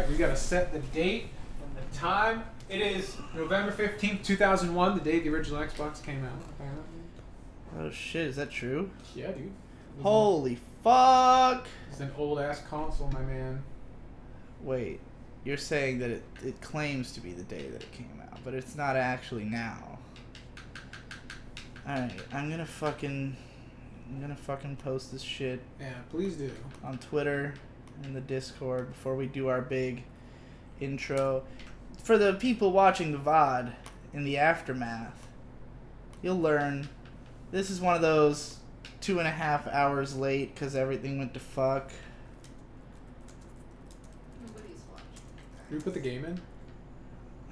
right, we gotta set the date and the time. It is November 15th, 2001, the day the original Xbox came out. Oh shit, is that true? Yeah, dude. Holy fuck! It's an old ass console, my man. Wait, you're saying that it claims to be the day that it came out, but it's not actually now. Alright, I'm gonna fucking post this shit. Yeah, please do. On Twitter and the Discord before we do our big intro. For the people watching the VOD in the aftermath, you'll learn this is one of those 2.5 hours late because everything went to fuck. Nobody's watching. Did we put the game in?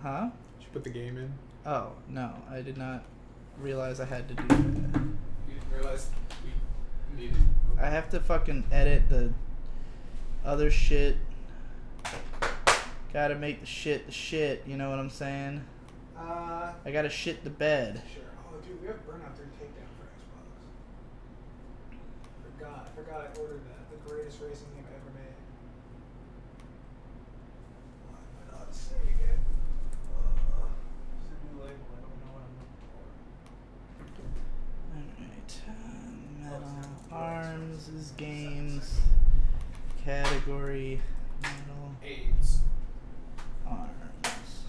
Huh? Did you put the game in? Oh, no. I did not realize I had to do that. You didn't realize we needed... I have to fucking edit the other shit. Gotta make the shit, you know what I'm saying? I gotta shit the bed. Sure. Oh, dude, we have Burnout 3 Takedown for Xbox. I forgot I ordered that. The greatest racing game ever made. Why am I not saying it? It's a new label. I don't know what I'm looking for. Alright, Metal Arms is games. Category Metal AIDS. Arms.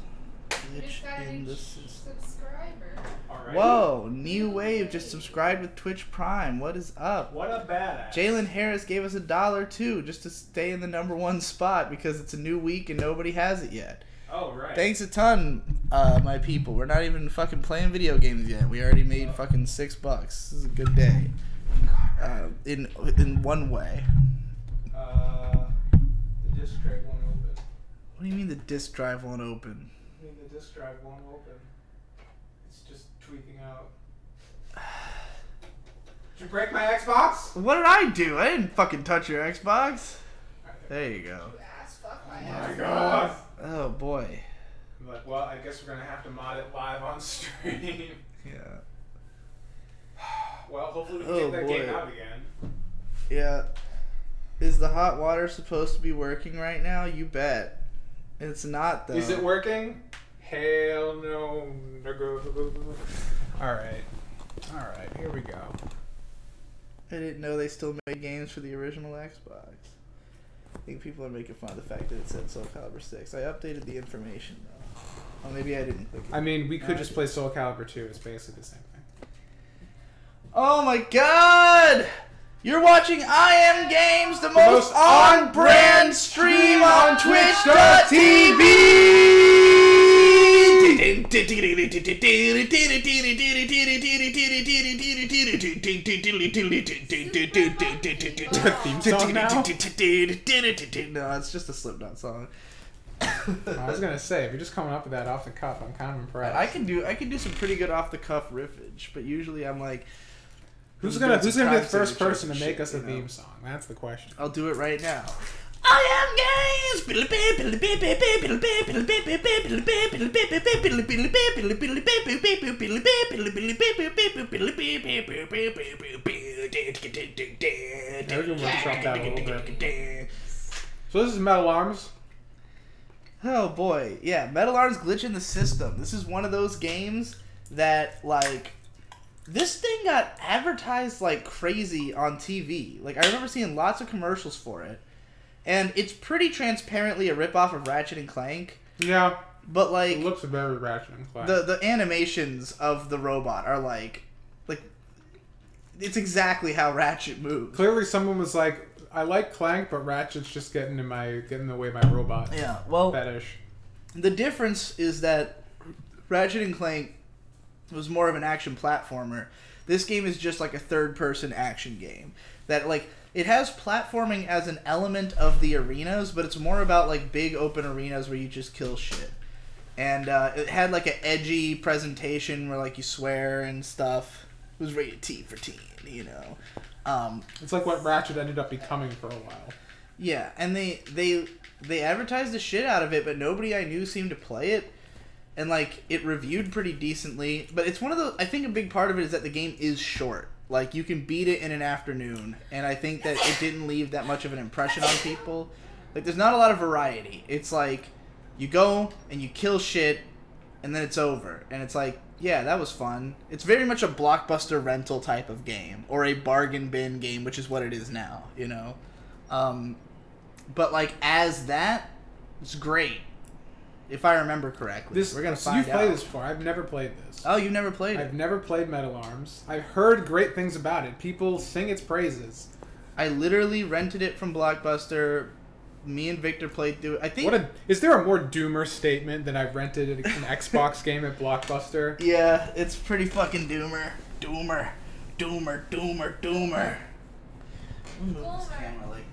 We just got a In new the system. subscriber. Alright. Whoa, New Wave just subscribed with Twitch Prime. What is up? What a badass. Jalen Harris gave us $1 too, just to stay in the #1 spot because it's a new week and nobody has it yet. Oh, right. Thanks a ton, my people. We're not even fucking playing video games yet. We already made fucking $6. This is a good day. In one way. The disk drive won't open. What do you mean the disk drive won't open? I mean, the disk drive won't open. It's just tweaking out. Did you break my Xbox? What did I do? I didn't fucking touch your Xbox. There you go. You ass fuck my Oh ass. my god. Oh boy. I'm like, well, I guess we're gonna have to mod it live on stream. Yeah. Well, hopefully we can Oh, get that boy. game out again. Yeah. Is the hot water supposed to be working right now? You bet. It's not though. Is it working? Hell no. Alright. Alright, here we go. I didn't know they still made games for the original Xbox. I think people are making fun of the fact that it said Soul Calibur 6. I updated the information though. Oh, maybe I didn't click it. I mean, we could just play Soul Calibur 2. It's basically the same thing. Oh my god! You're watching I Am Games, the most on-brand stream on Twitch.tv. No, it's just a Slipknot song. I was gonna say, if you're just coming up with that off the cuff, I'm kind of impressed. I can do some pretty good off-the-cuff riffage, but usually I'm like, Who's gonna be the first time person to make shit, us a you know? theme song? That's the question. I'll do it right now. I am games. Everyone workshop that a little bit. So this is Metal Arms. Oh boy, yeah, Metal Arms glitch in the system. This is one of those games that like. This thing got advertised like crazy on TV. Like, I remember seeing lots of commercials for it. And it's pretty transparently a ripoff of Ratchet and Clank. Yeah. But, like... It looks very Ratchet and Clank. The animations of the robot are, like... It's exactly how Ratchet moves. Clearly someone was like, I like Clank, but Ratchet's just getting in the way of my robot. Yeah, well... Fetish. The difference is that Ratchet and Clank was more of an action platformer. This game is just like a third-person action game. That, like, it has platforming as an element of the arenas, but it's more about, like, big open arenas where you just kill shit. And it had, like, an edgy presentation where, like, you swear and stuff. It was rated T for teen, you know. It's like what Ratchet ended up becoming for a while. Yeah, and they advertised the shit out of it, but nobody I knew seemed to play it. And, like, it reviewed pretty decently. But it's one of the... I think a big part of it is that the game is short. Like, you can beat it in an afternoon. And I think that it didn't leave that much of an impression on people. Like, there's not a lot of variety. It's like, you go and you kill shit, and then it's over. And it's like, yeah, that was fun. It's very much a blockbuster rental type of game, or a bargain bin game, which is what it is now, you know? But, like, as that, it's great. If I remember correctly. We're going to find out. You've played this before. I've never played this. Oh, you've never played it? I've never played Metal Arms. I've heard great things about it. People sing its praises. I literally rented it from Blockbuster. Me and Victor played through it. I think... Is there a more doomer statement than I've rented an Xbox game at Blockbuster? Yeah, it's pretty fucking doomer. Doomer. Doomer. Doomer. Doomer. Move this camera like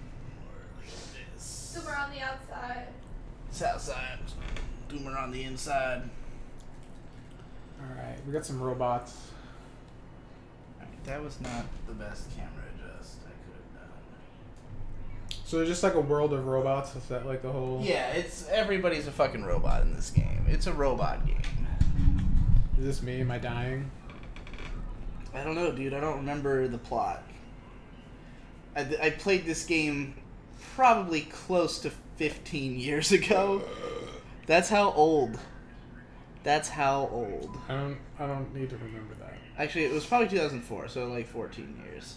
this. Somewhere on the outside. It's outside. Doomer on the inside. Alright, we got some robots. Alright, that was not the best camera adjust I could have done. So there's just like a world of robots? Is that like the whole... Yeah, it's everybody's a fucking robot in this game. It's a robot game. Is this me? Am I dying? I don't know, dude. I don't remember the plot. I played this game probably close to 15 years ago. That's how old. That's how old. I don't need to remember that. Actually, it was probably 2004, so like 14 years.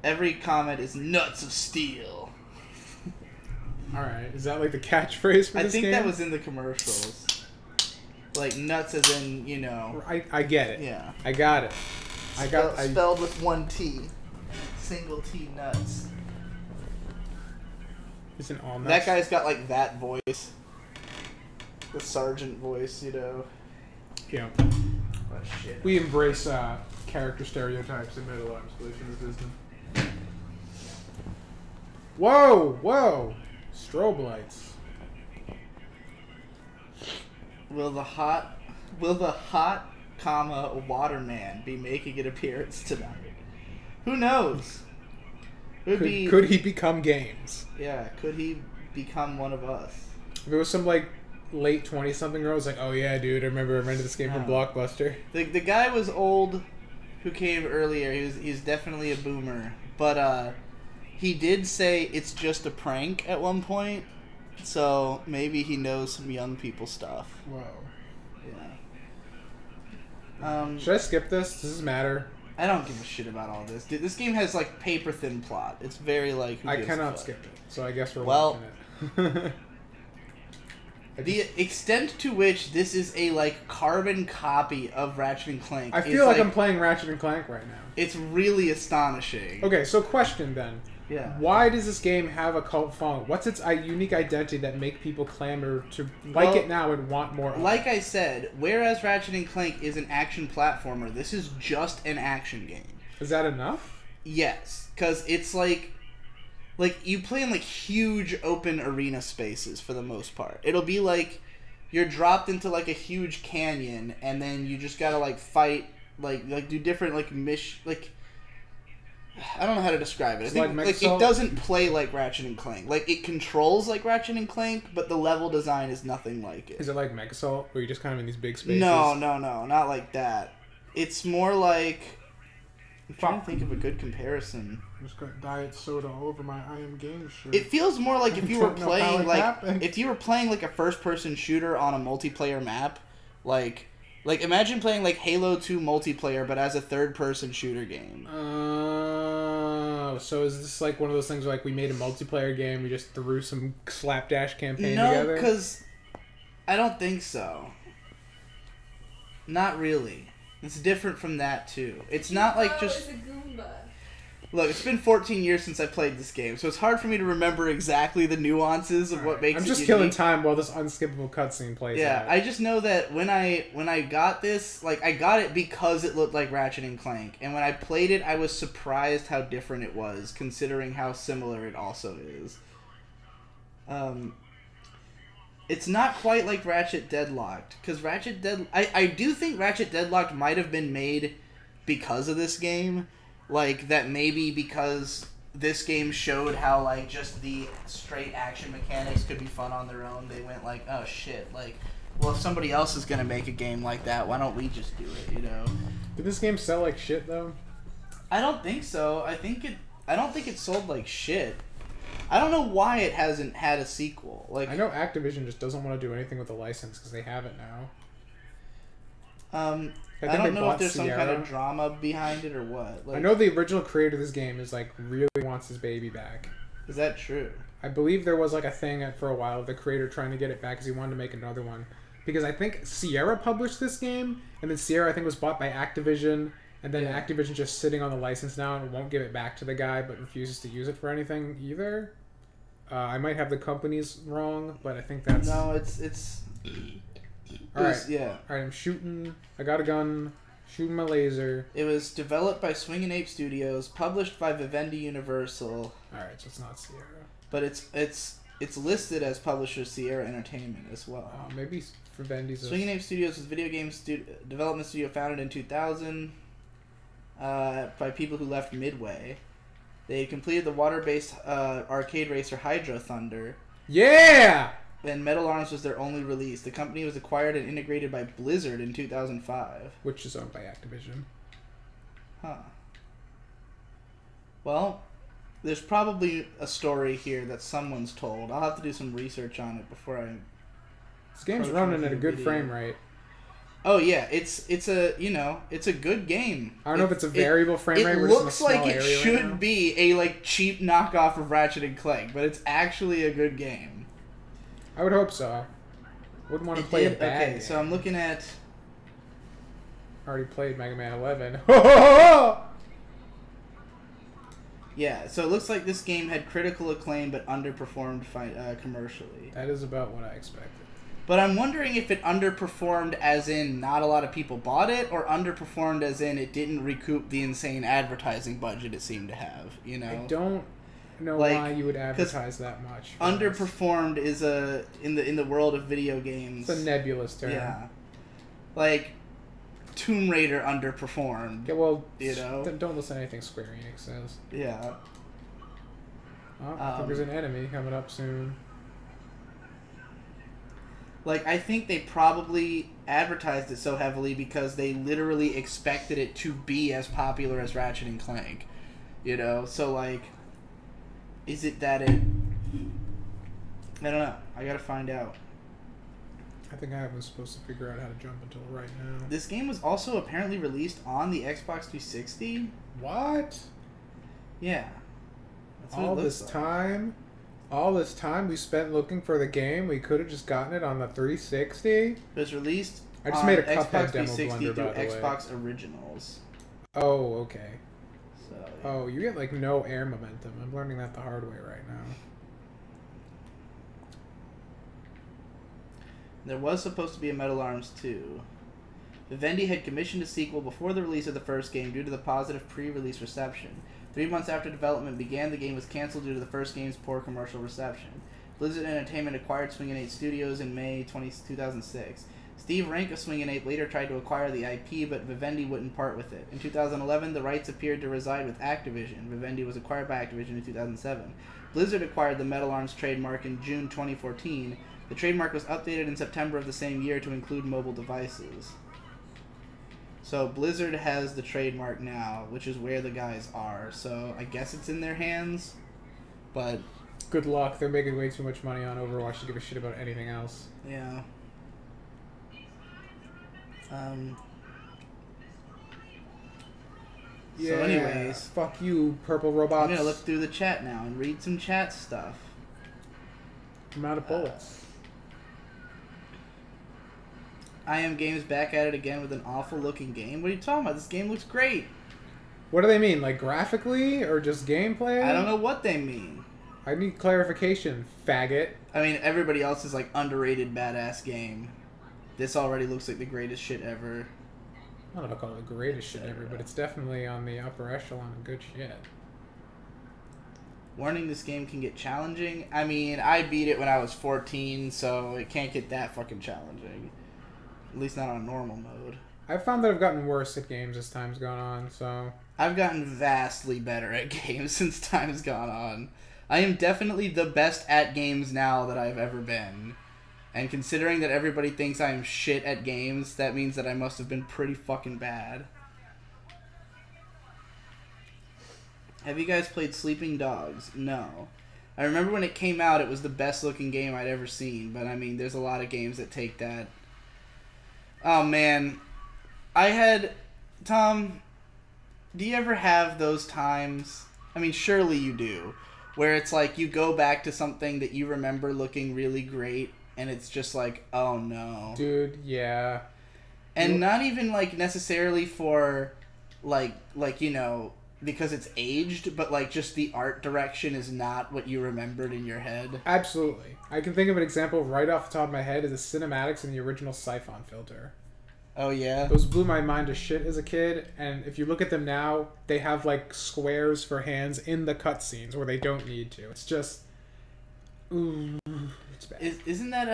Every comment is nuts of steel. Alright, is that like the catchphrase for this game? I think that was in the commercials. Like nuts as in, you know. I get it. Yeah. I got it. Spelled with one T. Single T nuts. It's an all nuts. That guy's got like that voice. The sergeant voice, you know. Yeah. Oh shit. We embrace character stereotypes in Metal Arms Collision Resistance. Whoa! Whoa! Strobe lights. Will the hot, Waterman be making an appearance tonight? Who knows? Could he become games? Yeah, could he become one of us? If it was some like late 20-something girl, was like, oh yeah, dude, I remember I rented this game from Blockbuster. The guy was old, who came earlier. He's definitely a boomer, but he did say it's just a prank at one point, so maybe he knows some young people stuff. Whoa. Yeah. Should I skip this? Does this matter? I don't give a shit about all this. Dude, this game has like paper thin plot. It's very like. I cannot skip it, so I guess we're well. watching it. The extent to which this is a like carbon copy of Ratchet and Clank. I feel like I'm playing Ratchet and Clank right now. It's really astonishing. Okay, so question then. Yeah. Why does this game have a cult following? What's its unique identity that make people clamor to like it now and want more? Like I said, whereas Ratchet and Clank is an action platformer, this is just an action game. Is that enough? Yes, because it's like you play in like huge open arena spaces for the most part. It'll be like you're dropped into like a huge canyon, and then you just gotta like fight, like do different like I don't know how to describe it. I think like it doesn't play like Ratchet and Clank. Like it controls like Ratchet and Clank, but the level design is nothing like it. Is it like Mega Assault, where you're just kind of in these big spaces? No, not like that. It's more like I'm trying to think of a good comparison. I just got diet soda all over my I Am Games shirt. It feels more like if you were playing like a first-person shooter on a multiplayer map, like imagine playing like Halo 2 multiplayer but as a third-person shooter game. So is this like one of those things where like we made a multiplayer game, we just threw some slapdash campaign together? No, because I don't think so. Not really. It's different from that too. It's not like just. It's a Goomba. Look, it's been 14 years since I played this game, so it's hard for me to remember exactly the nuances of what makes it I'm just unique. killing time while this unskippable cutscene plays out. I just know that when I got this, like, I got it because it looked like Ratchet and Clank, and when I played it, I was surprised how different it was, considering how similar it also is. It's not quite like Ratchet Deadlocked, because I do think Ratchet Deadlocked might have been made because of this game. Like, that maybe because this game showed how, like, just the straight action mechanics could be fun on their own, they went like, oh shit, like, well, if somebody else is gonna make a game like that, why don't we just do it, you know? Did this game sell like shit, though? I don't think so. I don't think it sold like shit. I don't know why it hasn't had a sequel. Like I know Activision just doesn't want to do anything with the license because they have it now. I think don't they know bought if there's some kind Sierra. of drama behind it or what. Like, I know the original creator of this game is like really wants his baby back. is that true? I believe there was like a thing for a while, the creator trying to get it back because he wanted to make another one. Because I think Sierra published this game, and then Sierra I think was bought by Activision, and then Yeah. Activision just sitting on the license now and won't give it back to the guy, but refuses to use it for anything either. I might have the companies wrong, but I think that's... No, it's. Alright, Yeah. alright, I'm shooting. I got a gun, shooting my laser. It was developed by Swingin' Ape Studios, published by Vivendi Universal, Alright, so it's not Sierra. but it's listed as publisher Sierra Entertainment as well. Maybe for Vendy's... Swingin' Ape Studios is a video game development studio founded in 2000 by people who left Midway. They had completed the water-based arcade racer Hydro Thunder, Yeah! and Metal Arms was their only release. The company was acquired and integrated by Blizzard in 2005. Which is owned by Activision. Huh. Well, there's probably a story here that someone's told. I'll have to do some research on it before I... This game's Approach running at a making good video. frame rate. Oh yeah, it's a it's a good game. I don't know if it's a variable frame rate. It we're just in a looks small like it area right should now. be a like cheap knockoff of Ratchet and Clank, but it's actually a good game. I would hope so. Wouldn't want to It play a did- bad okay, game. so I'm looking at Already played Mega Man 11. yeah. So it looks like this game had critical acclaim but underperformed commercially. That is about what I expected. But I'm wondering if it underperformed as in not a lot of people bought it, or underperformed as in it didn't recoup the insane advertising budget it seemed to have. You know, I don't know Like, why you would advertise that much. underperformed is a in the world of video games. It's a nebulous term. Yeah, like Tomb Raider underperformed. Yeah, well, You know? don't listen to anything Square Enix says. Yeah. Oh, I think there's an enemy coming up soon. Like, I think they probably advertised it so heavily because they literally expected it to be as popular as Ratchet and Clank. You know? So, like, is it that it... I don't know. I gotta find out. I think I was supposed to figure out how to jump until right now. This game was also apparently released on the Xbox 360. What? Yeah. That's what All it looks this like. time? All this time we spent looking for the game, we could have just gotten it on the 360? It was released I just on made a Xbox Cuphead demo 360 blunder, through by the way. Xbox Originals. Oh, okay. So, Oh, you get like no air momentum. I'm learning that the hard way right now. there was supposed to be a Metal Arms 2. Vivendi had commissioned a sequel before the release of the first game due to the positive pre-release reception. 3 months after development began, the game was cancelled due to the first game's poor commercial reception. Blizzard Entertainment acquired Swingin' Ape Studios in May 2006. Steve Rank of Swingin' Ape later tried to acquire the IP, but Vivendi wouldn't part with it. In 2011, the rights appeared to reside with Activision. Vivendi was acquired by Activision in 2007. Blizzard acquired the Metal Arms trademark in June 2014. The trademark was updated in September of the same year to include mobile devices. So Blizzard has the trademark now, which is where the guys are. So I guess it's in their hands, but Good luck. They're making way too much money on Overwatch to give a shit about anything else. yeah. Yeah. So anyways, Fuck you, purple robots. I'm gonna look through the chat now and read some chat stuff. I'm out of bullets. I Am Games back at it again with an awful looking game. What are you talking about? This game looks great. What do they mean? Like graphically or just gameplay? I don't know what they mean. I need clarification, faggot. I mean, everybody else is like underrated badass game. This already looks like the greatest shit ever. I don't know if I'll call it the greatest shit ever, but it's definitely on the upper echelon of good shit. Warning, this game can get challenging. I mean, I beat it when I was 14, so it can't get that fucking challenging. At least not on normal mode. I've found that I've gotten worse at games as time's gone on, so... I've gotten vastly better at games since time's gone on. I am definitely the best at games now that I've ever been. And considering that everybody thinks I am shit at games, that means that I must have been pretty fucking bad. Have you guys played Sleeping Dogs? No. I remember when it came out, it was the best looking game I'd ever seen. But I mean, there's a lot of games that take that. Oh man, Tom, do you ever have those times? I mean, surely you do, where it's like you go back to something that you remember looking really great, and it's just like, oh no, dude, yeah. And not even like necessarily for like you know, because it's aged, but like just the art direction is not what you remembered in your head. Absolutely. I can think of an example right off the top of my head is the cinematics in the original Siphon filter. Oh yeah? Those blew my mind to shit as a kid, and if you look at them now, they have like squares for hands in the cutscenes where they don't need to. It's just... Ooh, it's bad. Isn't that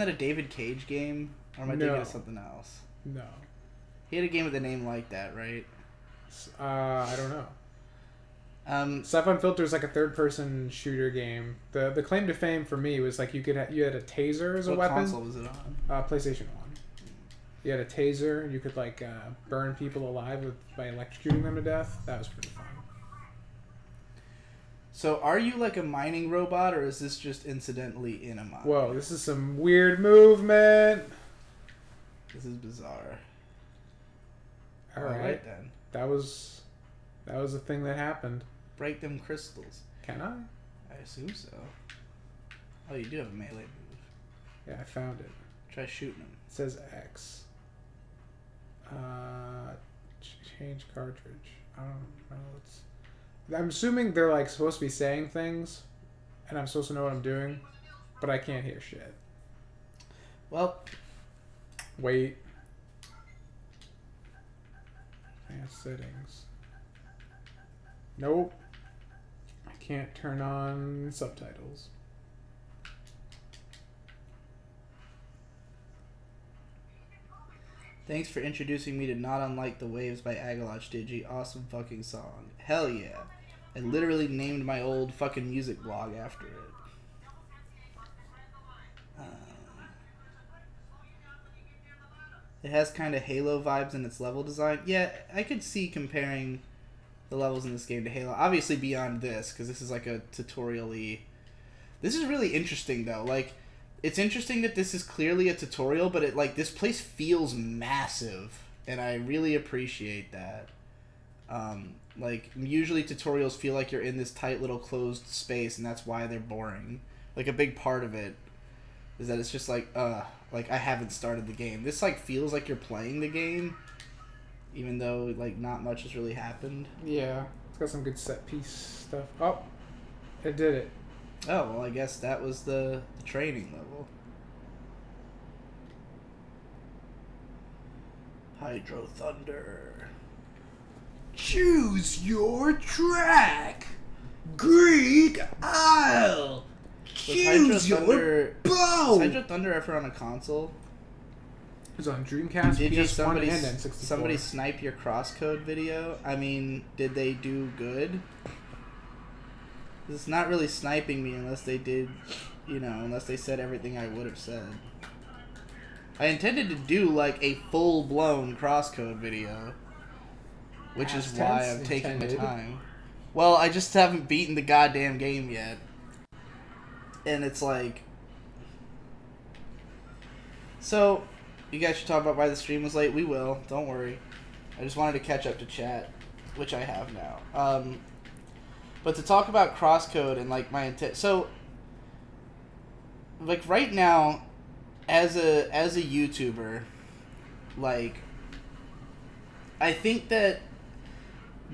a David Cage game? Or am I thinking of something else? No. He had a game with a name like that, right? I don't know. Siphon Filter is like a third-person shooter game. The claim to fame for me was like you had a taser as a weapon. What console was it on? PlayStation 1. You had a taser, and you could like burn people alive by electrocuting them to death. That was pretty fun. So, are you like a mining robot, or is this just incidentally in a mine? Whoa, this is some weird movement. This is bizarre. All right. right Then. That was a thing that happened. Break them crystals. Can I? I assume so. Oh, you do have a melee move. Yeah, I found it. Try shooting them. It says X. Change cartridge. I don't know. I'm assuming they're like supposed to be saying things, and I'm supposed to know what I'm doing, but I can't hear shit. Well, wait. Advanced settings. Nope. I can't turn on subtitles. thanks for introducing me to Not Unlike the Waves by Agaloch Digi. Awesome fucking song. Hell yeah. I literally named my old fucking music blog after it. It has kind of Halo vibes in its level design. Yeah, I could see comparing the levels in this game to Halo. Obviously beyond this, because this is like a tutorial-y. This is really interesting, though. Like, it's interesting that this is clearly a tutorial, but this place feels massive, and I really appreciate that. Like, usually tutorials feel like you're in this tight little closed space, and that's why they're boring. Like, a big part of it is that it's just like I haven't started the game. This, like, feels like you're playing the game, even though, like, not much has really happened. Yeah, it's got some good set piece stuff. Oh, it did it. Oh, well, I guess that was the training level. Hydro Thunder. Choose your track. Greek Isle. Choose your bow. Was Hydro Thunder ever on a console? It was on Dreamcast, Did PS1, somebody, and N64. somebody snipe your crosscode video? I mean, did they do good? It's not really sniping me unless they did, unless they said everything I would have said. I intended to do, like, a full-blown crosscode video, which is why I'm taking my time. Well, I just haven't beaten the goddamn game yet. And it's like... So, you guys should talk about why the stream was late. We will. Don't worry. I just wanted to catch up to chat, which I have now. But to talk about crosscode and, like, my intent... So, like, right now, as a YouTuber, like, I think that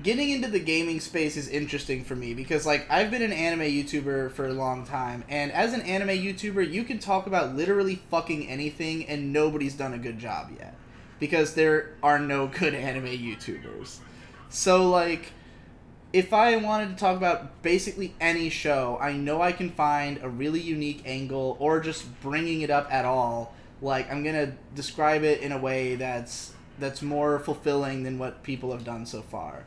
getting into the gaming space is interesting for me because, like, I've been an anime YouTuber for a long time, and as an anime YouTuber, you can talk about literally fucking anything, and nobody's done a good job yet. Because there are no good anime YouTubers. So, like... If I wanted to talk about basically any show, I know I can find a really unique angle, or just bringing it up at all. Like, I'm gonna describe it in a way that's more fulfilling than what people have done so far.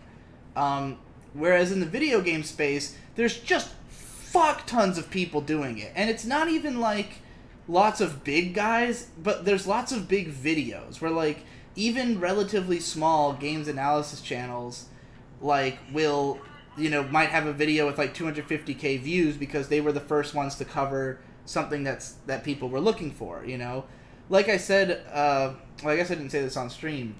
Whereas in the video game space, there's just fuck tons of people doing it. And it's not even like lots of big guys, but there's lots of big videos where, like, even relatively small games analysis channels, like, will might have a video with like 250K views because they were the first ones to cover something that people were looking for, Like I said, well, I guess I didn't say this on stream.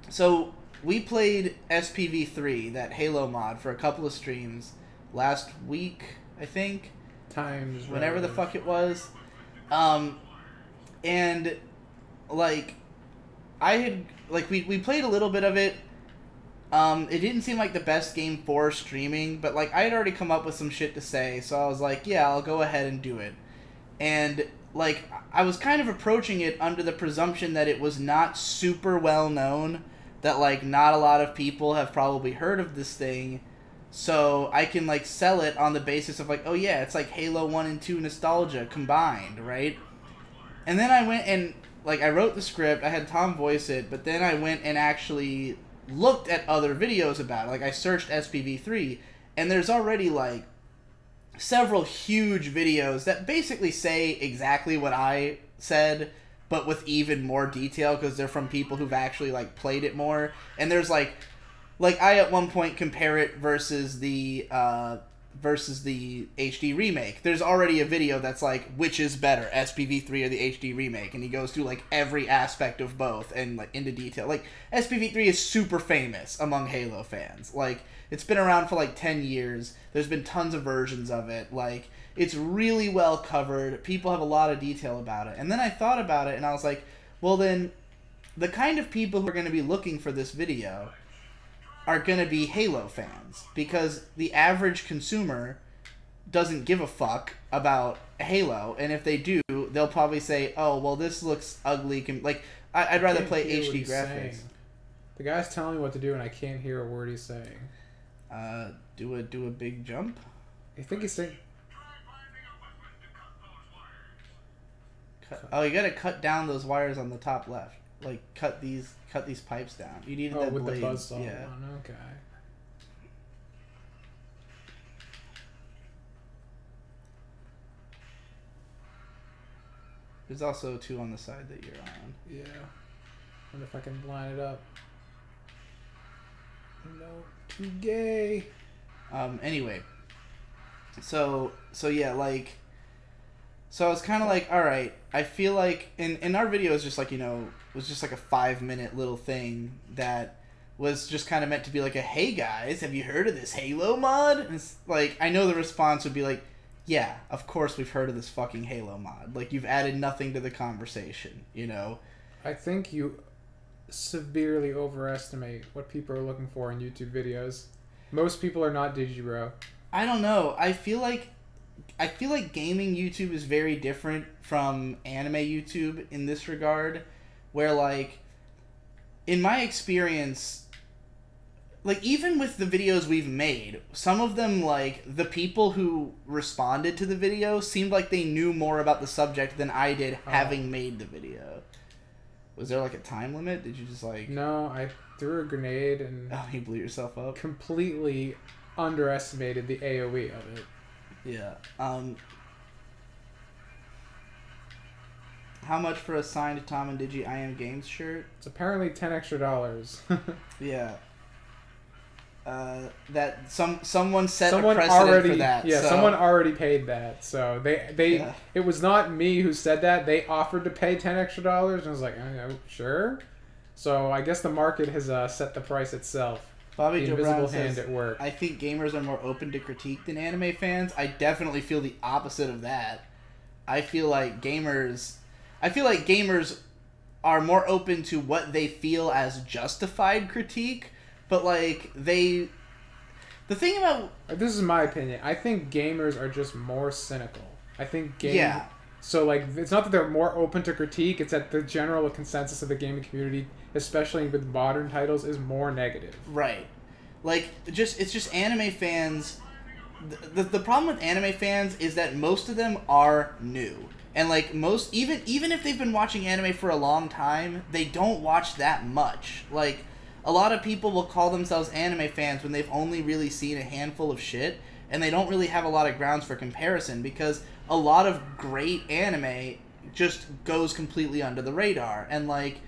So we played SPV3, that Halo mod, for a couple of streams last week, I think. Times. Whenever the fuck it was. And, like, I had, like, we played a little bit of it. It didn't seem like the best game for streaming, but, like, I had already come up with some shit to say, so I was like, yeah, I'll go ahead and do it. And, like, I was kind of approaching it under the presumption that it was not super well known, that, like, not a lot of people have probably heard of this thing, so I can, like, sell it on the basis of, like, oh yeah, it's like Halo 1 and 2 nostalgia combined, right? And then I went and, like, I wrote the script, I had Tom voice it, but then I went and actually looked at other videos about it. Like, I searched SPV3, and there's already, like, several huge videos that basically say exactly what I said, but with even more detail, because they're from people who've actually, like, played it more. And there's, like, I at one point compare it versus the HD remake. There's already a video that's like, which is better, SPV3 or the HD remake? And he goes through, like, every aspect of both and, like, into detail. Like, SPV3 is super famous among Halo fans. Like, it's been around for, like, 10 years. There's been tons of versions of it. Like, it's really well covered. People have a lot of detail about it. And then I thought about it, and I was like, well, then, the kind of people who are going to be looking for this video are going to be Halo fans, because the average consumer doesn't give a fuck about Halo, and if they do, they'll probably say, oh, well, this looks ugly. Like, I'd rather play HD graphics. The guy's telling me what to do, and I can't hear a word he's saying. Do a big jump? I think he's saying... Oh, you gotta cut down those wires on the top left. Like, cut these pipes down. You needed that with blade. the buzzsaw. Yeah. Okay. There's also 2 on the side that you're on. Yeah. Wonder if I can line it up. No, too gay. Anyway. So yeah, like, so I was kind of like, all right, I feel like, in our video is just like, was just like a 5-minute little thing that was just kind of meant to be like a, hey guys, have you heard of this Halo mod? And it's like, I know the response would be like, yeah, of course we've heard of this fucking Halo mod. Like, you've added nothing to the conversation, I think you severely overestimate what people are looking for in YouTube videos. Most people are not Digibro. I don't know. I feel like gaming YouTube is very different from anime YouTube in this regard, where, like, in my experience, like, even with the videos we've made, some of them, like, the people who responded to the video seemed like they knew more about the subject than I did having made the video. Was there, like, a time limit? Did you just, like... No, I threw a grenade and... Oh, you blew yourself up? Completely underestimated the AoE of it. Yeah. How much for a signed Tom and Digi I Am Games shirt? It's apparently $10 extra. Yeah. That someone set a precedent already, for that. Yeah, so. someone already paid that. So they Yeah. It was not me who said that. They offered to pay $10 extra, and I was like, oh, sure. So I guess the market has set the price itself. Bobby the Joe invisible Brown hand says, at work. I think gamers are more open to critique than anime fans. I definitely feel the opposite of that. I feel like gamers are more open to what they feel as justified critique, but, like, the thing about... This is my opinion. I think gamers are just more cynical. I think Yeah. So, like, it's not that they're more open to critique, it's that the general consensus of the gaming community, especially with modern titles, is more negative. Right. Like, it's just anime fans... The problem with anime fans is that most of them are new. And, like, even if they've been watching anime for a long time, they don't watch that much. Like, a lot of people will call themselves anime fans when they've only really seen a handful of shit, and they don't really have a lot of grounds for comparison, because a lot of great anime just goes completely under the radar. And, like,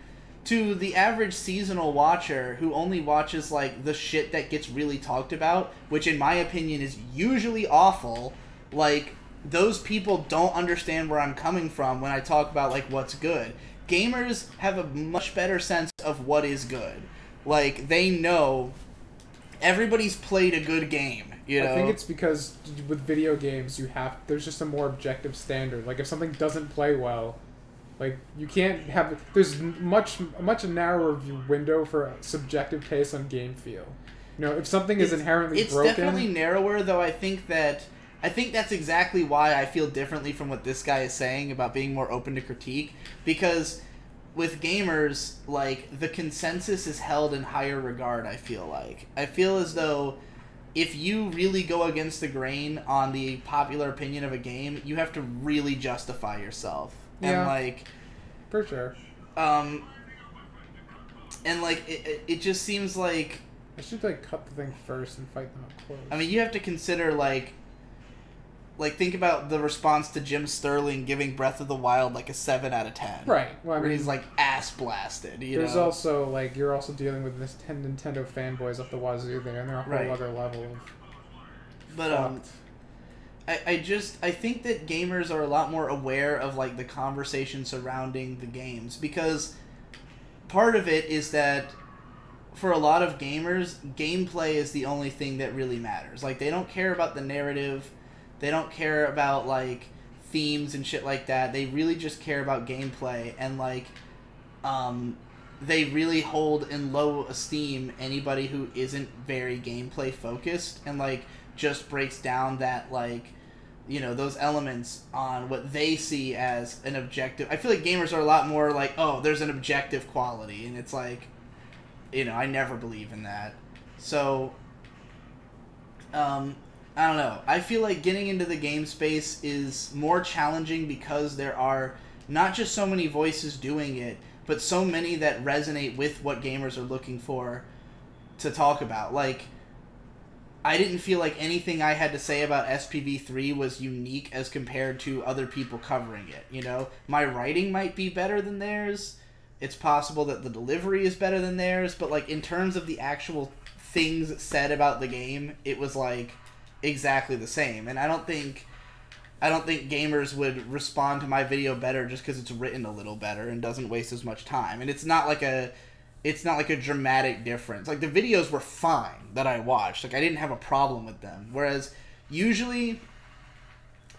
to the average seasonal watcher who only watches like the shit that gets really talked about, which in my opinion is usually awful, like those people don't understand where I'm coming from when I talk about like what's good. Gamers have a much better sense of what is good. Like they know everybody's played a good game, you know? I think it's because with video games there's just a more objective standard. Like if something doesn't play well, like you can't have there's a much narrower window for subjective taste on game feel. You know, if something is inherently broken, it's definitely narrower, though. I think that's exactly why I feel differently from what this guy is saying about being more open to critique, because with gamers, like, the consensus is held in higher regard, I feel as though if you really go against the grain on the popular opinion of a game, you have to really justify yourself. Yeah, and, like... for sure. And, like, it just seems like... I should, like, cut the thing first and fight them up close. I mean, you have to consider, like, think about the response to Jim Sterling giving Breath of the Wild, like, a 7 out of 10. Right. Well, I where mean, he's, like, ass-blasted, you there's know? also, like, you're also dealing with this Nintendo fanboys up the wazoo there, and they're a whole Right. other level of But, fucked. I think that gamers are a lot more aware of, like, the conversation surrounding the games, because part of it is that for a lot of gamers, gameplay is the only thing that really matters. Like, they don't care about the narrative, they don't care about, like, themes and shit like that. They really just care about gameplay, and, like, they really hold in low esteem anybody who isn't very gameplay focused and, like, just breaks down that, like, you know, those elements on what they see as an objective. I feel like gamers are a lot more like, oh, there's an objective quality, and it's like, you know, I never believe in that. So, I don't know. I feel like getting into the game space is more challenging because there are not just so many voices doing it, but so many that resonate with what gamers are looking for to talk about. Like, I didn't feel like anything I had to say about SPV3 was unique as compared to other people covering it, you know? My writing might be better than theirs. It's possible that the delivery is better than theirs, but, like, in terms of the actual things said about the game, it was, like, exactly the same. And I don't think gamers would respond to my video better just because it's written a little better and doesn't waste as much time. And it's not like a dramatic difference. Like, the videos were fine that I watched. Like, I didn't have a problem with them. Whereas, usually,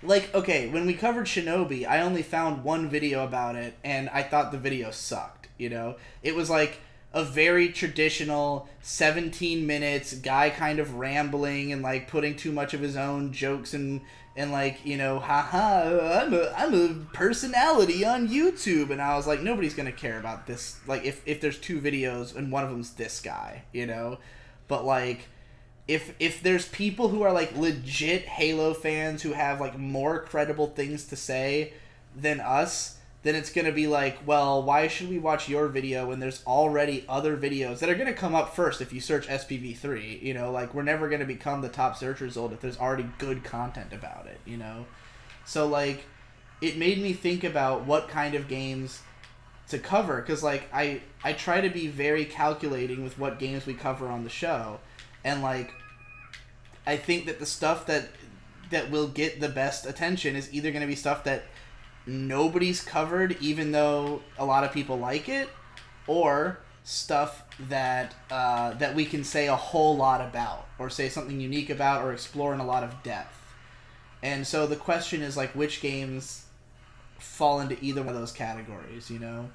like, okay, when we covered Shinobi, I only found one video about it, and I thought the video sucked, you know? It was, like, a very traditional 17 minutes, guy kind of rambling and, like, putting too much of his own jokes and like, you know, haha, I'm a personality on YouTube. And I was like, nobody's gonna care about this. Like, if there's two videos and one of them's this guy, you know? But, like, if there's people who are, like, legit Halo fans who have, like, more credible things to say than us, then it's gonna be like, well, why should we watch your video when there's already other videos that are gonna come up first if you search SPV3, you know? Like, we're never gonna become the top search result if there's already good content about it, you know? So, like, it made me think about what kind of games to cover, because, like, I try to be very calculating with what games we cover on the show, and, like, I think that the stuff that will get the best attention is either gonna be stuff that nobody's covered even though a lot of people like it, or stuff that that we can say a whole lot about, or say something unique about, or explore in a lot of depth. And so the question is, like, which games fall into either one of those categories, you know?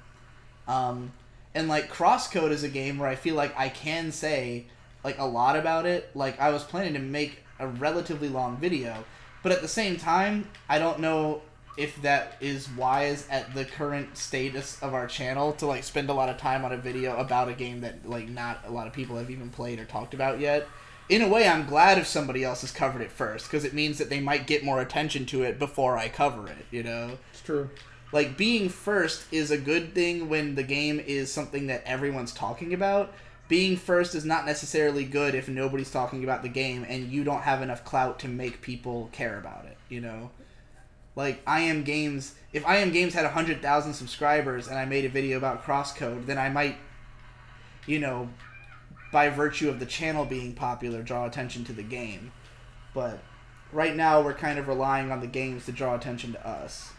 And, like, Crosscode is a game where I feel like I can say, like, a lot about it. Like, I was planning to make a relatively long video, but at the same time, I don't know if that is wise at the current status of our channel to, like, spend a lot of time on a video about a game that, like, not a lot of people have even played or talked about yet. In a way, I'm glad if somebody else has covered it first, because it means that they might get more attention to it before I cover it, you know? It's true. Like, being first is a good thing when the game is something that everyone's talking about. Being first is not necessarily good if nobody's talking about the game and you don't have enough clout to make people care about it, you know? Like, I Am Games, if I Am Games had 100,000 subscribers and I made a video about Crosscode, then I might, you know, by virtue of the channel being popular, draw attention to the game. But right now, we're kind of relying on the games to draw attention to us.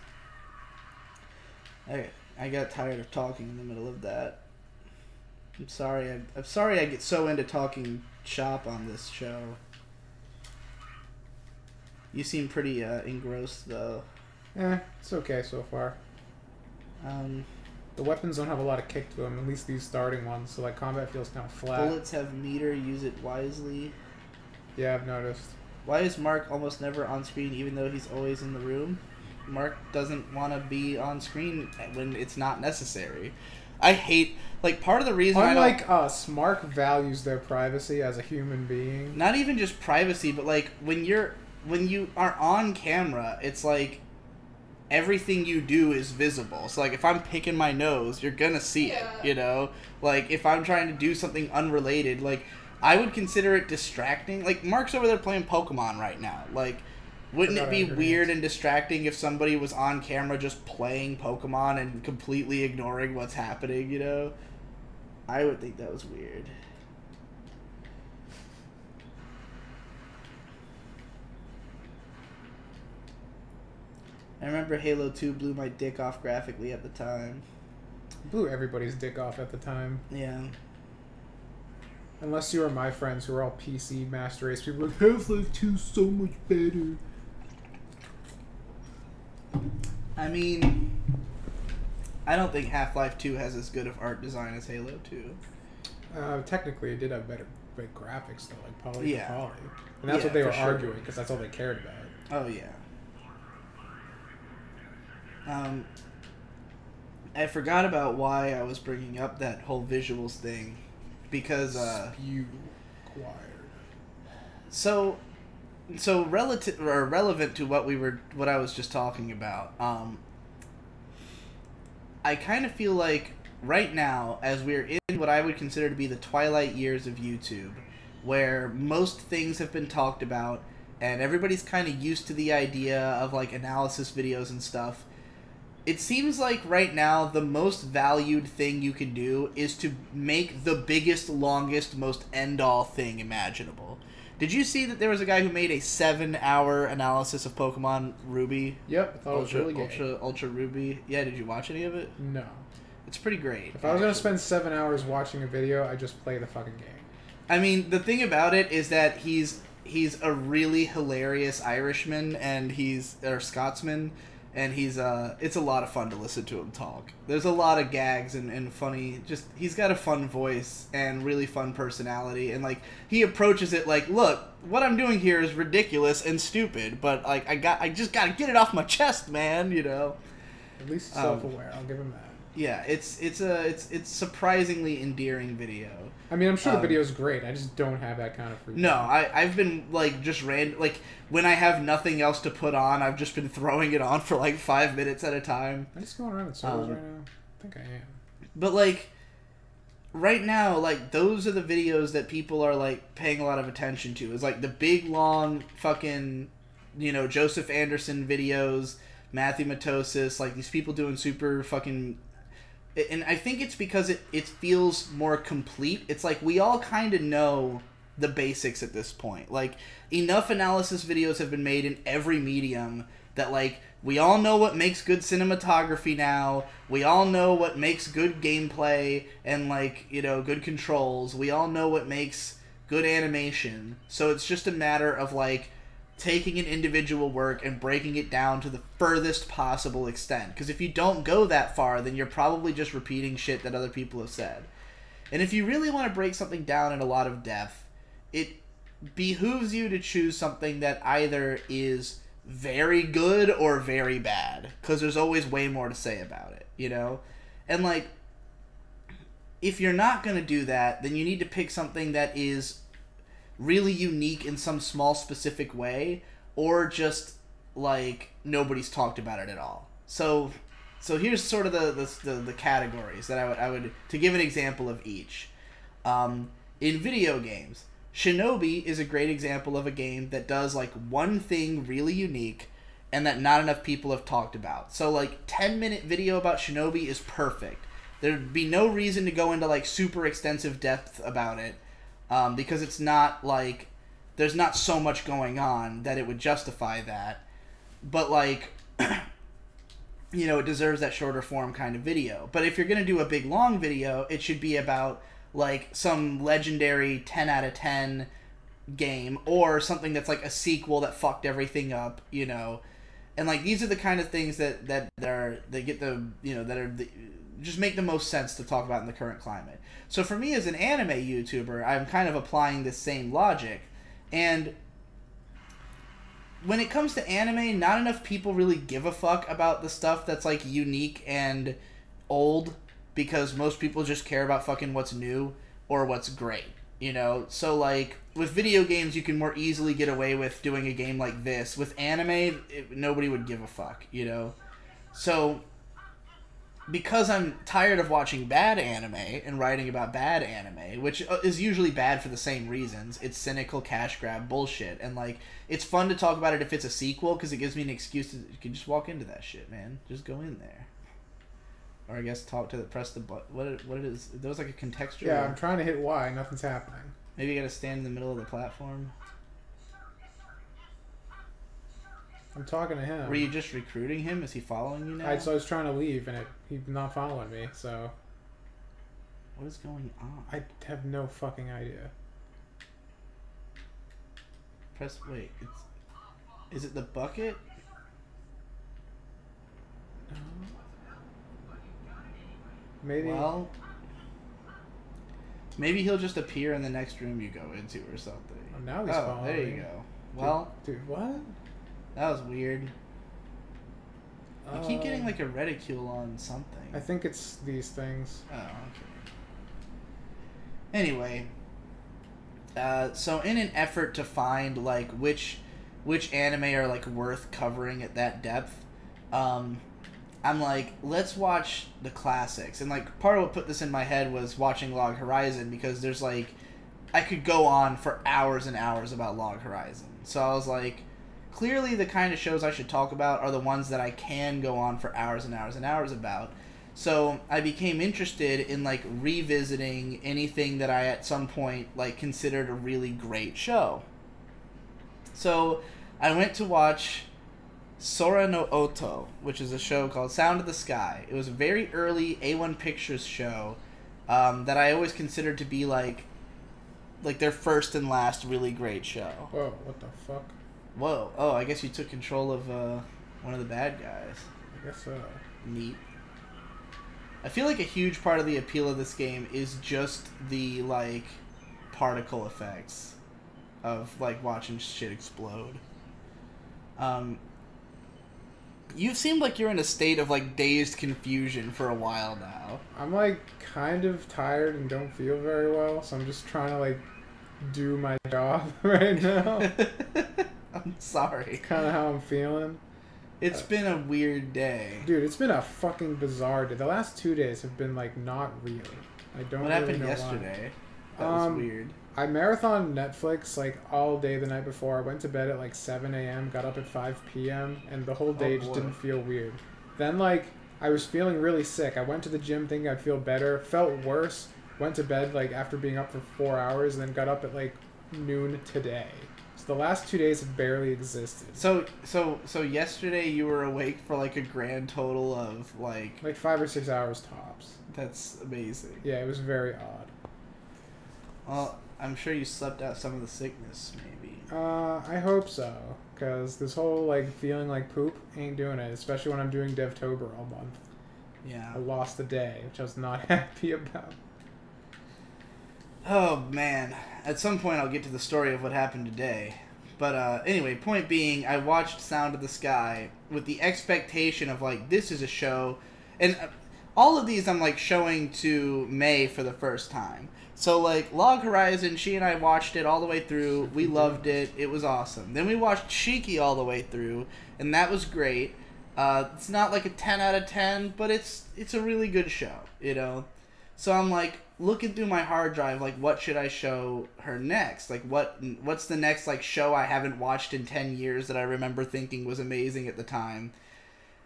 I got tired of talking in the middle of that. I'm sorry. I'm sorry I get so into talking shop on this show. You seem pretty engrossed, though. It's okay so far. The weapons don't have a lot of kick to them, at least these starting ones, so like combat feels kind of flat. Bullets have meter, use it wisely. Yeah, I've noticed. Why is Mark almost never on screen even though he's always in the room? Mark doesn't want to be on screen when it's not necessary. I hate, like, part of the reason Unlike us, Mark values their privacy as a human being. Not even just privacy, but like when you are on camera, it's like everything you do is visible. So like if I'm picking my nose, you're gonna see it, you know? Like if I'm trying to do something unrelated, like I would consider it distracting. Like Mark's over there playing Pokemon right now. Like wouldn't it be weird and distracting if somebody was on camera just playing Pokemon and completely ignoring what's happening, you know? I would think that was weird. I remember Halo 2 blew my dick off graphically at the time. Blew everybody's dick off at the time. Yeah. Unless you were my friends who were all PC Master Race people, like, Half-Life 2's so much better. I mean, I don't think Half-Life 2 has as good of art design as Halo 2. Technically, it did have better graphics, though, like poly to poly. And that's Yeah, what they were for sure. arguing, because that's all they cared about. Oh, yeah. I forgot about why I was bringing up that whole visuals thing, because Spew acquired. so relative or relevant to what I was just talking about. I kind of feel like right now, as we're in what I would consider to be the twilight years of YouTube, where most things have been talked about and everybody's kind of used to the idea of like analysis videos and stuff. It seems like right now the most valued thing you can do is to make the biggest, longest, most end-all thing imaginable. Did you see that there was a guy who made a 7-hour analysis of Pokemon Ruby? Yep, I thought it was really good. Ultra Ruby. Yeah, did you watch any of it? No. It's pretty great. If I was going to spend 7 hours watching a video, I'd just play the fucking game. I mean, the thing about it is that he's a really hilarious Irishman, and or Scotsman, and it's a lot of fun to listen to him talk. There's a lot of gags and funny, he's got a fun voice and really fun personality, and like he approaches it like, look, what I'm doing here is ridiculous and stupid, but like I just gotta get it off my chest, man, you know. At least self-aware, I'll give him that. Yeah, it's surprisingly endearing video. I mean, I'm sure the video's great. I just don't have that kind of free time. No, I've been like just like when I have nothing else to put on, I've just been throwing it on for like 5 minutes at a time. I'm just going around in circles right now. I think I am. But like right now, like those are the videos that people are like paying a lot of attention to. It's like the big long fucking, you know, Joseph Anderson videos, Matthew Matosis, like these people doing super fucking. And I think it's because it feels more complete. It's like we all kind of know the basics at this point. Like, enough analysis videos have been made in every medium that, like, we all know what makes good cinematography now. We all know what makes good gameplay and, like, you know, good controls. We all know what makes good animation. So it's just a matter of, like, taking an individual work and breaking it down to the furthest possible extent. Because if you don't go that far, then you're probably just repeating shit that other people have said. And if you really want to break something down in a lot of depth, it behooves you to choose something that either is very good or very bad. Because there's always way more to say about it, you know? And, like, if you're not going to do that, then you need to pick something that is really unique in some small specific way, or just like nobody's talked about it at all. So here's sort of the categories that I would to give an example of each. In video games, Shinobi is a great example of a game that does like one thing really unique, and that not enough people have talked about. So like 10-minute video about Shinobi is perfect. There'd be no reason to go into like super extensive depth about it, because it's not like there's not so much going on that it would justify that. But like, you know, it deserves that shorter form kind of video. But if you're gonna do a big long video, it should be about like some legendary 10 out of 10 game, or something that's like a sequel that fucked everything up, you know. And like these are the kind of things that get the, you know, that are the, just make the most sense to talk about in the current climate. So for me as an anime YouTuber, I'm kind of applying this same logic. And when it comes to anime, not enough people really give a fuck about the stuff that's like unique and old, because most people just care about fucking what's new or what's great, you know? So like with video games, you can more easily get away with doing a game like this. With anime, nobody would give a fuck, you know? So because I'm tired of watching bad anime and writing about bad anime, which is usually bad for the same reasons, it's cynical cash grab bullshit, and like it's fun to talk about it if it's a sequel, because it gives me an excuse to, you can just walk into that shit, man. Just go in there. Or I guess press the button. What it is? There was like a contextual. Yeah, I'm trying to hit Y. Nothing's happening. Maybe you gotta stand in the middle of the platform. I'm talking to him. Were you just recruiting him? Is he following you now? So I was trying to leave, and he's not following me. So what is going on? I have no fucking idea. Press wait. Is it the bucket? No. Maybe. Well, maybe he'll just appear in the next room you go into or something. Oh, now he's following there me. you go. Well, dude, what? That was weird. You keep getting like a reticule on something. I think it's these things. Oh, okay. Anyway, so in an effort to find like which anime are like worth covering at that depth, I'm like, let's watch the classics. And like part of what put this in my head was watching Log Horizon, because there's like, I could go on for hours and hours about Log Horizon. So I was like, clearly the kind of shows I should talk about are the ones that I can go on for hours and hours and hours about. So I became interested in like revisiting anything that I at some point like considered a really great show. So I went to watch Sora no Oto, which is a show called Sound of the Sky. It was a very early A1 Pictures show that I always considered to be like their first and last really great show. Whoa, what the fuck? Whoa. Oh, I guess you took control of one of the bad guys. I guess so. Neat. I feel like a huge part of the appeal of this game is just the, like, particle effects of, like, watching shit explode. You seemed like you're in a state of, like, dazed confusion for a while now. I'm, like, kind of tired and don't feel very well, so I'm just trying to, like, do my job right now. I'm sorry. Kind of how I'm feeling. It's been a weird day. Dude, it's been a fucking bizarre day. The last 2 days have been, like, not real. I don't What really happened know yesterday? why. That was weird. I marathoned Netflix, like, all day the night before. I went to bed at, like, 7 a.m., got up at 5 p.m., and the whole day just didn't feel weird. Then, like, I was feeling really sick. I went to the gym thinking I'd feel better. Felt worse. Went to bed, like, after being up for 4 hours, and then got up at, like, noon today. So the last 2 days have barely existed. So yesterday you were awake for like a grand total of like 5 or 6 hours tops. That's amazing. Yeah, it was very odd. Well, I'm sure you slept out some of the sickness, maybe. I hope so, because this whole like feeling like poop ain't doing it. Especially when I'm doing Devtober all month. Yeah. I lost a day, which I was not happy about. Oh man, at some point I'll get to the story of what happened today. But anyway, point being, I watched Sound of the Sky with the expectation of like, this is a show, and all of these I'm like showing to May for the first time. So like Log Horizon, she and I watched it all the way through. We loved it. It was awesome. Then we watched Shiki all the way through, and that was great. It's not like a 10 out of 10, but it's a really good show, you know. So I'm like looking through my hard drive, like what should I show her next? Like what's the next like show I haven't watched in 10 years that I remember thinking was amazing at the time?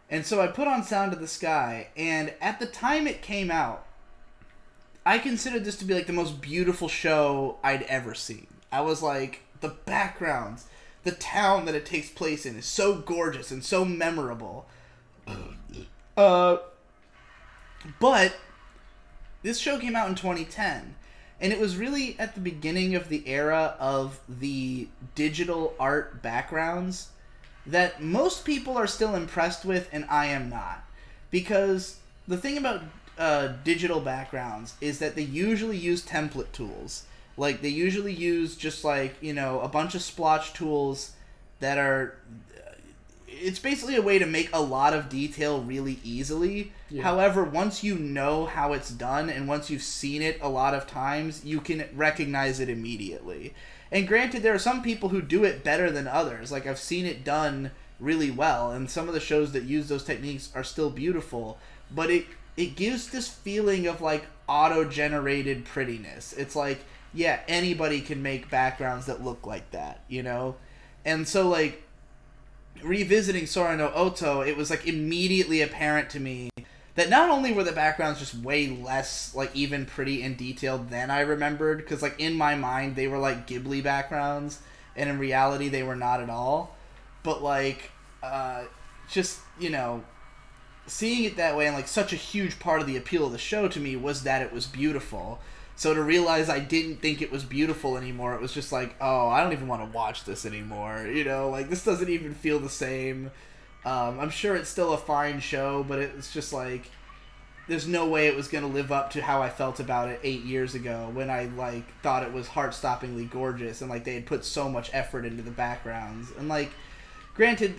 And so I put on Sound of the Sky, and at the time it came out, I considered this to be like the most beautiful show I'd ever seen. I was like, the backgrounds, the town that it takes place in is so gorgeous and so memorable. But this show came out in 2010, and it was really at the beginning of the era of the digital art backgrounds that most people are still impressed with, and I am not. Because the thing about digital backgrounds is that they usually use template tools. Like, they usually use just, like, you know, a bunch of splotch tools that are... It's basically a way to make a lot of detail really easily. Yeah. However, once you know how it's done and once you've seen it a lot of times, you can recognize it immediately. And granted, there are some people who do it better than others. Like, I've seen it done really well, and some of the shows that use those techniques are still beautiful. But it gives this feeling of, like, auto-generated prettiness. It's like, yeah, anybody can make backgrounds that look like that, you know? And so, like, revisiting Sora no Oto, it was like immediately apparent to me that not only were the backgrounds just way less like even pretty and detailed than I remembered, because like in my mind they were like Ghibli backgrounds, and in reality they were not at all, but like just, you know, seeing it that way, and like such a huge part of the appeal of the show to me was that it was beautiful. So to realize I didn't think it was beautiful anymore, it was just like, oh, I don't even want to watch this anymore. You know, like, this doesn't even feel the same. I'm sure it's still a fine show, but it's just like, there's no way it was going to live up to how I felt about it 8 years ago when I, like, thought it was heart-stoppingly gorgeous and, like, they had put so much effort into the backgrounds. And, like, granted,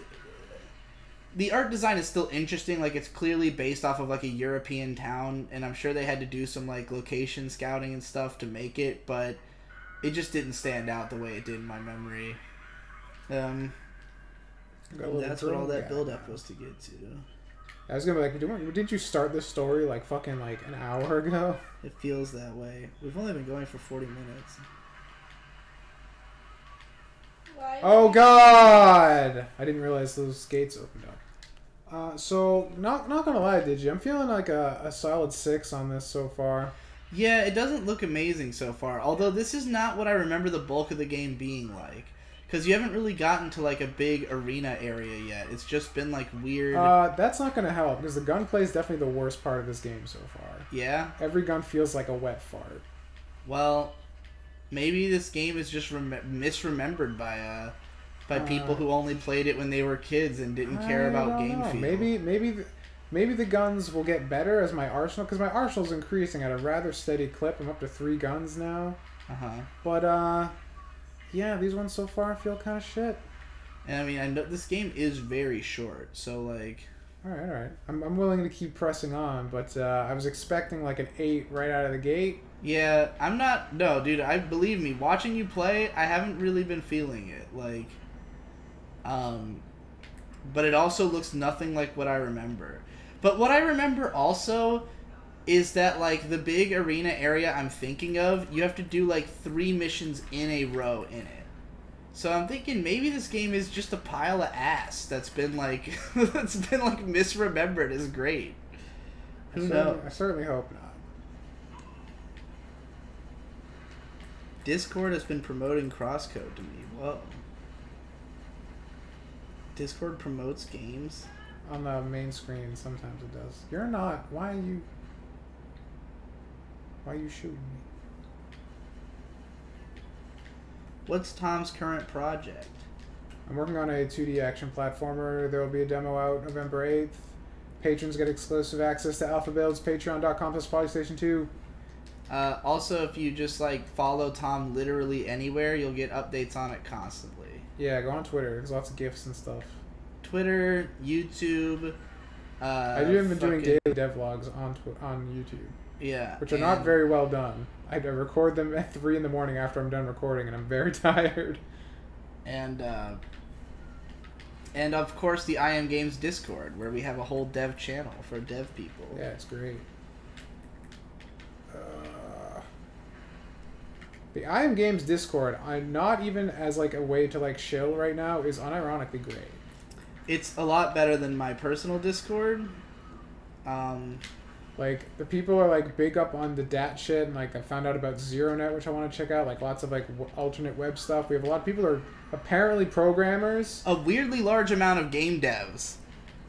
the art design is still interesting. Like, it's clearly based off of, like, a European town, and I'm sure they had to do some, like, location scouting and stuff to make it, but it just didn't stand out the way it did in my memory. That's what all that build-up was to get to. I was gonna be like, didn't you start this story, like, fucking, like, an hour ago? It feels that way. We've only been going for 40 minutes. Oh, God! I didn't realize those gates opened up. So, not gonna lie, did you? I'm feeling like a solid 6 on this so far. Yeah, it doesn't look amazing so far. Although this is not what I remember the bulk of the game being like. Because you haven't really gotten to, like, a big arena area yet. It's just been, like, weird... That's not gonna help, because the gunplay is definitely the worst part of this game so far. Yeah? Every gun feels like a wet fart. Well, maybe this game is just misremembered by people who only played it when they were kids and didn't care about game feel. Maybe the guns will get better as my arsenal, because my arsenal's increasing at a rather steady clip. I'm up to 3 guns now. But yeah, these ones so far feel kind of shit. And I mean, I know this game is very short, so like. All right. I'm willing to keep pressing on, but I was expecting like an 8 right out of the gate. Yeah, I'm not. No, dude. Believe me. Watching you play, I haven't really been feeling it. Like. But it also looks nothing like what I remember. But what I remember also is that, like, the big arena area I'm thinking of, you have to do, like, 3 missions in a row in it. So I'm thinking maybe this game is just a pile of ass that's been, like, misremembered as great. I certainly hope not. Discord has been promoting Crosscode to me. Whoa. Discord promotes games? On the main screen, sometimes it does. You're not. Why are you shooting me? What's Tom's current project? I'm working on a 2D action platformer. There will be a demo out November 8th. Patrons get exclusive access to alpha builds, patreon.com/PlayStation2. Also, if you just, like, follow Tom literally anywhere, you'll get updates on it constantly. Yeah, go on Twitter. There's lots of GIFs and stuff. Twitter, YouTube. I have been doing daily devlogs on YouTube. Yeah. Which are not very well done. I record them at 3 in the morning after I'm done recording, and I'm very tired. And of course the I Am Games Discord, where we have a whole dev channel for dev people. Yeah, it's great. The I Am Games Discord, I'm not even as like a way to like chill right now, is unironically great. It's a lot better than my personal Discord. Like, the people are like big up on the DAT shit, and like I found out about ZeroNet, which I want to check out. Like lots of like alternate web stuff. We have a lot of people who are apparently programmers. A weirdly large amount of game devs.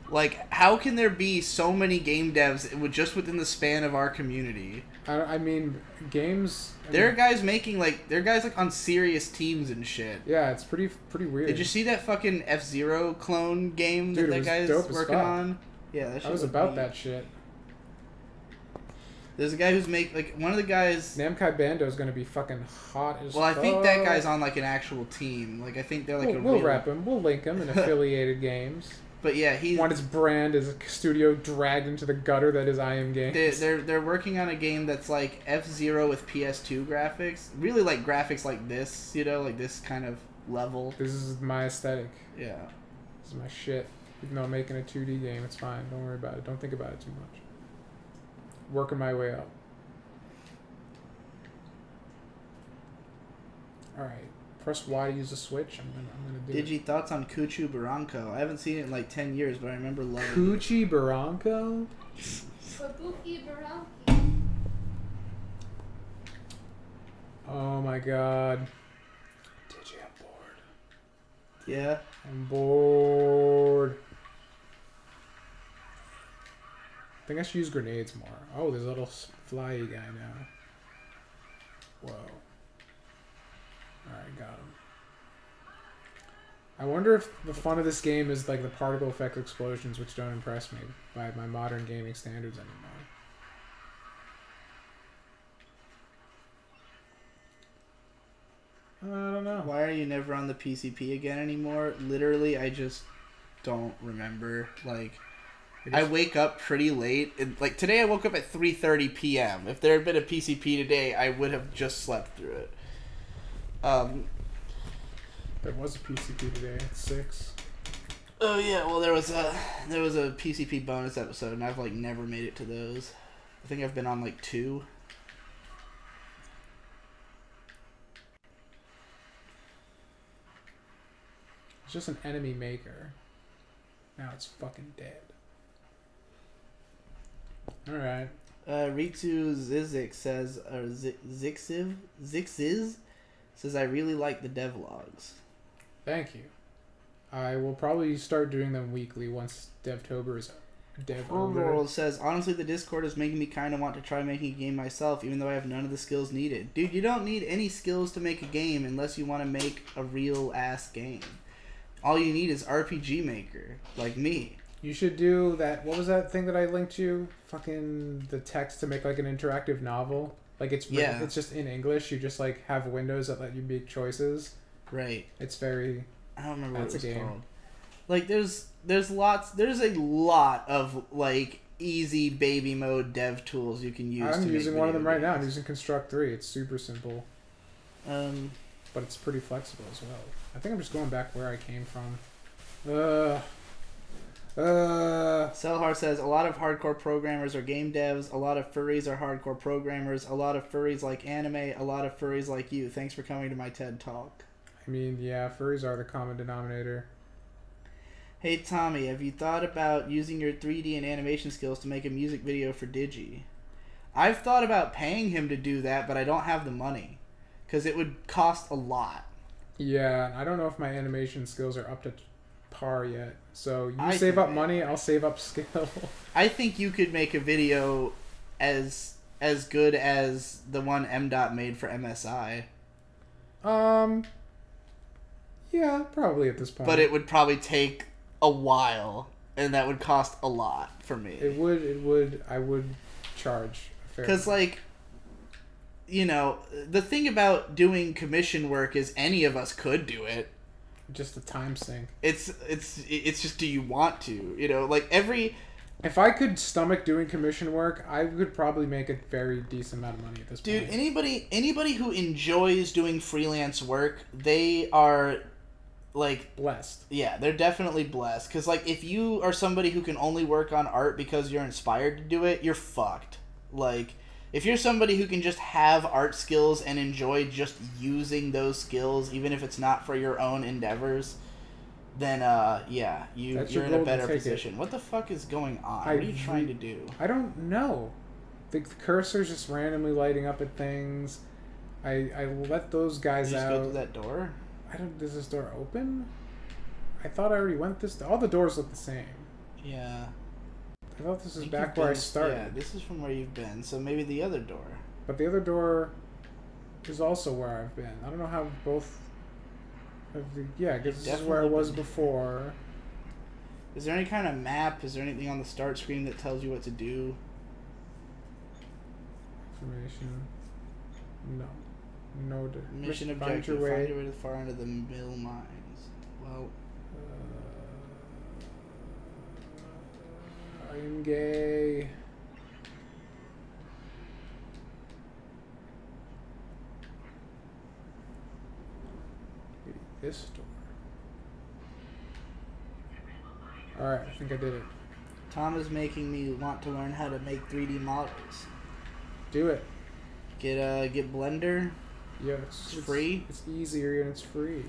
Like, how can there be so many game devs just within the span of our community? I mean, games. There are guys making there are guys like on serious teams and shit. Yeah, it's pretty weird. Did you see that fucking F-Zero clone game Dude, that it was guy's dope as working fuck. on? Yeah, that shit I was looked about neat. that shit. There's a guy who's one of the guys. Namkai Bando is gonna be fucking hot as Well, I think that fuck. guy's on like an actual team. Like I think they're like We'll a real. rep him. We'll link him in affiliated games. But yeah, he's. Want his brand, his studio dragged into the gutter that is I Am Games. They're working on a game that's like F-Zero with PS2 graphics. Really like graphics like this, you know, like this kind of level. This is my aesthetic. Yeah. This is my shit. Even though I'm making a 2D game, it's fine. Don't worry about it. Don't think about it too much. Working my way up. Alright. Press Y to use the Switch. I'm gonna do it. Digi, thoughts on Kuchu Barranco? I haven't seen it in like 10 years, but I remember loving it. Coochie Barranco? Kabuki Baranki. Oh my god. Digi, I'm bored. Yeah. I'm bored. I think I should use grenades more. Oh, there's a little flyy guy now. Whoa. Alright, got him. I wonder if the fun of this game is like the particle effect explosions, which don't impress me by my modern gaming standards anymore. I don't know. Why are you never on the PCP again anymore? Literally, I just don't remember. Like, I wake up pretty late. Like, today I woke up at 3:30 p.m. If there had been a PCP today, I would have just slept through it. There was a PCP today at 6. Oh yeah, well there was a PCP bonus episode, and I've like never made it to those. I think I've been on like 2. It's just an enemy maker. Now it's fucking dead. Alright. Ritu Zizik says, or Zixiz says, I really like the devlogs. Thank you. I will probably start doing them weekly once DevTober is over. World says, honestly, the Discord is making me kind of want to try making a game myself, even though I have none of the skills needed. Dude, you don't need any skills to make a game unless you want to make a real-ass game. All you need is RPG Maker, like me. You should do that. What was that thing that I linked you? Fucking the text to make like an interactive novel. Like it's Yeah. It's just in English. You just like have windows that let you make choices. Right. It's very. I don't remember That's what a it was game. called. Like there's a lot of like easy baby mode dev tools you can use. I'm to using make one of them video right now. I'm games. using Construct 3. It's super simple, but it's pretty flexible as well. I think I'm just going back where I came from. Selhar says a lot of hardcore programmers are game devs. A lot of furries are hardcore programmers. A lot of furries like anime. A lot of furries like you. Thanks for coming to my TED Talk. I mean, yeah, furries are the common denominator. Hey Tommy, have you thought about using your 3D and animation skills to make a music video for Digi? I've thought about paying him to do that, but I don't have the money. Because it would cost a lot. Yeah, I don't know if my animation skills are up to par yet. So you I save think up money, I'll save up skill. I think you could make a video as good as the one M.Dot made for MSI. Yeah, probably at this point. But it would probably take a while, and that would cost a lot for me. It would. I would charge a fair Because, amount. like, you know, the thing about doing commission work is any of us could do it. Just a time sink. It's just, do you want to? You know, like every. If I could stomach doing commission work, I could probably make a very decent amount of money at this Dude, point. anybody who enjoys doing freelance work, they are, like, Blessed. yeah, they're definitely blessed. Because, like, if you are somebody who can only work on art because you're inspired to do it, you're fucked. Like, if you're somebody who can just have art skills and enjoy just using those skills, even if it's not for your own endeavors, then yeah, you're in a better position. What the fuck is going on? What are you trying to do? I don't know. The cursor's just randomly lighting up at things. I let those guys Did you out. just go through that door? Does this door open? I thought I already went this. All the doors look the same. Yeah. I thought this was think back you've where I been- started. Yeah, this is from where you've been. So maybe the other door. But the other door is also where I've been. I don't know how both. Yeah, because this is where I was before. Is there any kind of map? Is there anything on the start screen that tells you what to do? Information. No. No. Mission Find objective. your way. Find your way to the far end of the mill mines. Well, I'm gay. Maybe this door. Alright, I think I did it. Tom is making me want to learn how to make 3D models. Do it. Get Blender. Yeah, It's free? It's easier and it's free.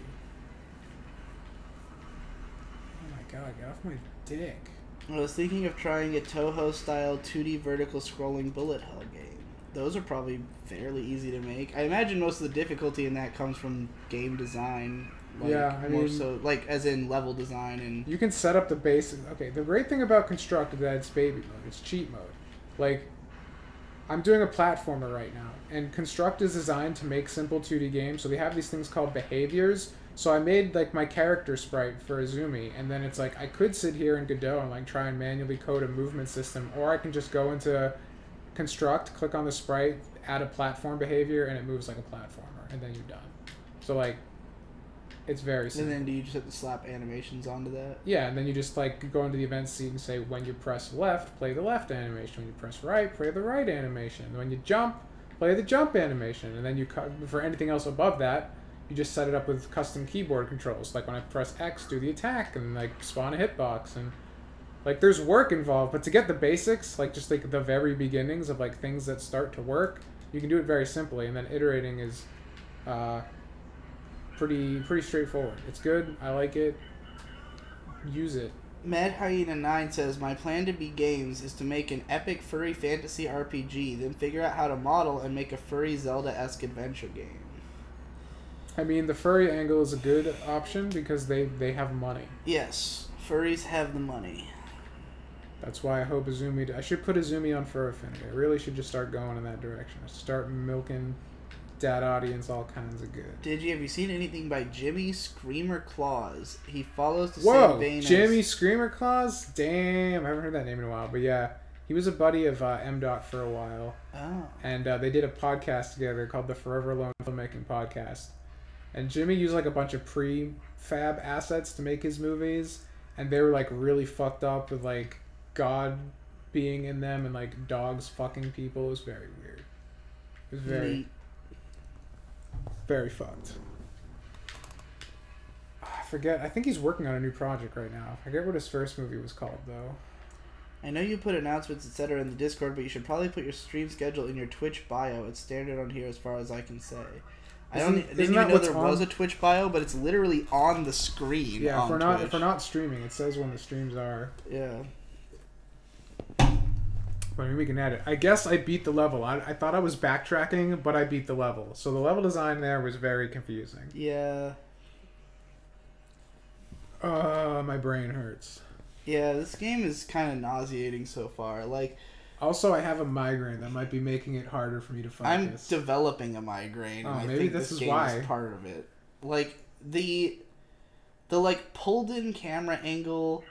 Oh my god, get off my dick. I was thinking of trying a Toho style 2D vertical scrolling bullet hell game. Those are probably fairly easy to make. I imagine most of the difficulty in that comes from game design. Like, Yeah, I more mean- so like as in level design and You can set up the basics. Okay, the great thing about Construct is that it's baby mode. It's cheat mode. Like, I'm doing a platformer right now, and Construct is designed to make simple 2D games, so they have these things called behaviors. So I made, like, my character sprite for Izumi, and then it's like, I could sit here in Godot and, like, try and manually code a movement system, or I can just go into Construct, click on the sprite, add a platform behavior, and it moves like a platformer, and then you're done. So, like, it's very simple. then do you just have to slap animations onto that? Yeah, and then you just like go into the events seat and say when you press left, play the left animation. When you press right, play the right animation. When you jump, play the jump animation. And then you for anything else above that, you just set it up with custom keyboard controls. Like when I press X, do the attack and like spawn a hitbox. And like there's work involved, but to get the basics, like just like the very beginnings of like things that start to work, you can do it very simply. And then iterating is pretty straightforward. It's good. I like it. Use it. Mad Hyena 9 says, my plan to be games is to make an epic furry fantasy RPG, then figure out how to model and make a furry Zelda-esque adventure game. I mean, the furry angle is a good option because they have money. Yes, furries have the money. That's why I hope Izumi... I should put Izumi on Fur Affinity. I really should just start going in that direction. Start milking that audience all kinds of good. Have you seen anything by Jimmy Screamer Claus? He follows the Whoa! same vein Jimmy as... Screamer Claus? Damn, I haven't heard that name in a while. But yeah, he was a buddy of M-Dot for a while. Oh. And they did a podcast together called the Forever Alone Filmmaking Podcast. And Jimmy used like a bunch of prefab assets to make his movies. And they were like really fucked up with like God being in them and like dogs fucking people. It was very weird. It was very fucked. I forget. I think he's working on a new project right now. I forget what his first movie was called though. I know you put announcements, etc. in the Discord, but you should probably put your stream schedule in your Twitch bio. It's standard on here as far as I can say. I didn't even know there was a Twitch bio, but it's literally on the screen. Yeah, on if we're not streaming, it says when the streams are. Yeah. But I mean, we can add it. I guess I beat the level. I thought I was backtracking, but I beat the level. So the level design there was very confusing. Yeah. My brain hurts. Yeah, this game is kind of nauseating so far. Like, also, I have a migraine that might be making it harder for me to focus. I'm developing a migraine. Oh, and I maybe think this this is game why. is part of it. Like the like pulled in camera angle,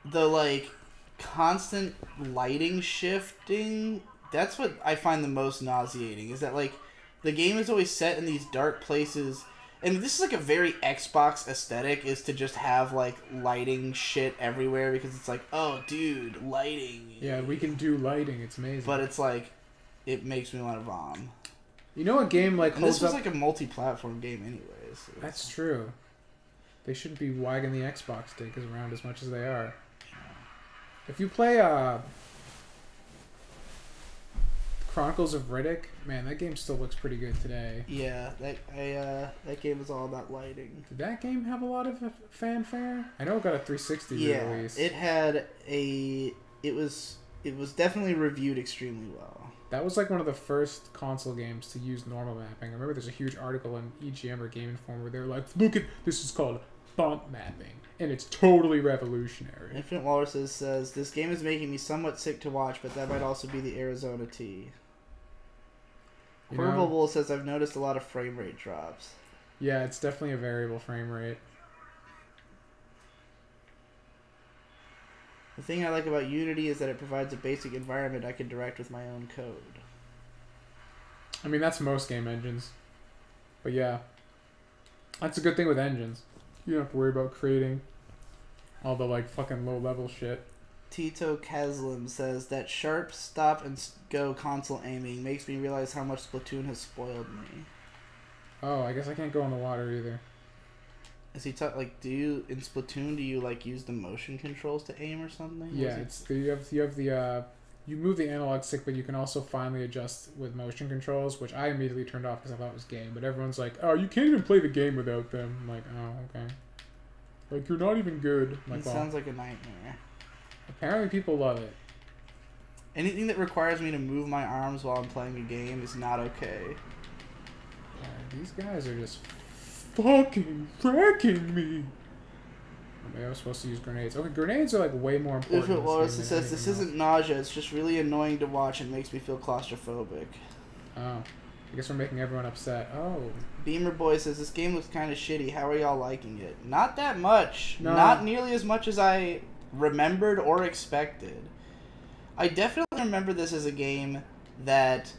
the like constant lighting shifting. That's what I find the most nauseating. Is that like the game is always set in these dark places. And this is like a very Xbox aesthetic, is to just have like lighting shit everywhere because it's like, oh dude, lighting. Yeah, we can do lighting. It's amazing. But it's like, it makes me want to vom. You know, a game like And holds this was up. like a multi-platform game, anyways. So That's true. They shouldn't be wagging the Xbox stick around as much as they are. If you play Chronicles of Riddick. Man, that game still looks pretty good today. Yeah, that game was all about lighting. Did that game have a lot of fanfare? I know it got a 360 release. It had it was definitely reviewed extremely well. That was like one of the first console games to use normal mapping. I remember there's a huge article in EGM or Game Informer where they were like, look at this, is called bump mapping, and it's totally revolutionary. Infinite Walrus says, this game is making me somewhat sick to watch, but that might also be the Arizona tea. Horrible Bull says, I've noticed a lot of frame rate drops. Yeah, it's definitely a variable frame rate. The thing I like about Unity is that it provides a basic environment I can direct with my own code. I mean, that's most game engines. But yeah. That's a good thing with engines. You don't have to worry about creating all the, like, fucking low-level shit. Tito Kaslim says that sharp stop and go console aiming makes me realize how much Splatoon has spoiled me. Oh, I guess I can't go in the water either. Is he like? Do you in Splatoon? Do you like use the motion controls to aim or something? Yeah, you have the you move the analog stick, but you can also finally adjust with motion controls, which I immediately turned off because I thought it was gay. But everyone's like, "Oh, you can't even play the game without them." I'm like, "Oh, okay." Like, you're not even good. I'm like, it sounds like a nightmare. Apparently, people love it. Anything that requires me to move my arms while I'm playing a game is not okay. Yeah, these guys are just fucking wrecking me. Maybe I was supposed to use grenades. Okay, grenades are like way more important. If it was, it says this isn't nausea. It's just really annoying to watch and makes me feel claustrophobic. Oh, I guess we're making everyone upset. Oh. Beamer Boy says this game looks kind of shitty. How are y'all liking it? Not that much. No. Not nearly as much as I remembered or expected. I definitely remember this as a game that,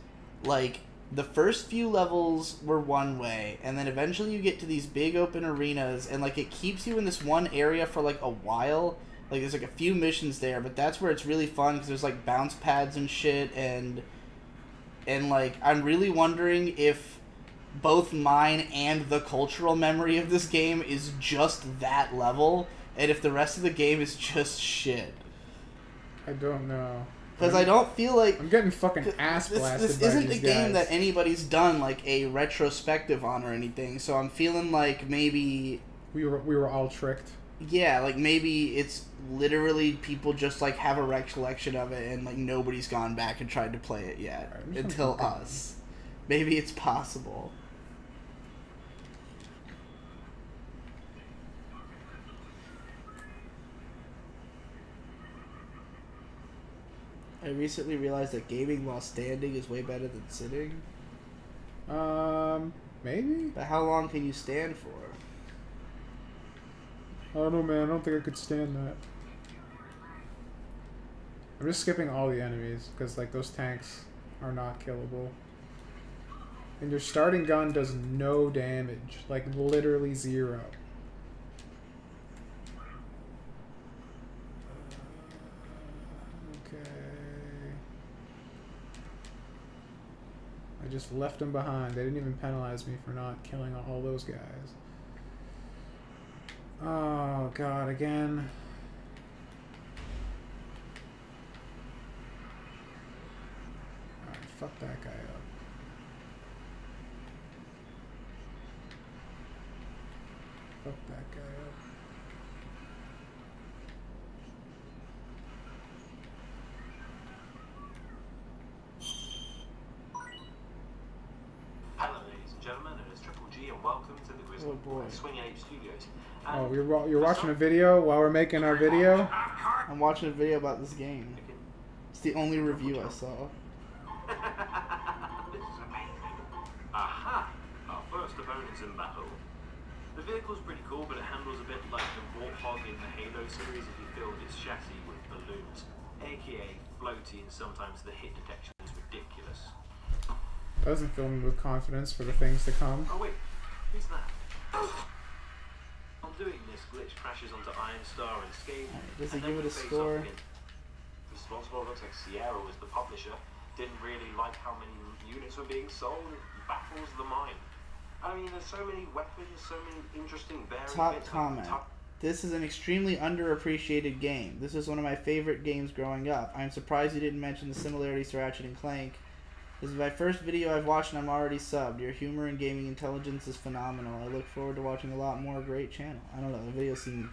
like, the first few levels were one way, and then eventually you get to these big open arenas, and, like, it keeps you in this one area for, like, a while. Like, there's, like, a few missions there, but that's where it's really fun, because there's, like, bounce pads and shit, and, like, I'm really wondering if both mine and the cultural memory of this game is just that level, and if the rest of the game is just shit. I don't know. Because I don't feel like... I'm getting fucking ass blasted This by isn't these a game guys. that anybody's done, like, a retrospective on or anything, so I'm feeling like maybe... We were all tricked. Yeah, like, maybe it's literally people just, like, have a recollection of it and, like, nobody's gone back and tried to play it yet. Right, until us. Maybe it's possible. I recently realized that gaming while standing is way better than sitting. Maybe? But how long can you stand for? I don't know, man. I don't think I could stand that. I'm just skipping all the enemies, because, like, those tanks are not killable. And your starting gun does no damage. Like, literally zero. I just left them behind. They didn't even penalize me for not killing all those guys. Oh, God, again. Alright, fuck that guy up. Fuck that guy up. Hello, ladies and gentlemen, it is Triple G, and welcome to the Grizzly Swinging Ape Studios. Oh, you're watching a video while we're making our video? I'm watching a video about this game. It's the only review I saw. This is amazing. Aha! Our first opponent's in battle. The vehicle's pretty cool, but it handles a bit like the Warthog in the Halo series if you filled its chassis with balloons. AKA floaty, and sometimes the hit detection is ridiculous. Doesn't fill me with confidence for the things to come. Oh wait, who's that? While doing this, Glitch crashes onto Iron Star and Scale. Does he give it a score? Responsible looks like Sierra was the publisher. Didn't really like how many units were being sold. Baffles the mind. I mean, there's so many weapons, so many interesting variants. Top comment. This is an extremely underappreciated game. This is one of my favorite games growing up. I'm surprised you didn't mention the similarities to Ratchet and Clank This is my first video I've watched and I'm already subbed. Your humor and gaming intelligence is phenomenal. I look forward to watching a lot more. Great channel. I don't know. The video seemed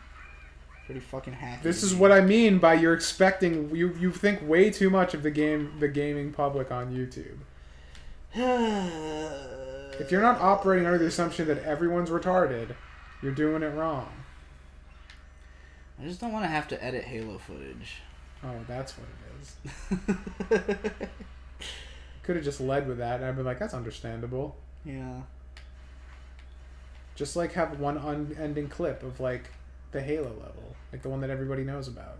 pretty fucking hacky. This is what I mean by you're expecting... You think way too much of the gaming public on YouTube. If you're not operating under the assumption that everyone's retarded, you're doing it wrong. I just don't want to have to edit Halo footage. Oh, that's what it is. Could have just led with that, and I'd be like, that's understandable. Yeah. Just like have one unending clip of like the Halo level, like the one that everybody knows about.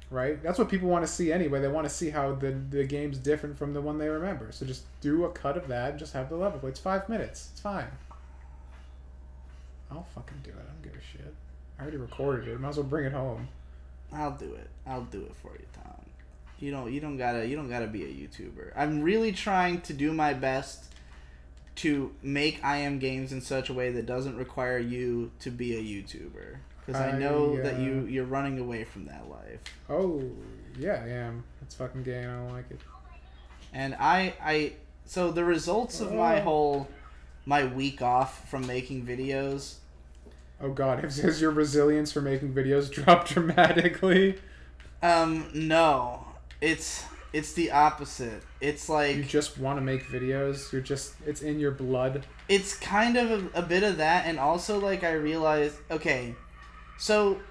Right? That's what people want to see anyway. They want to see how the game's different from the one they remember. So just do a cut of that and just have the level. It's 5 minutes. It's fine. I'll fucking do it. I don't give a shit. I already recorded it. Might as well bring it home. I'll do it. I'll do it for you, Tom. You don't gotta be a YouTuber. I'm really trying to do my best to make I Am Games in such a way that doesn't require you to be a YouTuber. Because I know that you're running away from that life. Oh, yeah, I am. It's fucking gay and I don't like it. And so the results of my week off from making videos. Oh god, has your resilience for making videos dropped dramatically? No. It's the opposite. It's like... You just want to make videos? It's in your blood? It's kind of a bit of that, and also, like, I realized... Okay, so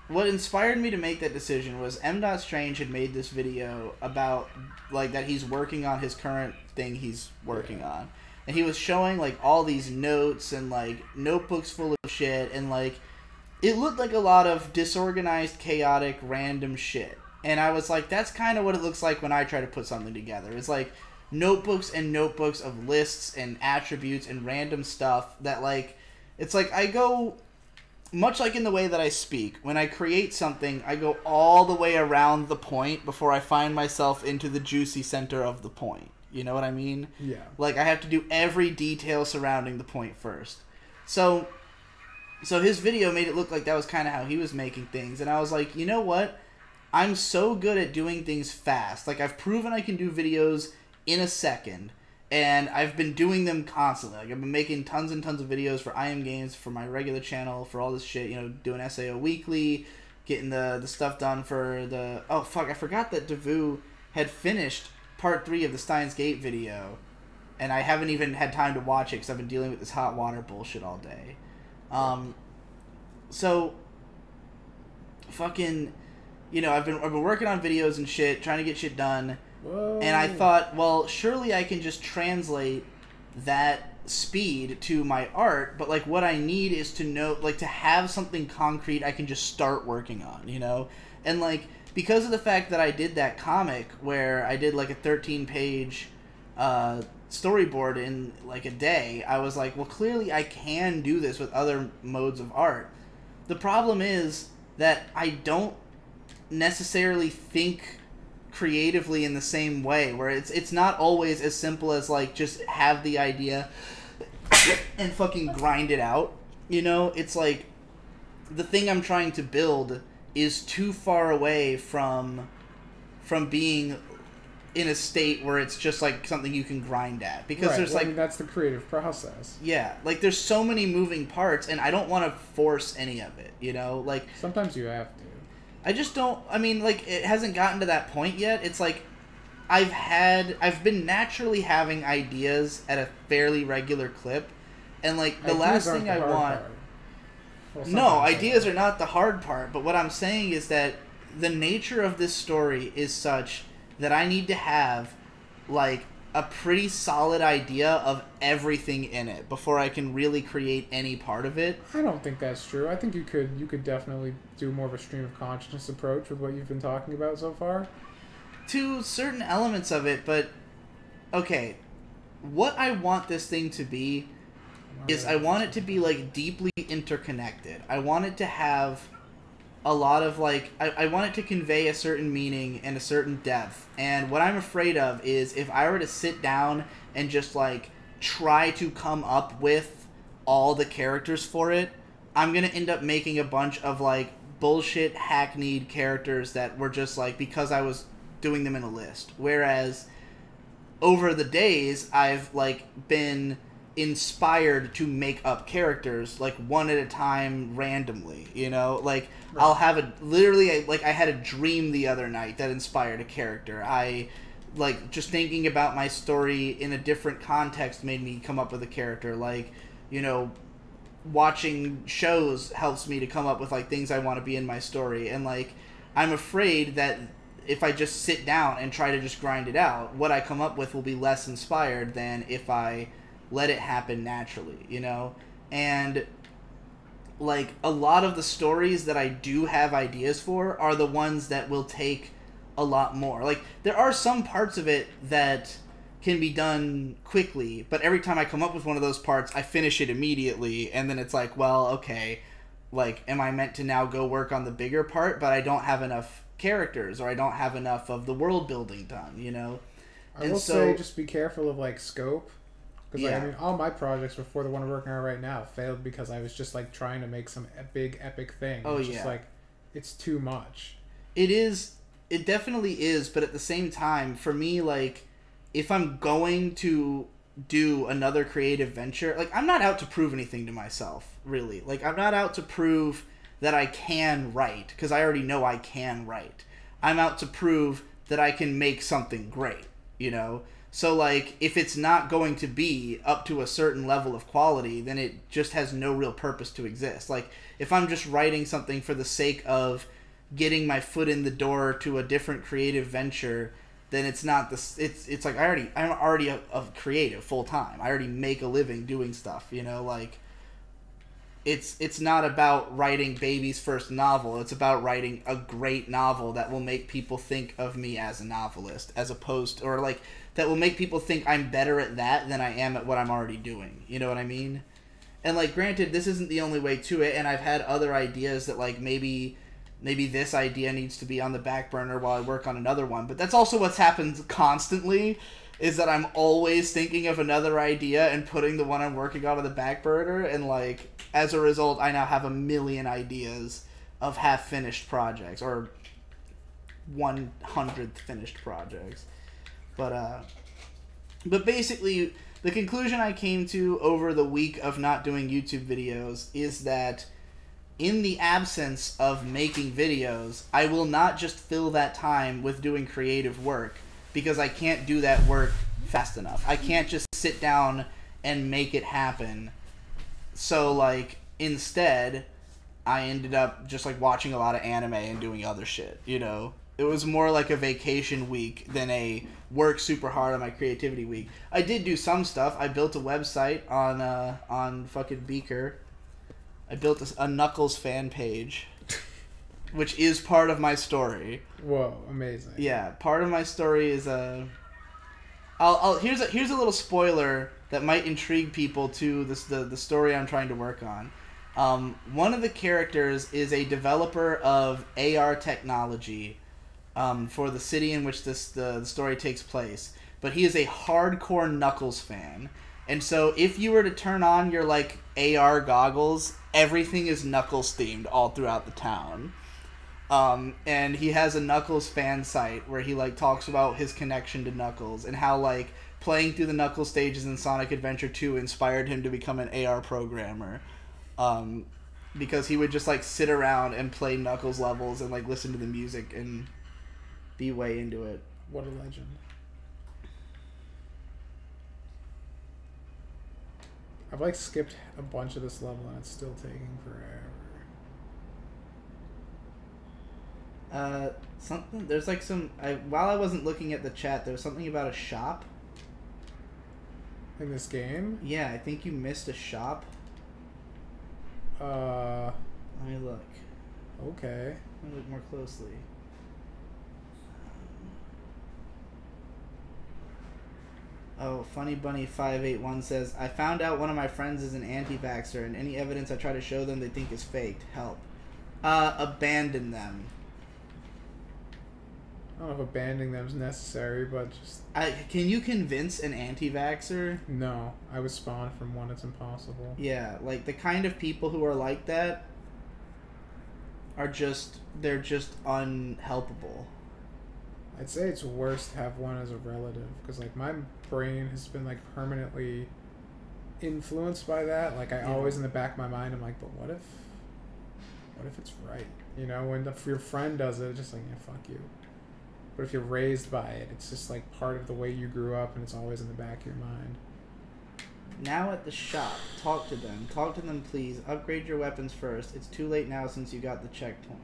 what inspired me to make that decision was M. Strange had made this video about, like, that he's working on his current thing he's working on. And he was showing, like, all these notes and, like, notebooks full of shit, and, like, it looked like a lot of disorganized, chaotic, random shit. And I was like, that's kind of what it looks like when I try to put something together. It's like notebooks and notebooks of lists and attributes and random stuff that, like, it's like I go, much like in the way that I speak, when I create something, I go all the way around the point before I find myself into the juicy center of the point. You know what I mean? Yeah. Like, I have to do every detail surrounding the point first. So his video made it look like that was kind of how he was making things. And I was like, you know what? I'm so good at doing things fast. Like, I've proven I can do videos in a second. And I've been doing them constantly. Like, I've been making tons and tons of videos for I Am Games, for my regular channel, for all this shit. You know, doing SAO Weekly, getting the stuff done for the... Oh, fuck, I forgot that Devu had finished part 3 of the Steins Gate video. And I haven't even had time to watch it because I've been dealing with this hot water bullshit all day. So, fucking... You know, I've been working on videos and shit, trying to get shit done. Whoa. And I thought, well, surely I can just translate that speed to my art, but, like, what I need is to know, like, to have something concrete I can just start working on, you know? And, like, because of the fact that I did that comic where I did, like, a 13-page storyboard in, like, a day, I was like, well, clearly I can do this with other modes of art. The problem is that I don't necessarily think creatively in the same way, where it's not always as simple as, like, just have the idea and fucking grind it out, you know? It's like the thing I'm trying to build is too far away from being in a state where it's just like something you can grind at, because right. there's well, like, I mean, that's the creative process. Yeah, like, there's so many moving parts and I don't want to force any of it, you know? Like, sometimes you have to. I just don't, I mean, like, it hasn't gotten to that point yet. It's like, I've been naturally having ideas at a fairly regular clip, and, like, the last thing I want... Well, no, ideas are not the hard part, but what I'm saying is that the nature of this story is such that I need to have, like, a pretty solid idea of everything in it before I can really create any part of it. I don't think that's true. I think you could definitely do more of a stream of consciousness approach with what you've been talking about so far. To certain elements of it, but okay, what I want this thing to be is I want it to be, like, deeply interconnected. I want it to have a lot of, like, I want it to convey a certain meaning and a certain depth. And what I'm afraid of is if I were to sit down and just, like, try to come up with all the characters for it, I'm gonna end up making a bunch of, like, bullshit hackneyed characters that were just, like, because I was doing them in a list. Whereas over the days, I've like been inspired to make up characters like one at a time randomly, you know, like Right. I'll have a literally like I had a dream the other night that inspired a character. I like just thinking about my story in a different context made me come up with a character. Like, you know, watching shows helps me to come up with like things I want to be in my story. And like I'm afraid that if I just sit down and try to just grind it out, what I come up with will be less inspired than if I let it happen naturally, you know? And like a lot of the stories that I do have ideas for are the ones that will take a lot more. Like there are some parts of it that can be done quickly, but every time I come up with one of those parts, I finish it immediately, and then it's like, well, okay, like am I meant to now go work on the bigger part, but I don't have enough characters or I don't have enough of the world building done, you know? I will say just be careful of like scope. Because Yeah. I mean, all my projects before the one I'm working on right now failed because I was just like trying to make some big epic thing. Oh, It's yeah. just like it's too much. It definitely is, but at the same time, for me, like, if I'm going to do another creative venture, like, I'm not out to prove anything to myself, really. Like, I'm not out to prove that I can write, because I already know I can write. I'm out to prove that I can make something great, you know? So, like, if it's not going to be up to a certain level of quality, then it just has no real purpose to exist. Like, if I'm just writing something for the sake of getting my foot in the door to a different creative venture, then it's not this. It's like I'm already a creative full time. I already make a living doing stuff. You know, like it's not about writing baby's first novel. It's about writing a great novel that will make people think of me as a novelist, as opposed or like that will make people think I'm better at that than I am at what I'm already doing. You know what I mean? And like, granted, this isn't the only way to it, and I've had other ideas that like maybe this idea needs to be on the back burner while I work on another one. But that's also what's happened constantly, is that I'm always thinking of another idea and putting the one I'm working on the back burner, and like as a result, I now have a million ideas of half-finished projects or 100th finished projects. But basically, the conclusion I came to over the week of not doing YouTube videos is that in the absence of making videos, I will not just fill that time with doing creative work, because I can't do that work fast enough. I can't just sit down and make it happen. So, like, instead, I ended up just, like, watching a lot of anime and doing other shit, you know? It was more like a vacation week than a work super hard on my creativity week. I did do some stuff. I built a website on fucking Beaker. I built a Knuckles fan page, which is part of my story. Whoa, amazing. Yeah, part of my story is here's a little spoiler that might intrigue people to the story I'm trying to work on. One of the characters is a developer of AR technology for the city in which the story takes place, but he is a hardcore Knuckles fan. And so if you were to turn on your like AR goggles, everything is Knuckles themed all throughout the town. And he has a Knuckles fan site where he like talks about his connection to Knuckles and how like playing through the Knuckles stages in Sonic Adventure 2 inspired him to become an AR programmer. Because he would just like sit around and play Knuckles levels and like listen to the music and be way into it. What a legend. I've like skipped a bunch of this level and it's still taking forever. Something there's like some while I wasn't looking at the chat, there was something about a shop. In this game? Yeah, I think you missed a shop. Uh, Let me look. okay. Let me look more closely. Oh, Funny Bunny 581 says, I found out one of my friends is an anti-vaxxer, and any evidence I try to show them they think is faked. Help. Abandon them. I don't know if abandoning them is necessary, but just... Can you convince an anti-vaxxer? No. I was spawned from one. It's impossible. Yeah, like, the kind of people who are like that are just... They're just unhelpable. I'd say it's worse to have one as a relative because like my brain has been like permanently influenced by that. Like I always in the back of my mind I'm like, but what if it's right? You know, when your friend does it, it's just like, yeah, fuck you. But if you're raised by it, it's just like part of the way you grew up and it's always in the back of your mind. Now at the shop, talk to them. Talk to them, please. Upgrade your weapons first. It's too late now since you got the checkpoint.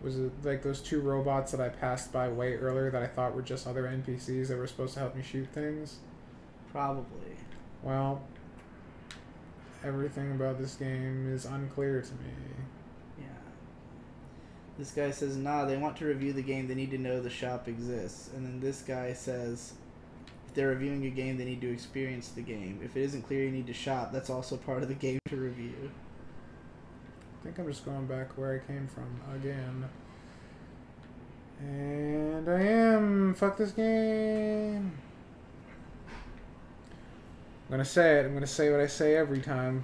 Was it like those 2 robots that I passed by way earlier that I thought were just other NPCs that were supposed to help me shoot things? Probably. Well, everything about this game is unclear to me. Yeah. This guy says, nah, they want to review the game, they need to know the shop exists. And then this guy says, if they're reviewing a game, they need to experience the game. If it isn't clear you need to shop, that's also part of the game to review. I think I'm just going back where I came from again. And I am. Fuck this game. I'm gonna say it. I'm gonna say what I say every time.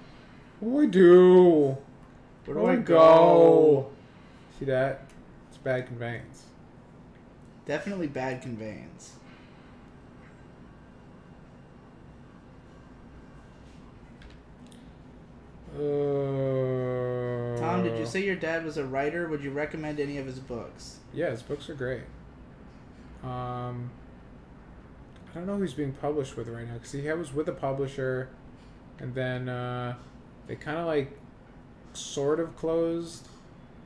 What do I do? Where do I go? See that? It's bad conveyance. Definitely bad conveyance. Tom, did you say your dad was a writer? Would you recommend any of his books? Yeah, his books are great. I don't know who he's being published with right now because he was with a publisher, and then they kind of like sort of closed.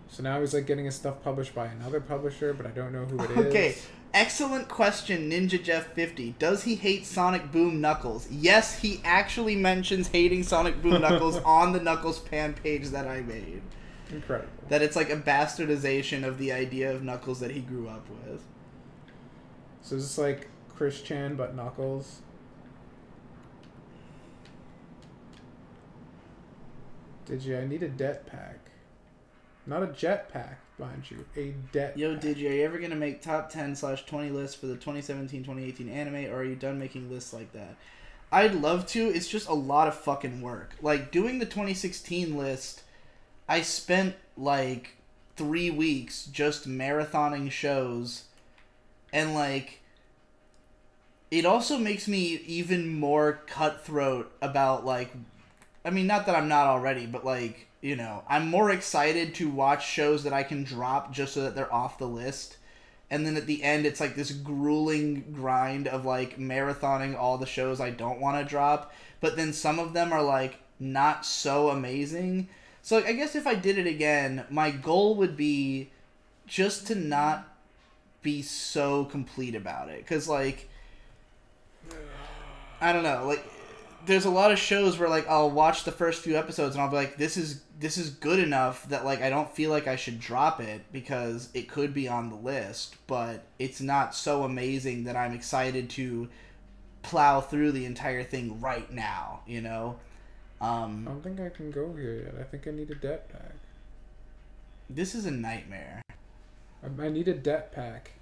So now he's like getting his stuff published by another publisher, but I don't know who it is. Okay, excellent question, Ninja Jeff 50. Does he hate Sonic Boom Knuckles? Yes, he actually mentions hating Sonic Boom Knuckles on the Knuckles Pan page that I made. Incredible. That it's like a bastardization of the idea of Knuckles that he grew up with. So is this like Chris Chan but Knuckles? I need a det pack. Not a jet pack, mind you. A det Yo, pack. Digi, are you ever going to make top 10/20 lists for the 2017-2018 anime, or are you done making lists like that? I'd love to. It's just a lot of fucking work. Like, doing the 2016 list, I spent, like, 3 weeks just marathoning shows, and, like, it also makes me even more cutthroat about, like, I mean, not that I'm not already, but, like, you know, I'm more excited to watch shows that I can drop just so that they're off the list. And then at the end, it's like this grueling grind of like marathoning all the shows I don't want to drop. But then some of them are like not so amazing. So like, I guess if I did it again, my goal would be just to not be so complete about it. Because like, I don't know, like, there's a lot of shows where like I'll watch the first few episodes and I'll be like, this is good enough that like I don't feel like I should drop it because it could be on the list, but it's not so amazing that I'm excited to plow through the entire thing right now, you know? I don't think I can go here yet. I think I need a det pack. This is a nightmare. I need a det pack.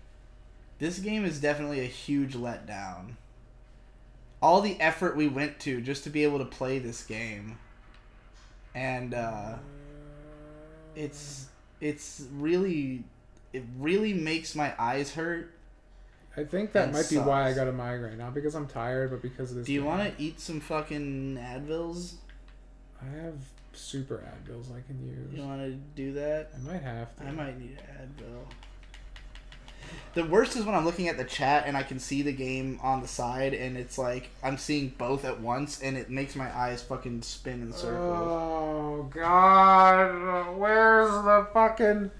This game is definitely a huge letdown. All the effort we went to just to be able to play this game. And it's really, it really makes my eyes hurt. I think that And might be why I sucks. got a migraine. Not because I'm tired, but because of this Do you game. want to eat some fucking Advils? I have super Advils I can use. You want to do that? I might have to. I might need an Advil. The worst is when I'm looking at the chat and I can see the game on the side and it's like I'm seeing both at once and it makes my eyes fucking spin in circles. Oh, God. Where's the fucking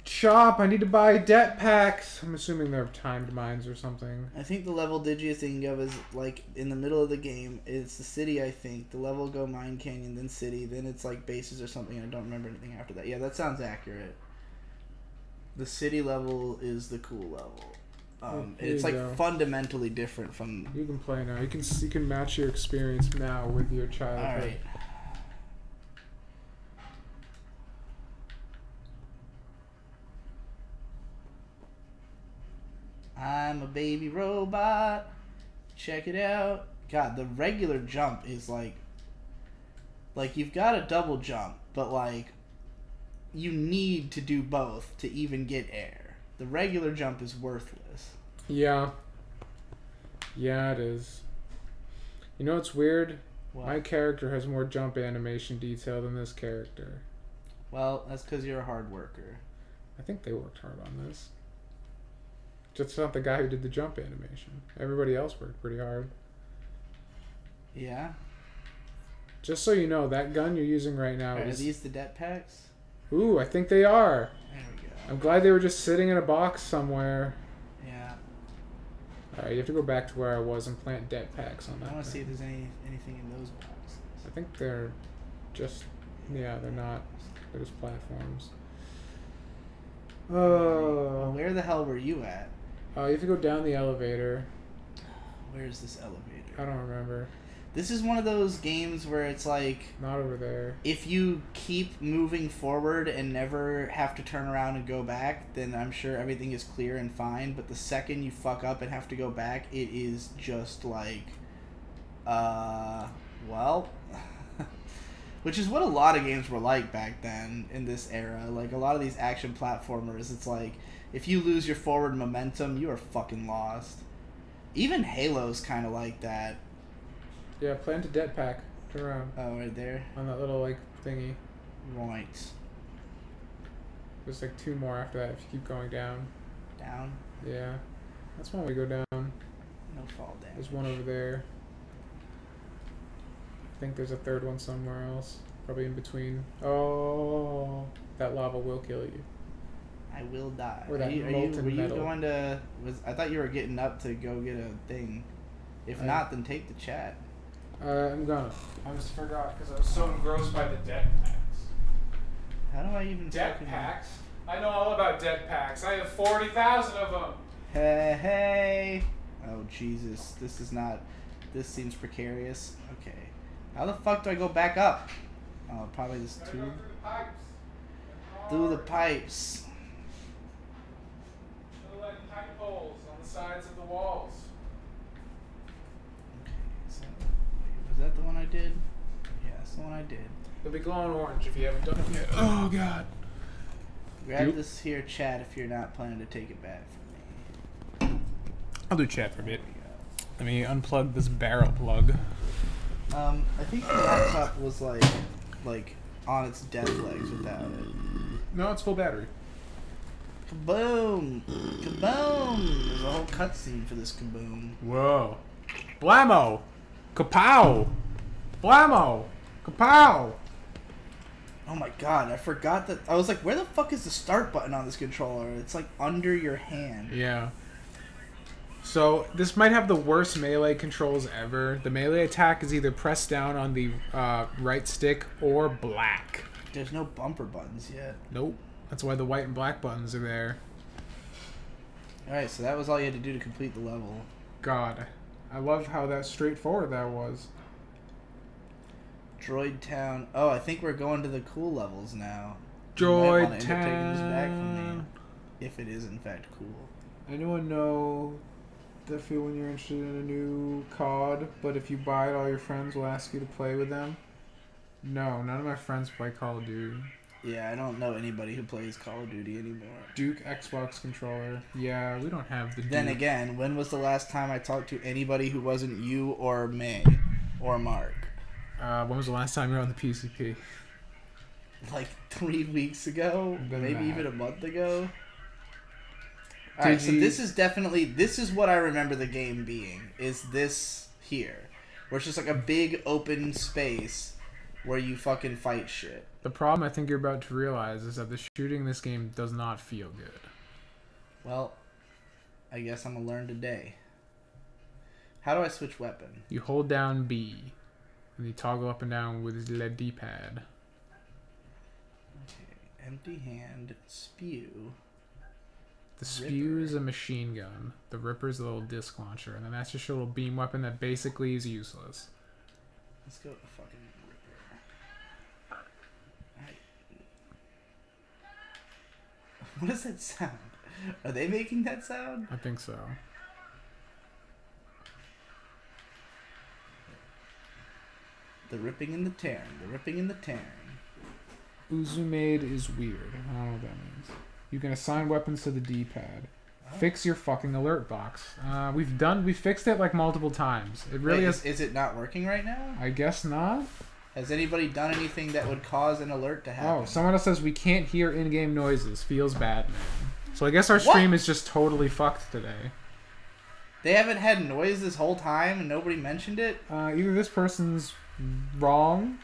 shop? I need to buy det packs. I'm assuming they're timed mines or something. I think the level Digi is thinking of is like in the middle of the game. It's the city, I think. The level go Mine Canyon, then city, then it's like bases or something. I don't remember anything after that. Yeah, that sounds accurate. The city level is the cool level. Here It's you like go. fundamentally different from. You can play now. You can match your experience now with your childhood. Alright. I'm a baby robot. Check it out. God, the regular jump is like you've got a double jump, but like you need to do both to even get air. The regular jump is worthless. Yeah. Yeah, it is. You know what's weird? What? My character has more jump animation detail than this character. Well, that's because you're a hard worker. I think they worked hard on this. Just not the guy who did the jump animation. Everybody else worked pretty hard. Yeah? Just so you know, that gun you're using right now Are is... these the det packs? Ooh, I think they are. There we go. I'm glad they were just sitting in a box somewhere. Yeah. Alright, you have to go back to where I was and plant det packs on that. I want to see thing. if there's anything in those boxes. I think they're just... Yeah, they're not. They're just platforms. Oh. Where the hell were you at? You have to go down the elevator. Where's this elevator? I don't remember. This is one of those games where it's like, Not over there. if you keep moving forward and never have to turn around and go back, then I'm sure everything is clear and fine. But the second you fuck up and have to go back, it is just like, well, which is what a lot of games were like back then in this era. Like a lot of these action platformers, it's like, if you lose your forward momentum, you are fucking lost. Even Halo's kind of like that. Yeah, plant a det pack. Turn around. Oh, right there. On that little, like, thingy. Right. There's like 2 more after that if you keep going down. Down. Yeah. That's when we go down. No fall damage. There's one over there. I think there's a 3rd one somewhere else. Probably in between. Oh, that lava will kill you. I will die. Or that molten were you metal. going to... I thought you were getting up to go get a thing. If not, then take the chat. I'm gonna. I just forgot because I was so engrossed by the det packs. How do I even Det fucking... packs? I know all about det packs. I have 40,000 of them. Hey, hey. Oh, Jesus. This is not... This seems precarious. Okay. How the fuck do I go back up? Oh, probably this Gotta go tube. through the pipes. Through the pipes. They're like pipe holes on the sides of the walls. Okay, so... Wait, was that the one I did? Yeah, that's the one I did. They'll be glowing orange if you haven't done it yet. Oh, God. Grab Yep. this here chat if you're not planning to take it back from me. I'll do chat for a bit. There we Let me unplug this barrel plug. go. I think the laptop was like on its death legs without it. No, it's full battery. Kaboom! Kaboom! There's a whole cutscene for this kaboom. Whoa. Blammo! Kapow! Blammo! Kapow! Oh my god, I forgot that. I was like, where the fuck is the start button on this controller? It's like under your hand. Yeah. So, this might have the worst melee controls ever. The melee attack is either pressed down on the right stick or black. There's no bumper buttons yet. Nope. That's why the white and black buttons are there. Alright, so that was all you had to do to complete the level. God. I love how that straightforward that was. Droid Town. Oh, I think we're going to the cool levels now. Droid You might wanna end up taking this back from me. Town. If it is in fact cool. Anyone know the feel when you're interested in a new COD, but if you buy it, all your friends will ask you to play with them? No, none of my friends play Call of Duty. Yeah, I don't know anybody who plays Call of Duty anymore. Duke Xbox controller. Yeah, we don't have the Then Duke. again, when was the last time I talked to anybody who wasn't you or May or Mark? When was the last time you were on the PCP? Like 3 weeks ago? Doesn't Maybe matter. even a month ago? Alright, so this is definitely... This is what I remember the game being. Is this here. Where it's just like a big open space where you fucking fight shit. The problem I think you're about to realize is that the shooting in this game does not feel good. Well, I guess I'm gonna learn today. How do I switch weapon? You hold down B, and you toggle up and down with the D-pad. Okay, empty hand, spew. The spew is a machine gun. The Ripper is a little disc launcher, and then that's just a little beam weapon that basically is useless. Let's go with the fucking Ripper. Alright. What does that sound? Are they making that sound? I think so. The ripping and the tearing. The ripping and the tearing. Uzumade is weird. I don't know what that means. You can assign weapons to the D-pad. Fix your fucking alert box. We fixed it like multiple times. It really Wait, is it not working right now? I guess not. Has anybody done anything that would cause an alert to happen? Oh, someone else says we can't hear in-game noises. Feels bad, man. So I guess our stream is just totally fucked today. They haven't had noise this whole time and nobody mentioned it? Either this person's wrong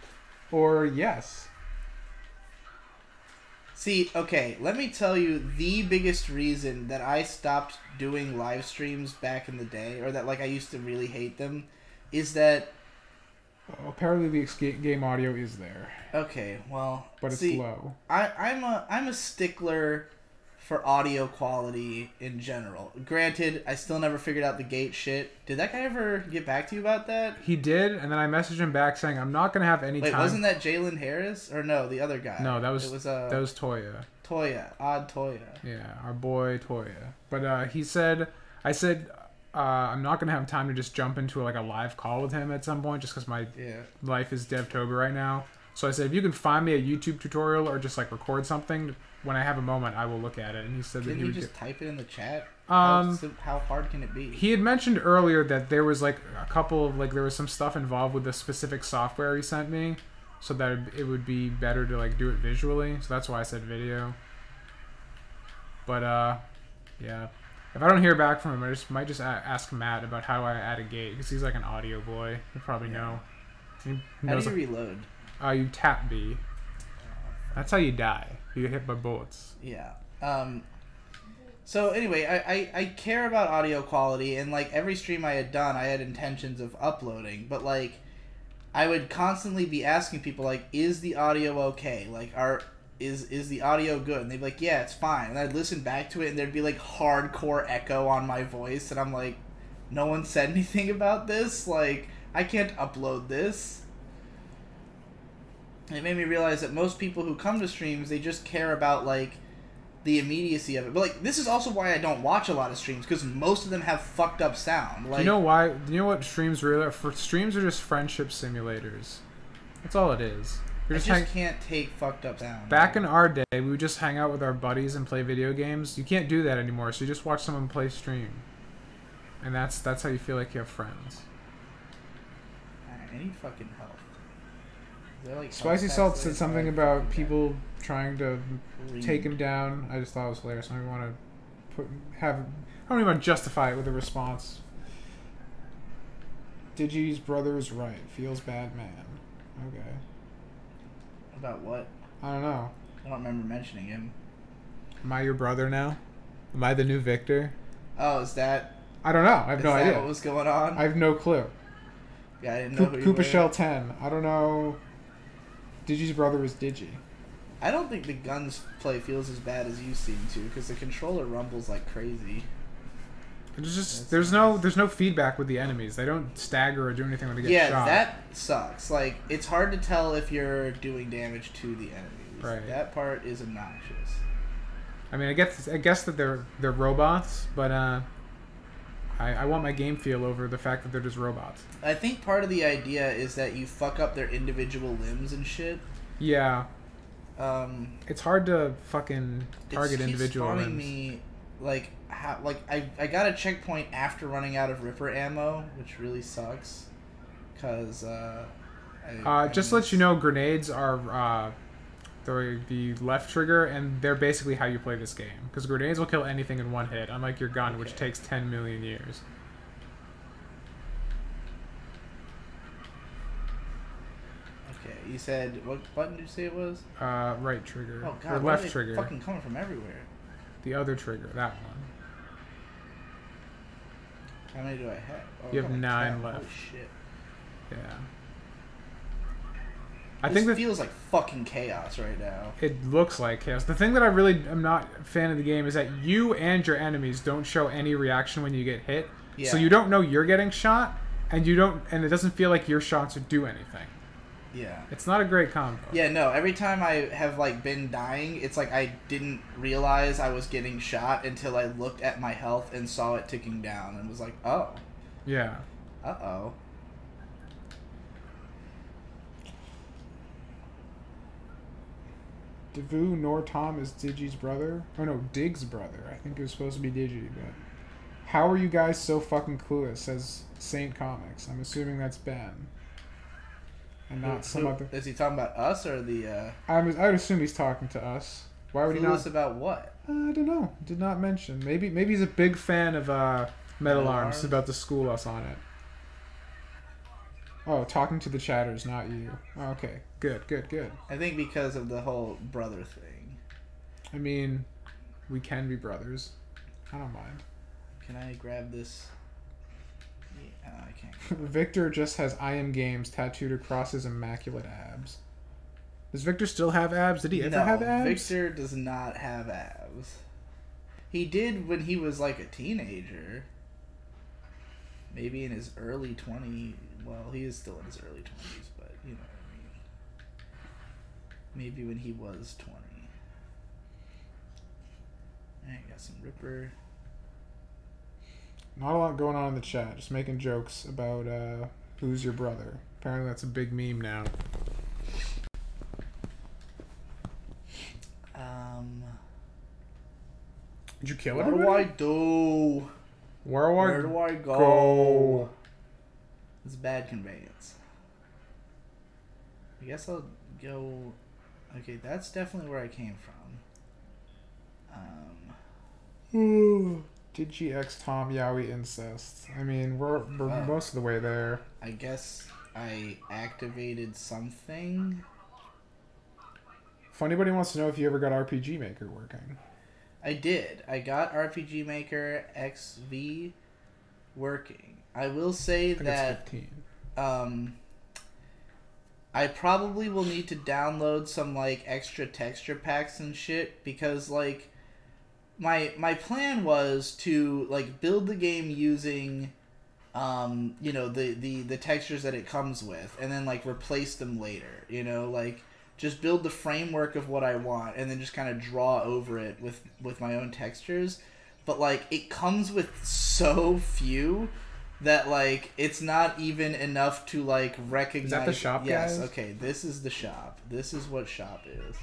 or yes. See, okay, let me tell you the biggest reason that I stopped doing live streams back in the day, or that like I used to really hate them, is that... Apparently the game audio is there. Okay, well... But it's low. I'm a stickler for audio quality in general. Granted, I still never figured out the gate shit. Did that guy ever get back to you about that? He did, and then I messaged him back saying I'm not gonna have any time. Wait, wasn't that Jalen Harris? Or no, the other guy. No, that was Toya. Odd Toya. Yeah, our boy Toya. But he said, I said, I'm not gonna have time to just jump into like a live call with him at some point, just because my life is DevTober right now. So I said, if you can find me a YouTube tutorial or just like record something, when I have a moment, I will look at it. And he said that he would just type it in the chat. How hard can it be? He had mentioned earlier that there was like a couple of like there was some stuff involved with the specific software he sent me, so that it would be better to like do it visually. So that's why I said video. But yeah, if I don't hear back from him, I might just ask Matt about how I add a gate, because he's like an audio boy. He'll probably know. How do you reload? You tap B. That's how you die. You get hit by bullets. Yeah. So anyway, I care about audio quality, and like every stream I had done, I had intentions of uploading, but like I would constantly be asking people like, is the audio okay? Like, is the audio good? And they'd be like, yeah, it's fine. And I'd listen back to it, and there'd be like hardcore echo on my voice, and I'm like, no one said anything about this. Like, I can't upload this. It made me realize that most people who come to streams, they just care about like the immediacy of it. But like, this is also why I don't watch a lot of streams, because most of them have fucked up sound. Like, do you know why? Do you know what streams really are? Streams are just friendship simulators. That's all it is. I just can't take fucked up sound. Back in our day, we would just hang out with our buddies and play video games. You can't do that anymore, so you just watch someone play stream. And that's how you feel like you have friends. I need fucking help. Like Spicy Salt said something about people trying to take him down. I just thought it was hilarious. I don't even want to I don't even want to justify it with a response. Digi's brother is right. Feels bad, man. Okay. About what? I don't know. I don't remember mentioning him. Am I your brother now? Am I the new Victor? Oh, is that? I don't know. I have no idea. What was going on? I have no clue. Yeah, I didn't know. Koopa Shell 10. I don't know. Digi's brother is Digi. I don't think the guns play feels as bad as you seem to, because the controller rumbles like crazy. It's just there's no feedback with the enemies. They don't stagger or do anything when they get shot. Yeah, that sucks. Like, it's hard to tell if you're doing damage to the enemies. Right. That part is obnoxious. I mean, I guess that they're robots, but I want my game feel over the fact that they're just robots. I think part of the idea is that you fuck up their individual limbs and shit. Yeah. It's hard to fucking target individual limbs. It's me, like, I got a checkpoint after running out of Ripper ammo, which really sucks. Because, just to let you know, grenades are the left trigger, and they're basically how you play this game. Because grenades will kill anything in one hit, unlike your gun, which takes 10 million years. Okay, you said, what button did you say it was? Right trigger. Oh god, or left trigger. Fucking coming from everywhere. The other trigger, that one. How many do I have? Oh, you have 9 left. Holy shit. Yeah. I think that feels like fucking chaos right now. It looks like chaos. The thing that I really am not a fan of the game is that you and your enemies don't show any reaction when you get hit. Yeah. So you don't know you're getting shot, and it doesn't feel like your shots do anything. Yeah. It's not a great combo. Yeah, no, every time I have like been dying, it's like I didn't realize I was getting shot until I looked at my health and saw it ticking down and was like, "Oh." Yeah. Uh-oh. Devu nor Tom is Digi's brother. Oh no, Dig's brother. I think it was supposed to be Digi, but how are you guys so fucking clueless? Says Saint Comics. I'm assuming that's Ben, and not some other. Is he talking about us or the? I would assume he's talking to us. Why would he not? Clueless about what? I don't know. Did not mention. Maybe he's a big fan of Metal Arms. About to school us on it. Oh, talking to the chatters, not you. Oh, okay, good. I think because of the whole brother thing. I mean, we can be brothers. I don't mind. Can I grab this? Yeah, I can't. Victor just has I Am Games tattooed across his immaculate abs. Does Victor still have abs? Did he ever have abs? Victor does not have abs. He did when he was like a teenager. Maybe in his early 20s. Well, he is still in his early 20s, but you know what I mean. Maybe when he was 20. Alright, got some Ripper. Not a lot going on in the chat. Just making jokes about who's your brother. Apparently that's a big meme now. Did you kill everybody? What do I do? Where do I go? It's bad conveyance. I guess I'll go. Okay, that's definitely where I came from. Digi X Tom Yowie incest. I mean, we're most of the way there. I guess I activated something. If anybody wants to know if you ever got RPG Maker working. I did. I got RPG Maker XV working. I will say that it's 15. I probably will need to download some like extra texture packs and shit because like my plan was to like build the game using you know the textures that it comes with and then like replace them later, you know, like just build the framework of what I want and then just kind of draw over it with my own textures. But like it comes with so few that like it's not even enough to like recognize. Is that the shop, yes, guys? okay, this is the shop. This is what shop is.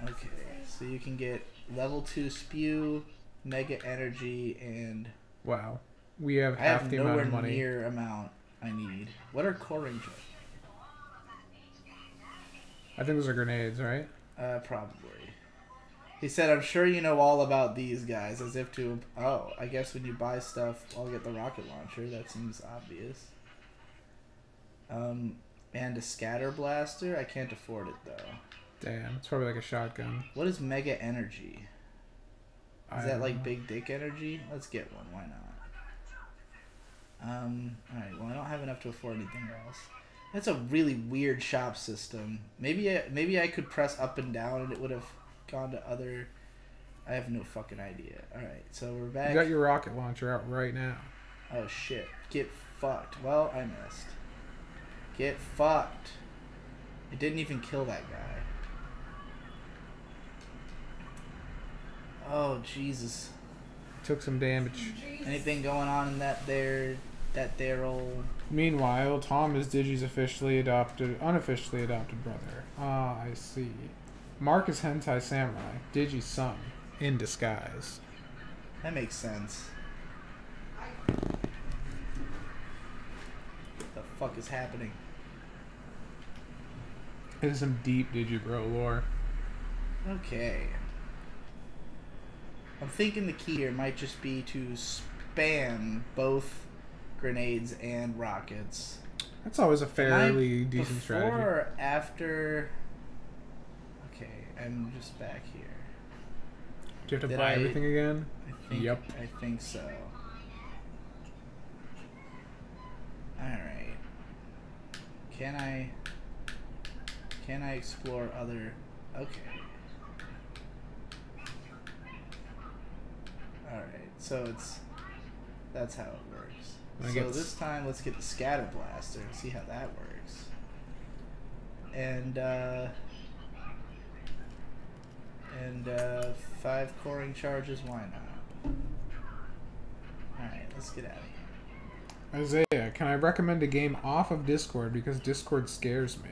Okay, so you can get level 2 spew, mega energy, and wow. We have half the amount of money. I have nowhere near amount I need. What are core range? I think those are grenades, right? Probably. He said, I'm sure you know all about these guys, as if to... Oh, I guess when you buy stuff, I'll get the rocket launcher. That seems obvious. And a scatter blaster? I can't afford it, though. Damn, it's probably like a shotgun. What is mega energy? Is that like know. big dick energy? Let's get one. Why not? Alright, well I don't have enough to afford anything else. That's a really weird shop system. Maybe I could press up and down and it would have gone to other... I have no fucking idea. Alright, so we're back. You got your rocket launcher out right now. Oh shit. Get fucked. Well, I missed. Get fucked. It didn't even kill that guy. Oh, Jesus. Took some damage. Anything going on in that there old... Meanwhile, Tom is Digi's unofficially adopted brother. Ah, I see. Mark is Hentai Samurai, Digi's son, in disguise. That makes sense. What the fuck is happening? This is some deep Digibro lore. Okay. I'm thinking the key here might just be to spam both grenades and rockets. That's always a fairly decent strategy. Before or after... Okay, I'm just back here. Do you have to buy everything again? Yep. I think so. Alright. Can I explore other... Okay. Alright, so that's how it works. So this time, let's get the scatter blaster and see how that works. And 5 coring charges, why not? Alright, let's get out of here. Isaiah, can I recommend a game off of Discord because Discord scares me?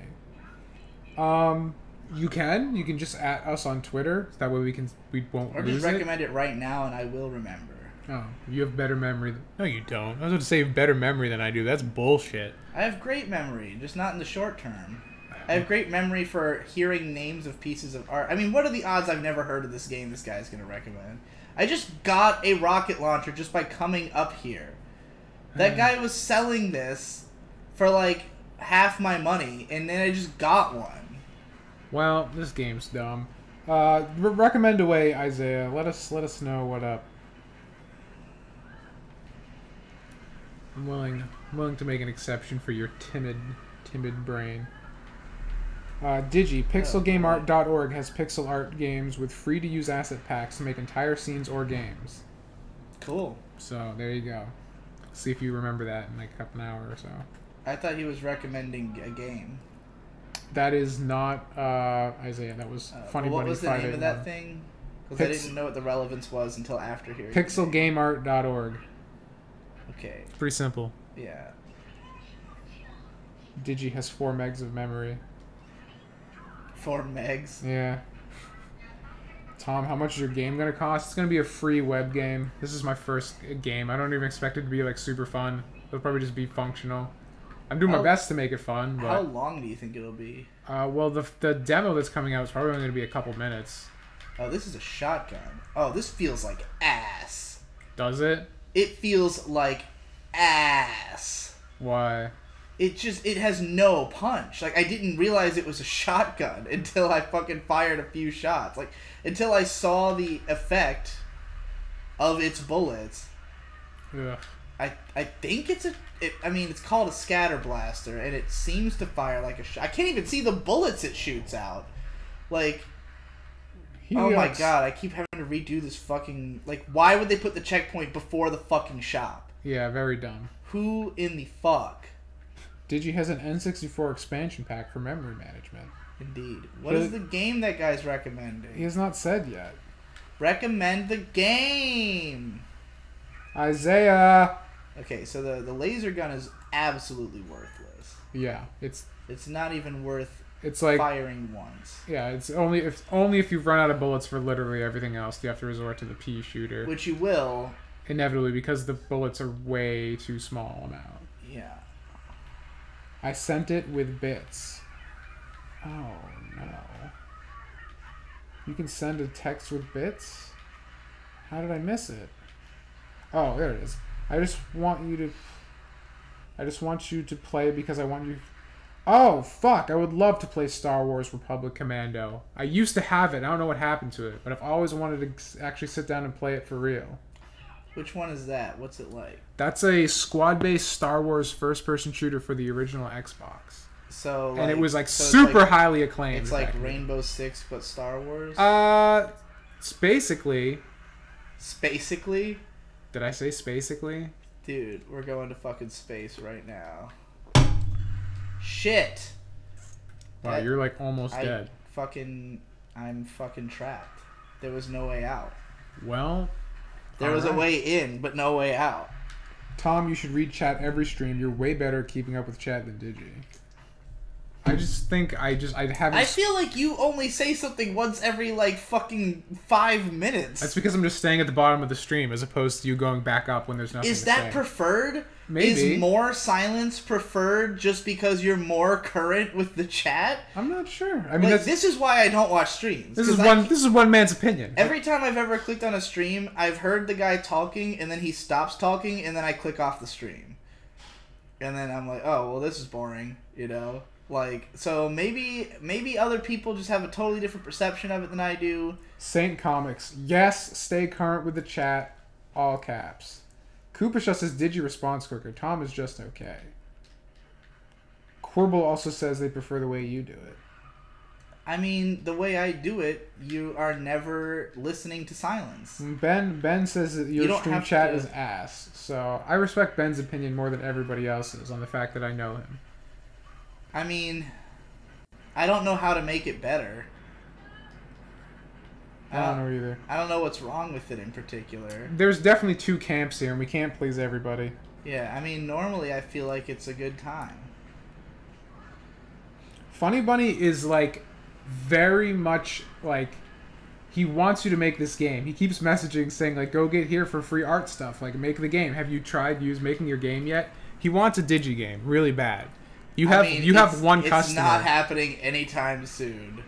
You can. You can just at us on Twitter. That way we won't Or lose just recommend it right now and I will remember. Oh, you have better memory. No, you don't. I was going to say you have better memory than I do. That's bullshit. I have great memory, just not in the short term. I have great memory for hearing names of pieces of art. I mean, what are the odds I've never heard of this game this guy's going to recommend? I just got a rocket launcher just by coming up here. That guy was selling this for like half my money, and then I just got one. Well, this game's dumb. Recommend away, Isaiah. Let us know what up. I'm willing to make an exception for your timid brain. PixelGameArt.org has pixel art games with free-to-use asset packs to make entire scenes or games. Cool. So, there you go. See if you remember that in like an hour or so. I thought he was recommending a game. That is not Isaiah. That was Funny what Bunny was the name of 581. that thing? Because I didn't know what the relevance was until after hearing PixelGameArt.org. Okay. It's pretty simple. Yeah. Digi has 4 megs of memory. 4 megs. Yeah. Tom, how much is your game gonna cost? It's gonna be a free web game. This is my first game. I don't even expect it to be like super fun. It'll probably just be functional. I'm doing my best to make it fun. But, how long do you think it'll be? well, the demo that's coming out is probably only gonna be a couple minutes. Oh, this is a shotgun. Oh, this feels like ass. Does it? It feels like ass. Why? It has no punch. Like, I didn't realize it was a shotgun until I fucking fired a few shots. Like, until I saw the effect of its bullets. Ugh. I think it's it's called a scatter blaster, and it seems to fire like a shot. I can't even see the bullets it shoots out. Like, oh my god, I keep having to redo this fucking... Like, why would they put the checkpoint before the fucking shop? Yeah, very dumb. Who in the fuck? Digi has an N64 expansion pack for memory management. Indeed. What is the game that guy's He recommending? has not said yet. Recommend the game! Isaiah! Okay, so the laser gun is absolutely worthless. Yeah, it's not even worth like firing once. Yeah, it's only if you've run out of bullets for literally everything else, you have to resort to the pea shooter. Which you will. Inevitably, because the bullets are way too small amount. Yeah. I sent it with bits. Oh no. You can send a text with bits? How did I miss it? Oh, there it is. I just want you to play because I want you... Oh, fuck! I would love to play Star Wars Republic Commando. I used to have it. I don't know what happened to it, but I've always wanted to actually sit down and play it for real. Which one is that? What's it like? That's a squad-based Star Wars first-person shooter for the original Xbox. So, and it was super highly acclaimed. It's like Rainbow Six, but Star Wars. It's basically. Spacically. Did I say spacically? Dude, we're going to fucking space right now. Shit. Wow, you're like almost dead. I'm fucking trapped. There was no way out. Well. There was a way in, but no way out. Tom, you should read chat every stream. You're way better at keeping up with chat than Digi. I just think I haven't... I feel like you only say something once every, like, fucking 5 minutes. That's because I'm just staying at the bottom of the stream as opposed to you going back up when there's nothing to say. Is that preferred? Maybe. Is more silence preferred just because you're more current with the chat? I'm not sure. I mean, like, this is why I don't watch streams. This is one man's opinion. Every time I've ever clicked on a stream, I've heard the guy talking, and then he stops talking, and then I click off the stream. And then I'm like, oh, well, this is boring, you know? Like, so maybe other people just have a totally different perception of it than I do. Saint Comics. Yes, stay current with the chat. All caps. Koopa says Digi responds quicker. Tom is just okay. Quirble also says they prefer the way you do it. I mean, the way I do it, you are never listening to silence. Ben says that your stream chat is ass. So I respect Ben's opinion more than everybody else's on the fact that I know him. I mean, I don't know how to make it better. I don't know either. I don't know what's wrong with it in particular. There's definitely two camps here, and we can't please everybody. Yeah, I mean, normally I feel like it's a good time. Funny Bunny is like very much like he wants you to make this game. He keeps messaging saying like, "Go get here for free art stuff. Like, make the game. Have you tried making your game yet?" He wants a digi game really bad. You have one customer. It's not happening anytime soon.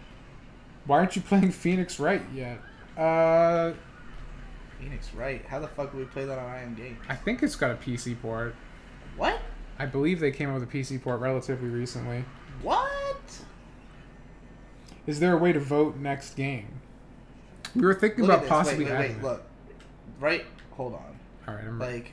Why aren't you playing Phoenix Wright yet? Phoenix Wright? How the fuck would we play that on IM Games? I think it's got a PC port. What? I believe they came out with a PC port relatively recently. What? Is there a way to vote next game? We were thinking about possibly adding it. Look. Right? Hold on. Alright, I'm like,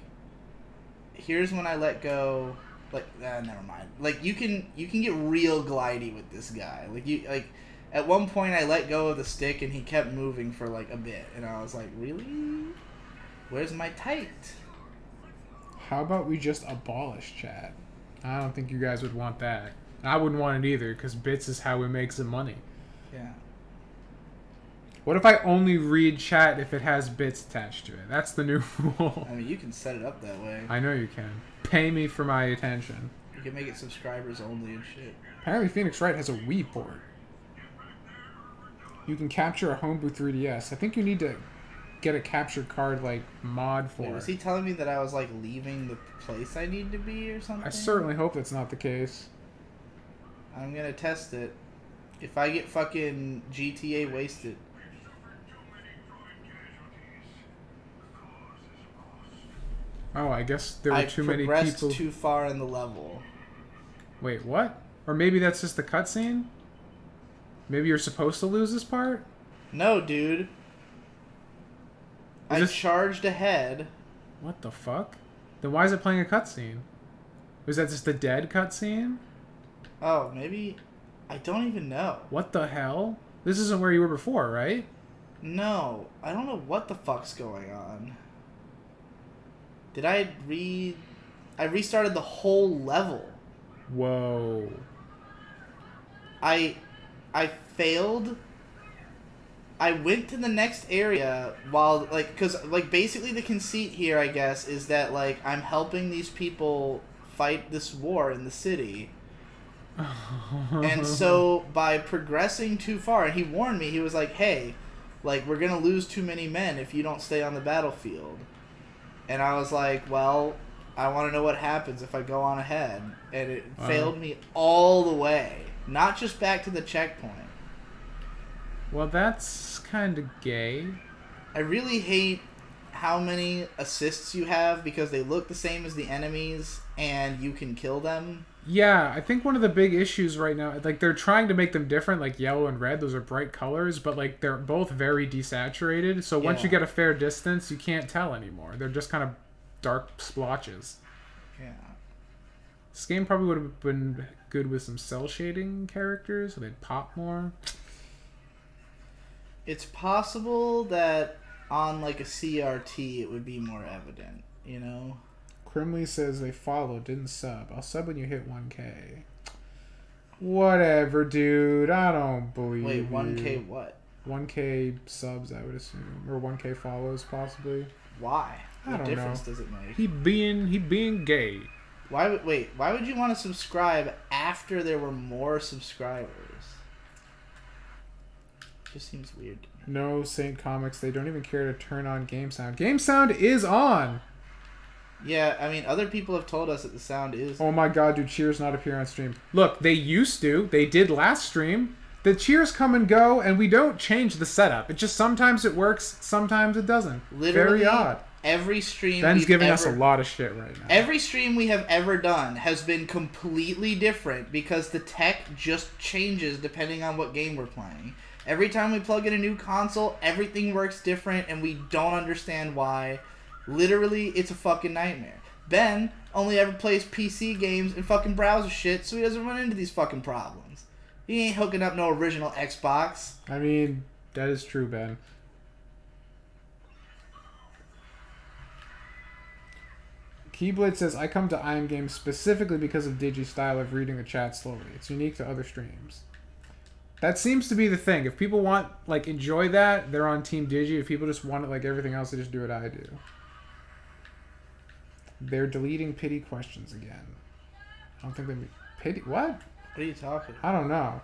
here's when I let go. Like, never mind. Like, you can get real glidey with this guy. Like, at one point I let go of the stick and he kept moving for like a bit, and I was like, really? Where's my tight? How about we just abolish chat? I don't think you guys would want that. I wouldn't want it either, because bits is how we make some money. Yeah. What if I only read chat if it has bits attached to it? That's the new rule. I mean, you can set it up that way. I know you can. Pay me for my attention. You can make it subscribers only and shit. Apparently Phoenix Wright has a Wii port. You can capture a homebrew 3DS. I think you need to get a capture card like mod for Wait, was he telling me that I was like leaving the place I need to be or something? I certainly hope that's not the case. I'm gonna test it. If I get fucking GTA wasted. Oh, I guess there were too many people. I progressed too far in the level. Wait, what? Or maybe that's just the cutscene? Maybe you're supposed to lose this part? No, dude. I charged ahead. What the fuck? Then why is it playing a cutscene? Was that just a dead cutscene? Oh, maybe... I don't even know. What the hell? This isn't where you were before, right? No. I don't know what the fuck's going on. Did I restarted the whole level. Whoa. I failed. I went to the next area while, like, because, like, basically the conceit here, I guess, is that, like, I'm helping these people fight this war in the city. And so, by progressing too far, and he warned me, he was like, hey, like, we're going to lose too many men if you don't stay on the battlefield. And I was like, well, I want to know what happens if I go on ahead. And it failed me all the way. Not just back to the checkpoint. Well, that's kind of gay. I really hate how many assists you have because they look the same as the enemies and you can kill them. Yeah, I think one of the big issues right now, like, they're trying to make them different, like yellow and red, those are bright colors, but, like, they're both very desaturated, so once you get a fair distance, you can't tell anymore. They're just kind of dark splotches. Yeah. This game probably would have been good with some cell shading characters, so they'd pop more. It's possible that on, like, a CRT it would be more evident, you know? Crimley says they followed, didn't sub. I'll sub when you hit 1K. Whatever, dude. I don't believe Wait, 1K you. what? 1K subs, I would assume. Or 1K follows, possibly. Why? What don't difference know. does it make? He being gay. Why would you want to subscribe after there were more subscribers? Just seems weird to me. No, Saint Comics, they don't even care to turn on game sound. Game sound is on! Yeah, I mean, other people have told us that the sound is... Oh my god, do Cheers not appear on stream? Look, they used to. They did last stream. The Cheers come and go, and we don't change the setup. It just sometimes it works, sometimes it doesn't. Literally, very odd. Every stream Ben's giving us a lot of shit right now. Every stream we have ever done has been completely different because the tech just changes depending on what game we're playing. Every time we plug in a new console, everything works different, and we don't understand why. Literally, it's a fucking nightmare. Ben only ever plays PC games and fucking browser shit, so he doesn't run into these fucking problems. He ain't hooking up no original Xbox. I mean, that is true, Ben. Keyblade says, I come to IM Games specifically because of Digi's style of reading the chat slowly. It's unique to other streams. That seems to be the thing. If people want, like, enjoy that, they're on Team Digi. If people just want it like everything else, they just do what I do. They're deleting pity questions again. I don't think they pity. What? What are you talking about? I don't know.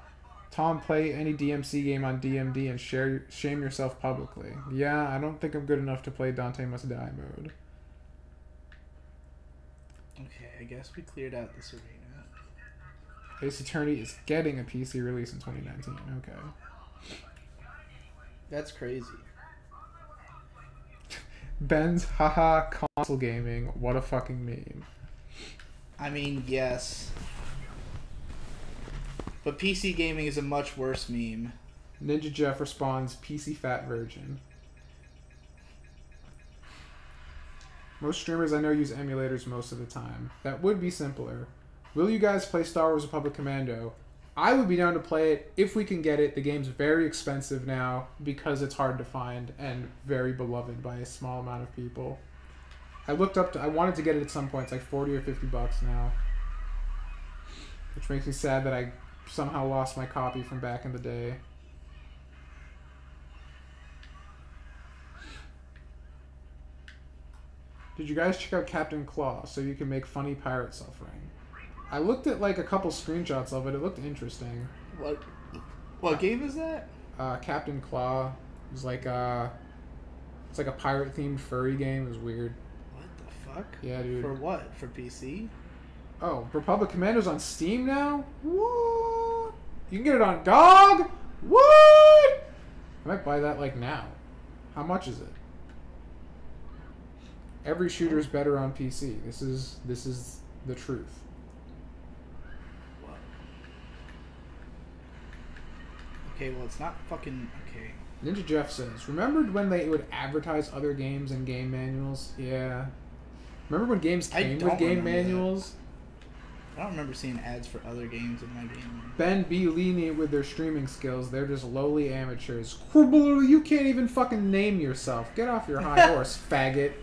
Tom, play any DMC game on DMD and shame yourself publicly. Yeah, I don't think I'm good enough to play Dante Must Die mode. Okay, I guess we cleared out this arena. Ace Attorney is getting a PC release in 2019. Okay. That's crazy. Ben's haha console gaming. What a fucking meme. I mean, yes. But PC gaming is a much worse meme. Ninja Jeff responds, PC fat virgin. Most streamers I know use emulators most of the time. That would be simpler. Will you guys play Star Wars Republic Commando? I would be down to play it if we can get it. The game's very expensive now because it's hard to find and very beloved by a small amount of people. I wanted to get it at some point. It's like 40 or 50 bucks now. Which makes me sad that I somehow lost my copy from back in the day. Did you guys check out Captain Claw so you can make funny pirate suffering? I looked at like a couple screenshots of it. It looked interesting. What game is that? Captain Claw. It was like it's like a pirate themed furry game. It was weird. What the fuck? Yeah, dude. For what? For PC? Oh, Republic Commando's on Steam now? What? You can get it on GOG? What? I might buy that like now. How much is it? Every shooter is better on PC. This is the truth. What? Okay, well it's not fucking okay. Ninja Jeff says, remembered when they would advertise other games in game manuals? Yeah. Remember when games came with game manuals? I don't remember seeing ads for other games in my game. Ben, be lenient with their streaming skills. They're just lowly amateurs. You can't even fucking name yourself. Get off your high horse, faggot.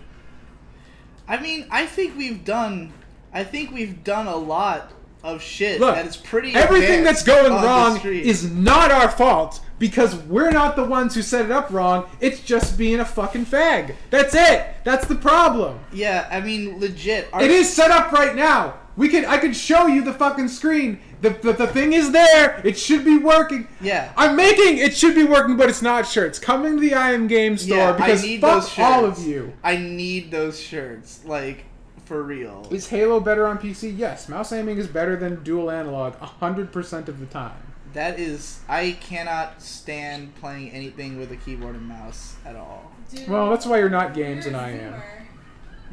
I mean, I think we've done a lot of shit Look, that is pretty everything that's going on the wrong street. is not our fault because we're not the ones who set it up wrong. It's just being a fucking fag. That's it. That's the problem. Yeah, I mean, legit. It is set up right now. I could show you the fucking screen. The thing is there. It should be working. Yeah. It should be working, but it's not sure. It's coming to the I Am Game store Yeah, because I need fuck those shirts. all of you. I need those shirts, like, for real. Is Halo better on PC? Yes. Mouse aiming is better than dual analog 100% of the time. That is, I cannot stand playing anything with a keyboard and mouse at all. Dude, Well, that's why you're not games you're and a I am. Zoomer.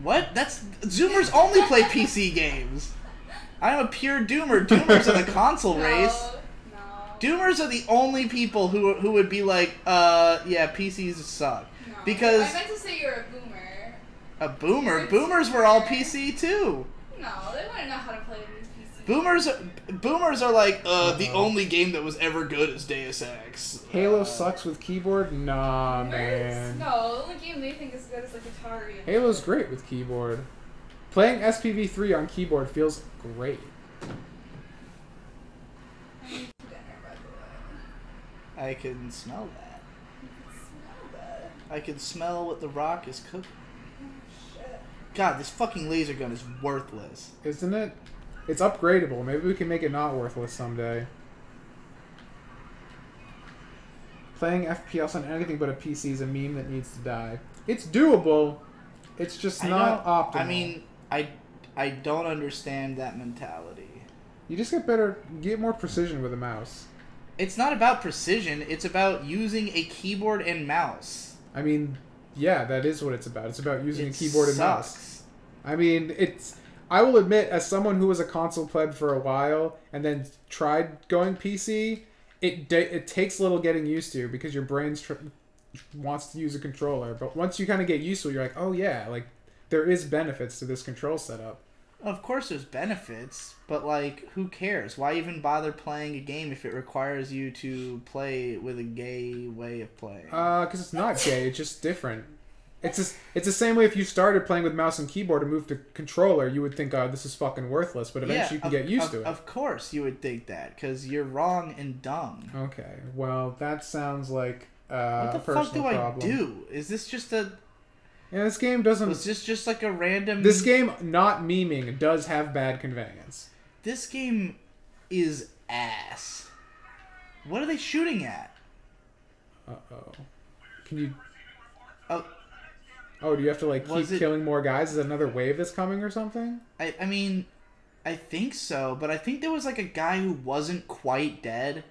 What? Zoomers only play PC games. I'm a pure doomer. Doomers are the console race. No. Doomers are the only people who would be like, yeah, PCs suck. No. Because I meant to say you're a boomer. a boomer. You're a Boomers were all PC too. No, they wouldn't know how to play these PC. Boomers are like, the only game that was ever good is Deus Ex. Halo sucks with keyboard? Nah, Boomers? man. No, the only game they think is good is like Atari. Halo's great with keyboard. Playing SPV3 on keyboard feels great. I need dinner, by the way. I can smell that. You can smell that. I can smell what the Rock is cooking. Oh, shit. God, this fucking laser gun is worthless. Isn't it? It's upgradable. Maybe we can make it not worthless someday. Playing FPS on anything but a PC is a meme that needs to die. It's doable. It's just not optimal. I mean, I don't understand that mentality. You just get more precision with a mouse. It's not about precision. It's about using a keyboard and mouse. I mean, yeah, that is what it's about. It's about using It a keyboard and mouse. sucks. I mean, I will admit, as someone who was a console pleb for a while and then tried going PC, it takes a little getting used to because your brain wants to use a controller. But once you kind of get used to it, you're like, oh yeah, like there is benefits to this control setup. Of course there's benefits, but like, who cares? Why even bother playing a game if it requires you to play with a gay way of playing? Because it's not gay, it's just different. It's the same way if you started playing with mouse and keyboard and moved to controller, you would think, oh, this is fucking worthless, but eventually you can get used to it. Of course you would think that, because you're wrong and dumb. Okay, well, that sounds like What the a personal fuck do problem. I do? Is this just a... And this game doesn't... Was this just like a random... This game, not memeing, does have bad conveyance. This game is ass. What are they shooting at? Uh-oh. Can you... Oh, Oh, do you have to, like, Was keep it- killing more guys? Is another wave that's coming or something? I mean, I think so, but I think there was like a guy who wasn't quite dead.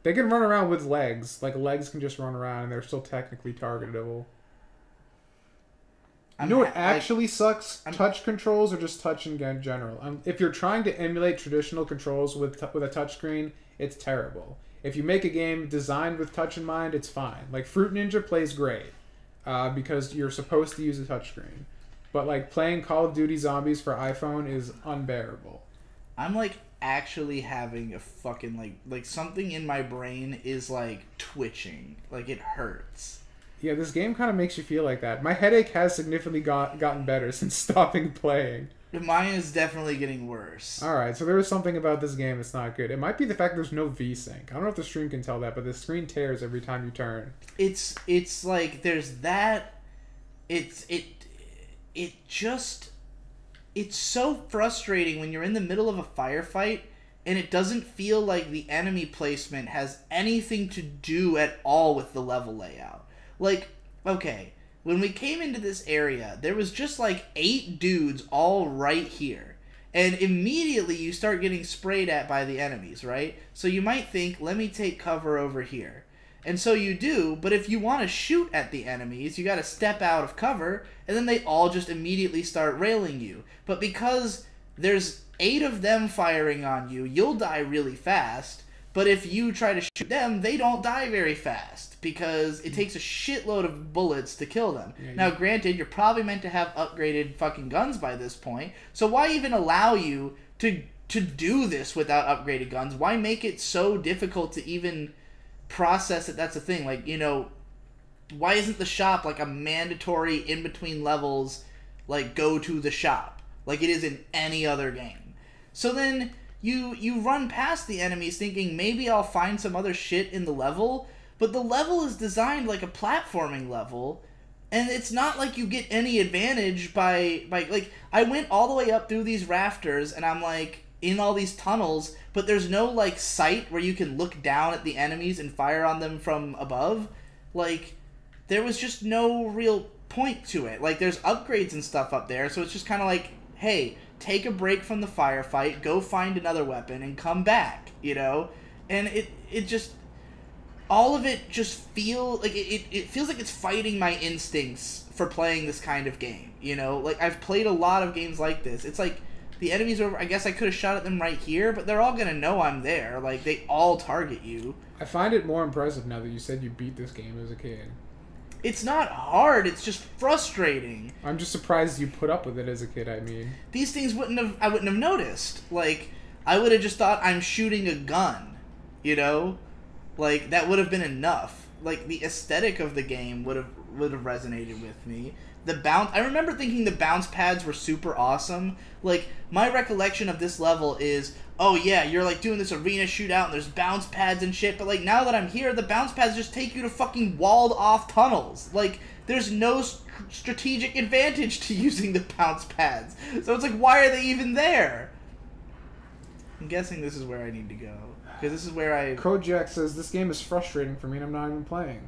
They can run around with legs. Like, legs can just run around, and they're still technically targetable. You know what actually sucks? Touch controls or just touch in general. If you're trying to emulate traditional controls with a touchscreen, it's terrible. If you make a game designed with touch in mind, it's fine. Like, Fruit Ninja plays great because you're supposed to use a touchscreen. But, like, playing Call of Duty Zombies for iPhone is unbearable. I'm, like, actually having a fucking, like something in my brain is, like, twitching. Like, it hurts. Yeah, this game kind of makes you feel like that. My headache has significantly gotten better since stopping playing. Mine is definitely getting worse. Alright, so there is something about this game that's not good. It might be the fact there's no VSync. I don't know if the stream can tell that, but the screen tears every time you turn. It's like there's that. It's so frustrating when you're in the middle of a firefight and it doesn't feel like the enemy placement has anything to do at all with the level layout. Like, okay, when we came into this area, there was just like 8 dudes all right here. And immediately you start getting sprayed at by the enemies, right? So you might think, let me take cover over here. And so you do, but if you want to shoot at the enemies, you got to step out of cover, and then they all just immediately start railing you. But because there's 8 of them firing on you, you'll die really fast. But if you try to shoot them, they don't die very fast because it takes a shitload of bullets to kill them. Yeah, now, granted, you're probably meant to have upgraded fucking guns by this point, so why even allow you to do this without upgraded guns? Why make it so difficult to even process that that's a thing? Like, you know, why isn't the shop like a mandatory in between levels, like, go to the shop like it is in any other game? So then you run past the enemies thinking maybe I'll find some other shit in the level, but the level is designed like a platforming level, and it's not like you get any advantage by like, I went all the way up through these rafters and I'm like in all these tunnels, but there's no like sight where you can look down at the enemies and fire on them from above. Like, there was just no real point to it. Like, there's upgrades and stuff up there, so it's just kind of like, hey, take a break from the firefight, go find another weapon, and come back, you know? And it just, all of it just feel like, it feels like it's fighting my instincts for playing this kind of game, you know? Like, I've played a lot of games like this. It's like, the enemies are over, I guess I could have shot at them right here, but they're all gonna know I'm there. Like, they all target you. I find it more impressive now that you said you beat this game as a kid. It's not hard, it's just frustrating. I'm just surprised you put up with it as a kid, I mean. These things I wouldn't have noticed. Like, I would have just thought I'm shooting a gun, you know? Like, that would have been enough. Like, the aesthetic of the game would have resonated with me. I remember thinking the bounce pads were super awesome. Like, my recollection of this level is, oh yeah, you're like doing this arena shootout and there's bounce pads and shit, but like, now that I'm here, the bounce pads just take you to fucking walled off tunnels. Like, there's no strategic advantage to using the bounce pads. So it's like, why are they even there? I'm guessing this is where I need to go. Because this is where I... Kojak says, this game is frustrating for me and I'm not even playing.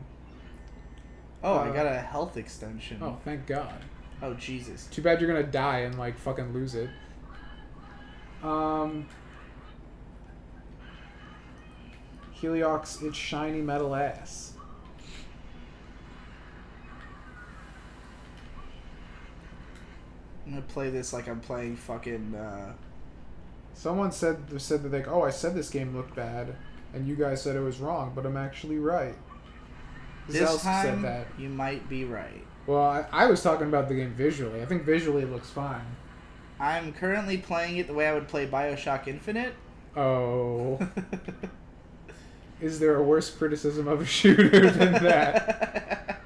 Oh, I got a health extension. Oh, thank God. Oh, Jesus. Too bad you're gonna die and, like, fucking lose it. Heliox, it's shiny metal ass. I'm gonna play this like I'm playing fucking, Someone said that, like, oh, I said this game looked bad, and you guys said it was wrong, but I'm actually right. This Zelsk time, said that. you might be right. Well, I was talking about the game visually. I think visually it looks fine. I'm currently playing it the way I would play Bioshock Infinite. Oh. Is there a worse criticism of a shooter than that?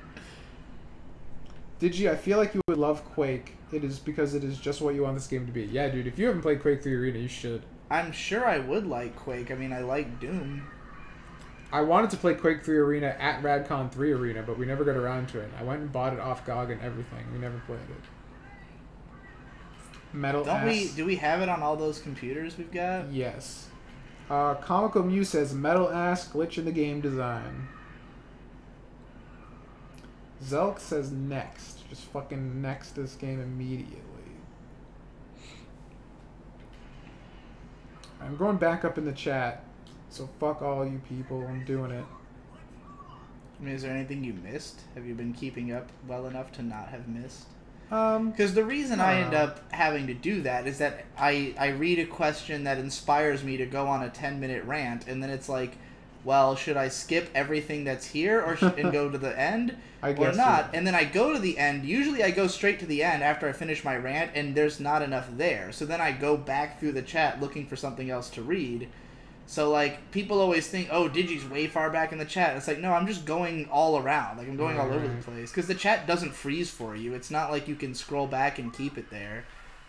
Digi, I feel like you would love Quake. It is because it is just what you want this game to be. Yeah, dude, if you haven't played Quake 3 Arena, you should. I'm sure I would like Quake. I mean, I like Doom. I wanted to play Quake 3 Arena at Radcon 3 Arena, but we never got around to it. I went and bought it off GOG and everything. We never played it. Metal Ass. Do we have it on all those computers we've got? Yes. Comical Mew says Metal Ass glitch in the game design. Zelk says next. Just fucking next this game immediately. I'm going back up in the chat, so fuck all you people. I'm doing it. I mean, is there anything you missed? Have you been keeping up well enough to not have missed? Because the reason I end up having to do that is that I read a question that inspires me to go on a 10-minute rant, and then it's like, well, should I skip everything that's here and go to the end or not? And then I go to the end. Usually I go straight to the end after I finish my rant, and there's not enough there. So then I go back through the chat looking for something else to read. So, like, people always think, oh, Digi's way far back in the chat. It's like, no, I'm just going all around. Like, I'm going all over the place. Because the chat doesn't freeze for you. It's not like you can scroll back and keep it there.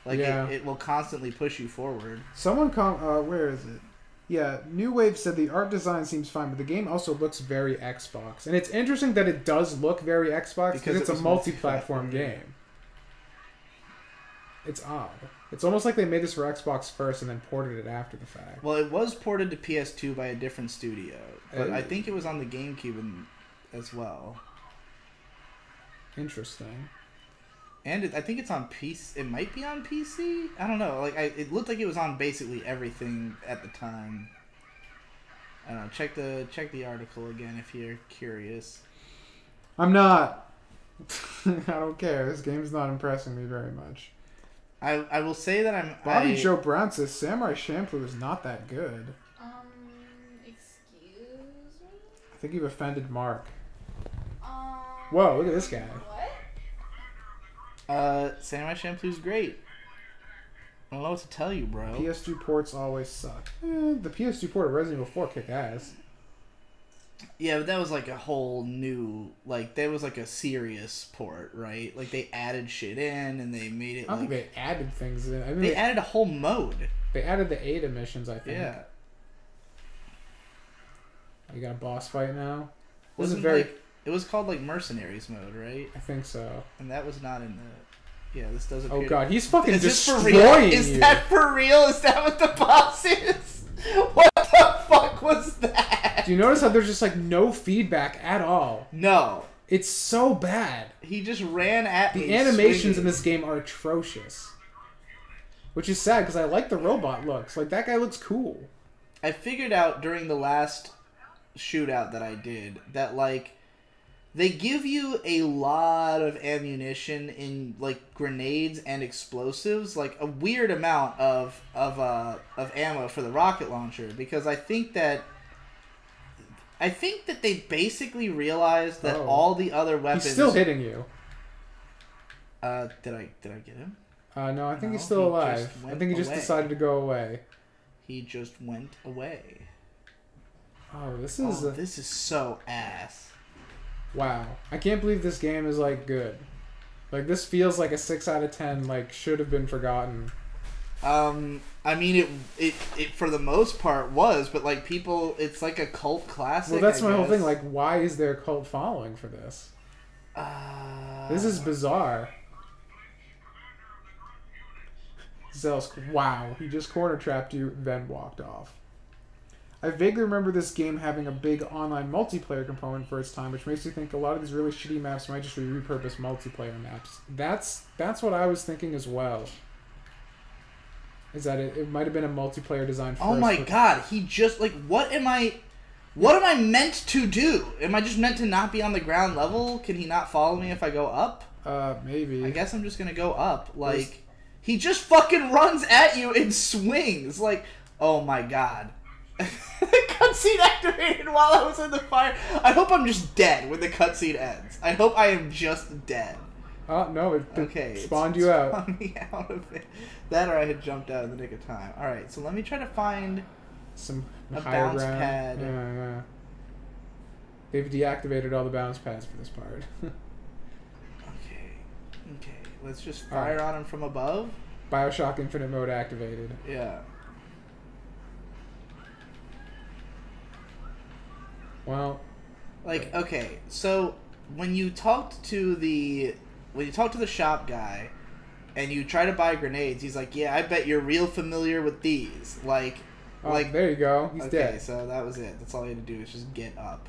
Like, it will constantly push you forward. Someone where is it? Yeah, New Wave said the art design seems fine, but the game also looks very Xbox. And it's interesting that it does look very Xbox because it's a multi-platform game. It's odd. It's almost like they made this for Xbox first and then ported it after the fact. Well, it was ported to PS2 by a different studio, but I think it was on the GameCube as well. Interesting. And I think it's on PC. It might be on PC. I don't know. Like, it looked like it was on basically everything at the time. I don't know. Check the article again if you're curious. I'm not. I don't care. This game's not impressing me very much. I will say that Bobby Joe Brown says Samurai Champloo is not that good. Excuse me? I think you've offended Mark. Whoa, look at this guy. What? Samurai Champloo's great. I don't know what to tell you, bro. PS2 ports always suck. The PS2 port of Resident Evil 4 kick ass. Yeah, but that was like a whole new, like, that was like a serious port, right? Like, they added shit in and they made it. I don't think they added things in. I mean, they added a whole mode. They added the Ada missions, I think. Yeah. You got a boss fight now? It was called like Mercenaries mode, right? I think so. And that was not in the. Yeah, this does appear. Oh god, he's fucking destroying you. Is that for real? Is that what the boss is? What the fuck was that? Do you notice how there's just like no feedback at all? No. It's so bad. He just ran at me. The animations in this game are atrocious. Which is sad because I like the robot looks. Like, that guy looks cool. I figured out during the last shootout that I did that, like, they give you a lot of ammunition in, like, grenades and explosives, like a weird amount of ammo for the rocket launcher, because I think that they basically realized that all the other weapons. He's still hitting you. Did I get him? No, I think he's still alive. I think he just decided to go away. He just went away. Oh, this is so ass. Wow. I can't believe this game is, like, good. Like, this feels like a 6 out of 10, like, should have been forgotten. I mean, it for the most part was, but, like, people, it's like a cult classic. Well, that's my whole thing. Like, why is there a cult following for this? This is bizarre. Zelsk, wow. He just corner trapped you, then walked off. I vaguely remember this game having a big online multiplayer component for its time, which makes me think a lot of these really shitty maps might just be repurposed multiplayer maps. That's what I was thinking as well. Is that it might have been a multiplayer design first. Oh my god, he just, like, what am I meant to do? Am I just meant to not be on the ground level? Can he not follow me if I go up? Maybe. I guess I'm just gonna go up. Like, he just fucking runs at you and swings. Like, oh my god. The cutscene activated while I was in the fire. I hope I'm just dead when the cutscene ends. I hope I am just dead. No, it spawned you out. Spawned me out of it. That or I had jumped out in the nick of time. Alright, so let me try to find some a higher bounce ground. pad. Yeah. They've deactivated all the bounce pads for this part. Okay. Let's just fire on him from above. BioShock Infinite mode activated. Yeah. Well, Like, okay, so when you talked to the shop guy and you try to buy grenades, he's like, "Yeah, I bet you're real familiar with these." Like, there you go. He's okay, dead. so that was it. That's all he had to do is just get up.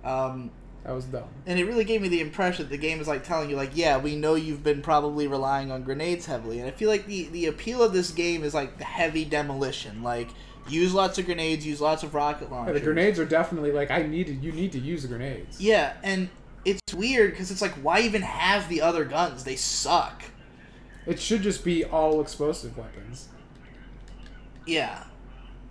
That was dumb. And it really gave me the impression that the game is like telling you, like, yeah, we know you've been probably relying on grenades heavily. And I feel like the appeal of this game is like the heavy demolition. Like, use lots of grenades, use lots of rocket Yeah, launchers. the grenades are definitely like you need to use the grenades. Yeah, and it's weird because it's like, why even have the other guns? They suck. It should just be all explosive weapons. Yeah.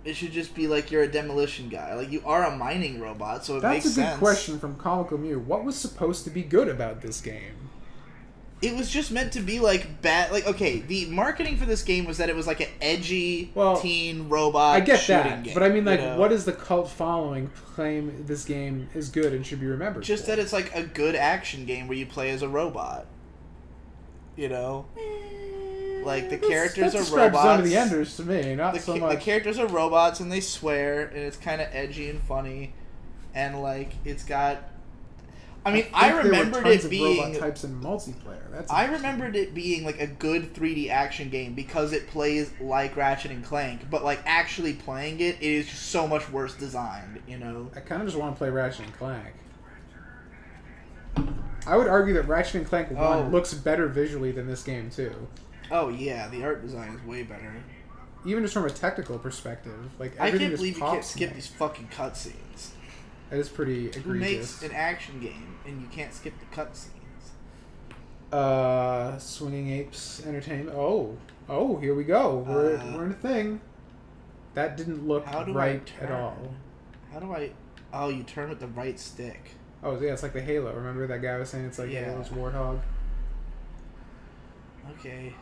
It should just be like you're a demolition guy. Like, you are a mining robot, so it makes sense. That's a good question from Comical Mew. What was supposed to be good about this game? It was just meant to be like bad. Like, okay, the marketing for this game was that it was like an edgy teen robot. I get shooting that, game, but I mean, like, you know? what is the cult following claim this game is good and should be remembered? Just for? that it's like a good action game where you play as a robot. You know, like the characters that are describes robots. Zone of the Enders to me, not so The much. characters are robots and they swear, and it's kind of edgy and funny, and like it's got. I mean, I remembered it being robot types in multiplayer. I remembered it being like a good 3D action game because it plays like Ratchet and Clank, but like actually playing it is just so much worse designed. You know. I kind of just want to play Ratchet and Clank. I would argue that Ratchet and Clank 1 looks better visually than this game too. Oh yeah, the art design is way better. Even just from a technical perspective, like I everything can't believe you pops can't skip now. these fucking cutscenes. That is pretty egregious. Who makes an action game and you can't skip the cutscenes? Swinging Apes Entertainment. Oh, here we go. We're in a thing. That didn't look right at all. How do I? Oh, you turn with the right stick. Oh yeah, it's like the Halo. Remember that guy was saying it's like Halo's Warthog. Okay.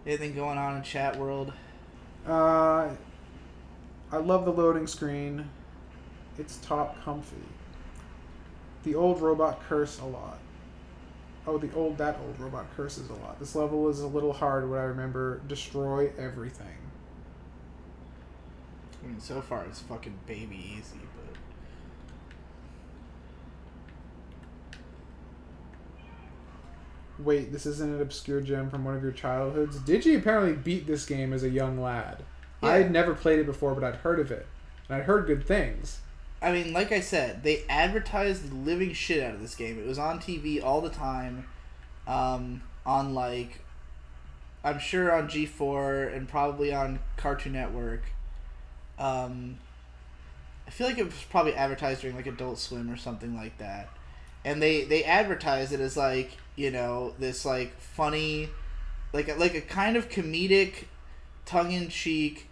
Anything going on in chat world? I love the loading screen. It's top comfy. The old robot curse a lot. Oh, that old robot curses a lot. This level is a little hard. What I remember, destroy everything. I mean, so far it's fucking baby easy, but. Wait, this isn't an obscure gem from one of your childhoods? Digi apparently beat this game as a young lad. Yeah. I had never played it before, but I'd heard of it. And I'd heard good things. I mean, like I said, they advertised the living shit out of this game. It was on TV all the time. On, like, I'm sure on G4 and probably on Cartoon Network. I feel like it was probably advertised during, like, Adult Swim or something like that. And they advertised it as, like, you know, this, like, funny, like a kind of comedic, tongue-in-cheek,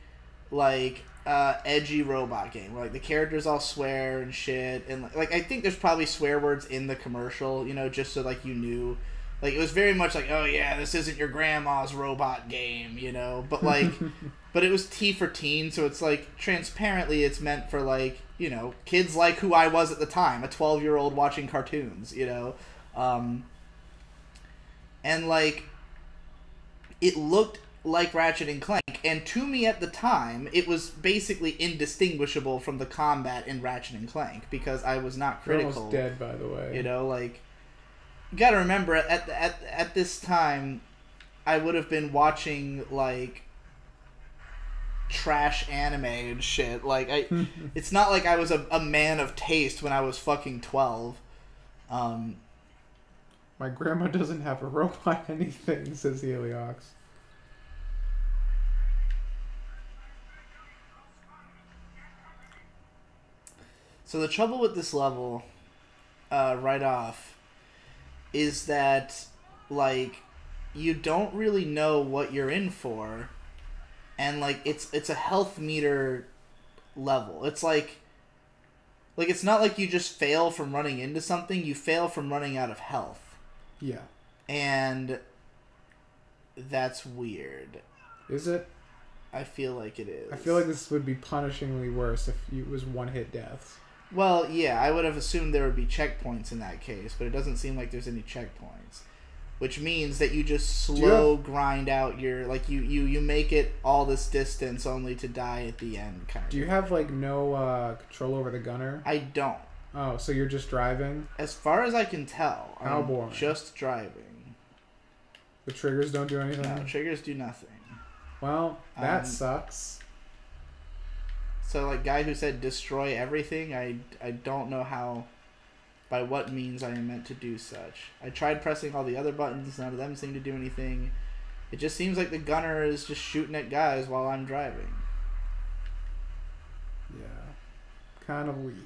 like, edgy robot game where, like, the characters all swear and shit, and like I think there's probably swear words in the commercial, you know, just so like you knew, like it was very much like, oh yeah, this isn't your grandma's robot game, you know, but like but it was T for teen, so it's like transparently it's meant for, like, you know, kids like who I was at the time, a 12-year-old watching cartoons, you know, and like it looked like Ratchet and Clank, and to me at the time, it was basically indistinguishable from the combat in Ratchet and Clank because I was not critical. You're almost dead, by the way. You know, like, you gotta remember at this time, I would have been watching like trash anime and shit. Like it's not like I was a man of taste when I was fucking 12. My grandma doesn't have a robot anything, says Heliox. So the trouble with this level, right off, is that, like, you don't really know what you're in for, and, like, it's a health meter level. It's like, it's not like you just fail from running into something, you fail from running out of health. Yeah. And that's weird. Is it? I feel like it is. I feel like this would be punishingly worse if it was one-hit deaths. Well, yeah, I would have assumed there would be checkpoints in that case, but it doesn't seem like there's any checkpoints. which means that you just slow grind out your like you make it all this distance only to die at the end. Kind of. Do you have like no control over the gunner? I don't. Oh, so you're just driving? As far as I can tell, How I'm boring. just driving. The triggers don't do anything? No, triggers do nothing. Well, that sucks. So, like, guy who said destroy everything, I don't know how, by what means I am meant to do such. I tried pressing all the other buttons, none of them seem to do anything. It just seems like the gunner is just shooting at guys while I'm driving. Yeah. Kind of weak.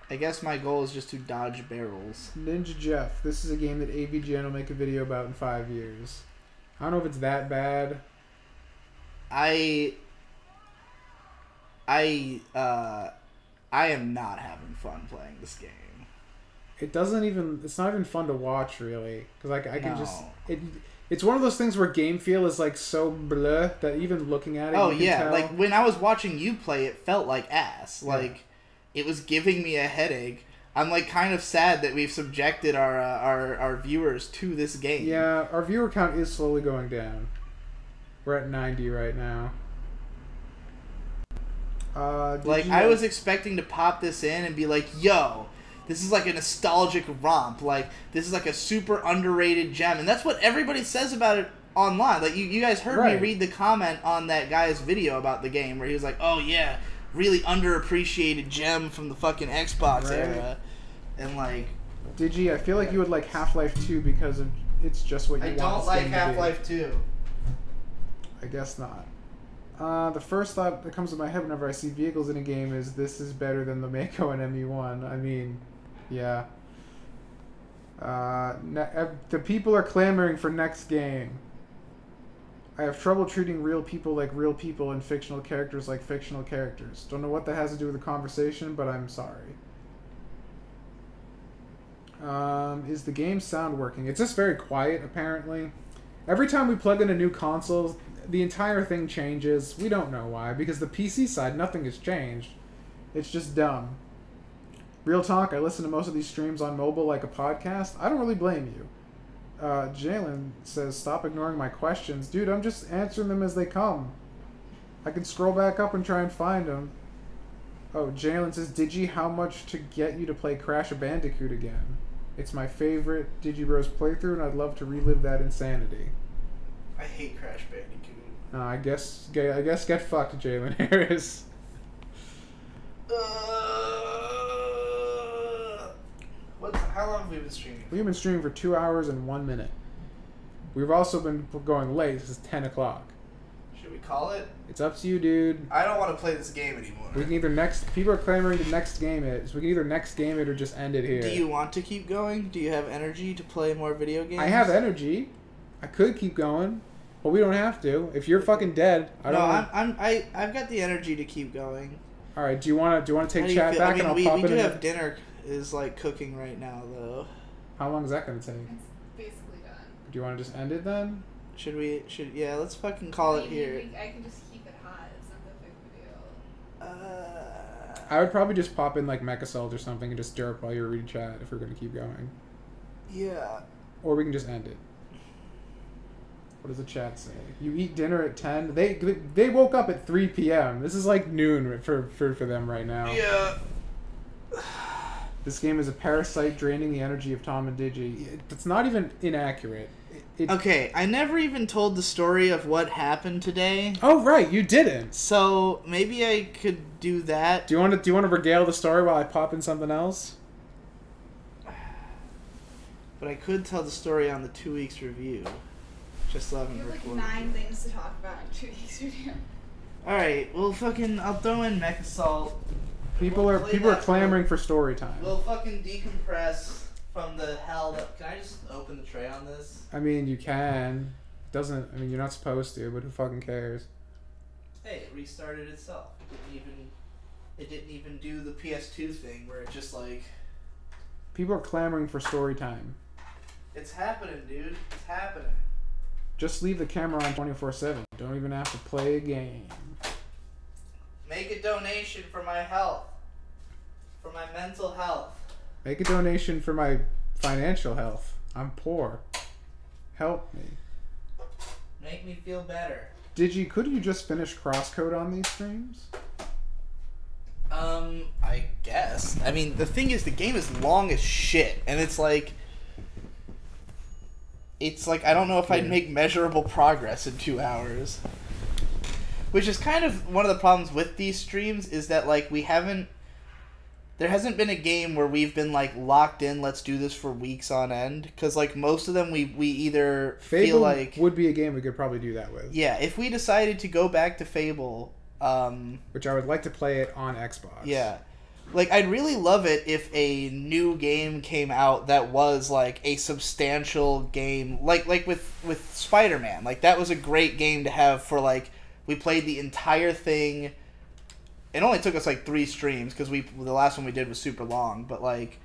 I guess my goal is just to dodge barrels. Ninja Jeff, this is a game that AVGN will make a video about in 5 years. I don't know if it's that bad. I am not having fun playing this game. It's not even fun to watch, really. Because I can just... It's one of those things where game feel is like so bleh that even looking at it, oh you can yeah, tell. like when I was watching you play, it felt like ass. Yeah. Like it was giving me a headache. I'm like kind of sad that we've subjected our viewers to this game. Yeah, our viewer count is slowly going down. We're at 90 right now. I was expecting to pop this in and be like, yo, this is like a nostalgic romp. Like, this is like a super underrated gem. And that's what everybody says about it online. Like, you guys heard me read the comment on that guy's video about the game where he was like, oh, yeah, really underappreciated gem from the fucking Xbox era. And, like... Digi, I feel like you would like Half-Life 2 because of it's just what you want. I don't like Half-Life 2. I guess not. The first thought that comes to my head whenever I see vehicles in a game is this is better than the Mako and ME1. I mean, yeah. The people are clamoring for next game. I have trouble treating real people like real people and fictional characters like fictional characters. Don't know what that has to do with the conversation, but I'm sorry. Is the game sound working? It's just very quiet, apparently. Every time we plug in a new console, the entire thing changes. We don't know why, because the PC side, nothing has changed. It's just dumb. Real talk, I listen to most of these streams on mobile like a podcast. I don't really blame you. Jalen says, stop ignoring my questions. Dude, I'm just answering them as they come. I can scroll back up and try and find them. Oh, Jalen says, Digi, how much to get you to play Crash Bandicoot again? It's my favorite DigiBros playthrough, and I'd love to relive that insanity. I hate Crash Bandicoot. I guess get fucked, Jalen Harris. How long have we been streaming? We've been streaming for 2 hours and 1 minute. We've also been going late. This is 10 o'clock. Should we call it? It's up to you, dude. I don't want to play this game anymore. We can either people are clamoring to next game it, so we can either next game it or just end it here. Do you want to keep going? Do you have energy to play more video games? I have energy. I could keep going, but we don't have to. If you're fucking dead, I don't. I've got the energy to keep going. All right. Do you want to take chat back and I'll pop it in? We do have dinner is like cooking right now though. How long is that gonna take? It's basically done. Do you want to just end it then? Yeah, let's fucking call it here. I can just keep it hot. It's not that big of a deal. I would probably just pop in like Mechasalt or something and just stir up while you're reading chat if we're gonna keep going. Yeah. Or we can just end it. What does the chat say? You eat dinner at 10? They woke up at 3 p.m. This is like noon for them right now. Yeah. This game is a parasite draining the energy of Tom and Digi. It's not even inaccurate. Okay, I never even told the story of what happened today. Oh right, you didn't. So maybe I could do that. Do you want to regale the story while I pop in something else? But I could tell the story on the 2 weeks review. Just 11 You have like recorded. 9 things to talk about in 2 weeks video. Alright, well I'll throw in Mechasalt. People are clamoring for story time. We'll fucking decompress from the hell that... Can I just open the tray on this? I mean, you can. You're not supposed to, but who fucking cares? Hey, it restarted itself. It didn't even do the PS2 thing where it just like... People are clamoring for story time. It's happening, dude. It's happening. Just leave the camera on 24/7. Don't even have to play a game. Make a donation for my health. For my mental health. Make a donation for my financial health. I'm poor. Help me. Make me feel better. Could you just finish Crosscode on these streams? I guess. I mean, the thing is, the game is long as shit, and it's like I don't know if I'd make measurable progress in 2 hours. Which is kind of one of the problems with these streams, is that, like, there hasn't been a game where we've been, like, locked in, let's do this for weeks on end. Because, like, most of them we either Fable feel like... would be a game we could probably do that with. Yeah, if we decided to go back to Fable... which I would like to play it on Xbox. Yeah. Like, I'd really love it if a new game came out that was, like, a substantial game. Like with Spider-Man. Like, that was a great game to have for, like... We played the entire thing. It only took us like 3 streams because the last one we did was super long. But like,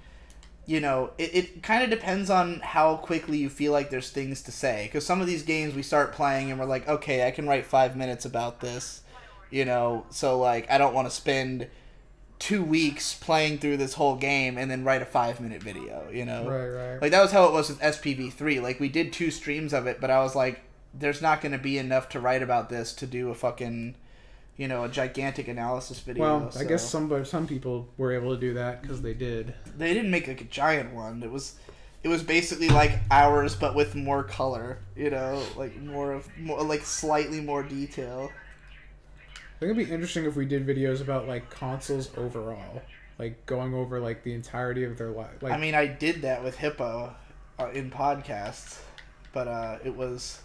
you know, it kind of depends on how quickly you feel like there's things to say. Because some of these games we start playing and we're like, okay, I can write 5 minutes about this. You know, so like I don't want to spend 2 weeks playing through this whole game and then write a 5-minute video. You know, Right. Like that was how it was with SPV3. Like we did 2 streams of it, but I was like, there's not going to be enough to write about this to do a fucking, you know, a gigantic analysis video. Well, so. I guess some people were able to do that because they did. They didn't make like a giant one. It was basically like ours, but with more color. You know, like more like slightly more detail. I think it'd be interesting if we did videos about like consoles overall, like going over like the entirety of their life. Like, I mean, I did that with Hippo in podcasts, but it was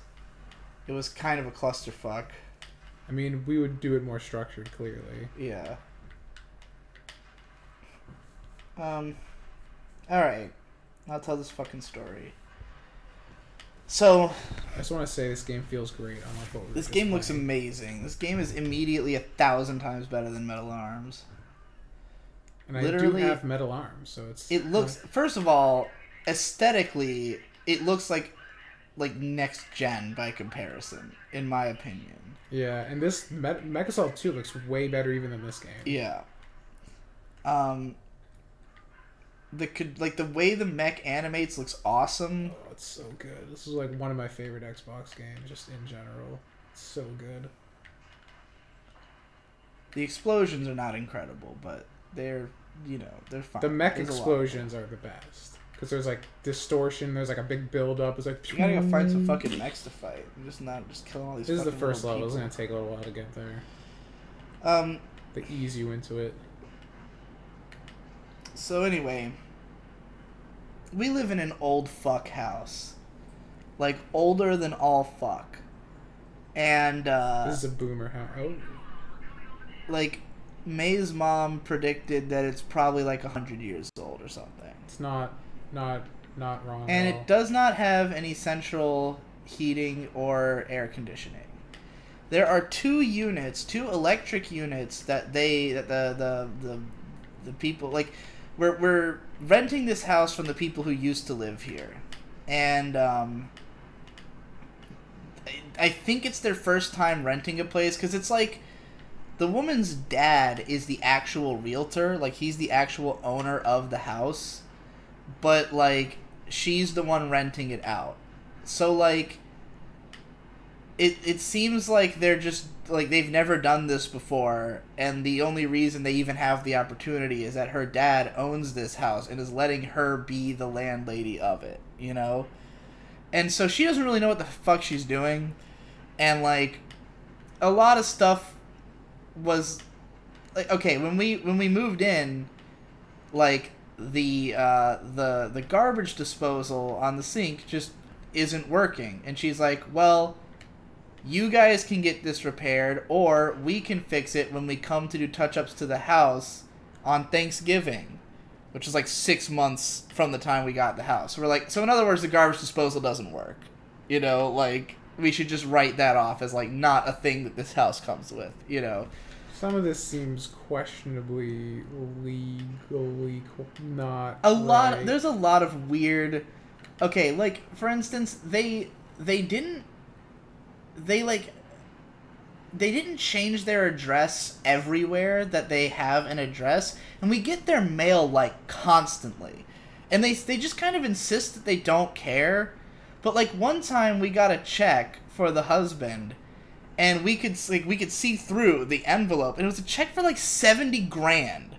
kind of a clusterfuck. I mean, we would do it more structured, clearly. Yeah. Alright. I'll tell this fucking story. So... I just want to say this game feels great. Unlike what we were This just game looks playing. amazing. This game is immediately 1,000 times better than Metal Arms. And I literally- do have metal arms, so it's... It looks... First of all, aesthetically, it looks like next gen by comparison, in my opinion. Yeah, and this Mechasol 2 looks way better even than this game. Yeah. The way the mech animates looks awesome. Oh, it's so good. This is like one of my favorite Xbox games, just in general. It's so good. The explosions are not incredible, but they're fine. The mech There's a lot. explosions are the best. Because there's like distortion, there's like a big build up. It's like... You gotta go find some fucking mechs to fight. I'm just killing all these This is the fucking first little level. It's people. going to take a little while to get there. They ease you into it. So anyway, we live in an old fuck house. Like, older than all fuck. And, This is a boomer house. Oh. like, May's mom predicted that it's probably like 100 years old or something. It's not wrong And at all. it does not have any central heating or air conditioning. There are 2 electric units that the people, like, we're renting this house from the people who used to live here. And I think it's their first time renting a place, because it's like the woman's dad is the actual realtor, like he's the actual owner of the house, but like she's the one renting it out. So like it seems like they're just like they've never done this before, and the only reason they even have the opportunity is that her dad owns this house and is letting her be the landlady of it, you know? And so she doesn't really know what the fuck she's doing, and like a lot of stuff was like, okay, when we moved in, like the garbage disposal on the sink just isn't working, and she's like, well, you guys can get this repaired, or we can fix it when we come to do touch-ups to the house on Thanksgiving, which is like 6 months from the time we got the house. We're like, so in other words, the garbage disposal doesn't work, you know, like we should just write that off as like not a thing that this house comes with, you know. Some of this seems questionably legally not A lot. right. There's a lot of weird. Okay, like for instance, they didn't change their address everywhere that they have an address, and we get their mail like constantly, and they just kind of insist that they don't care. But like one time we got a check for the husband, and we could see through the envelope, and it was a check for like 70 grand.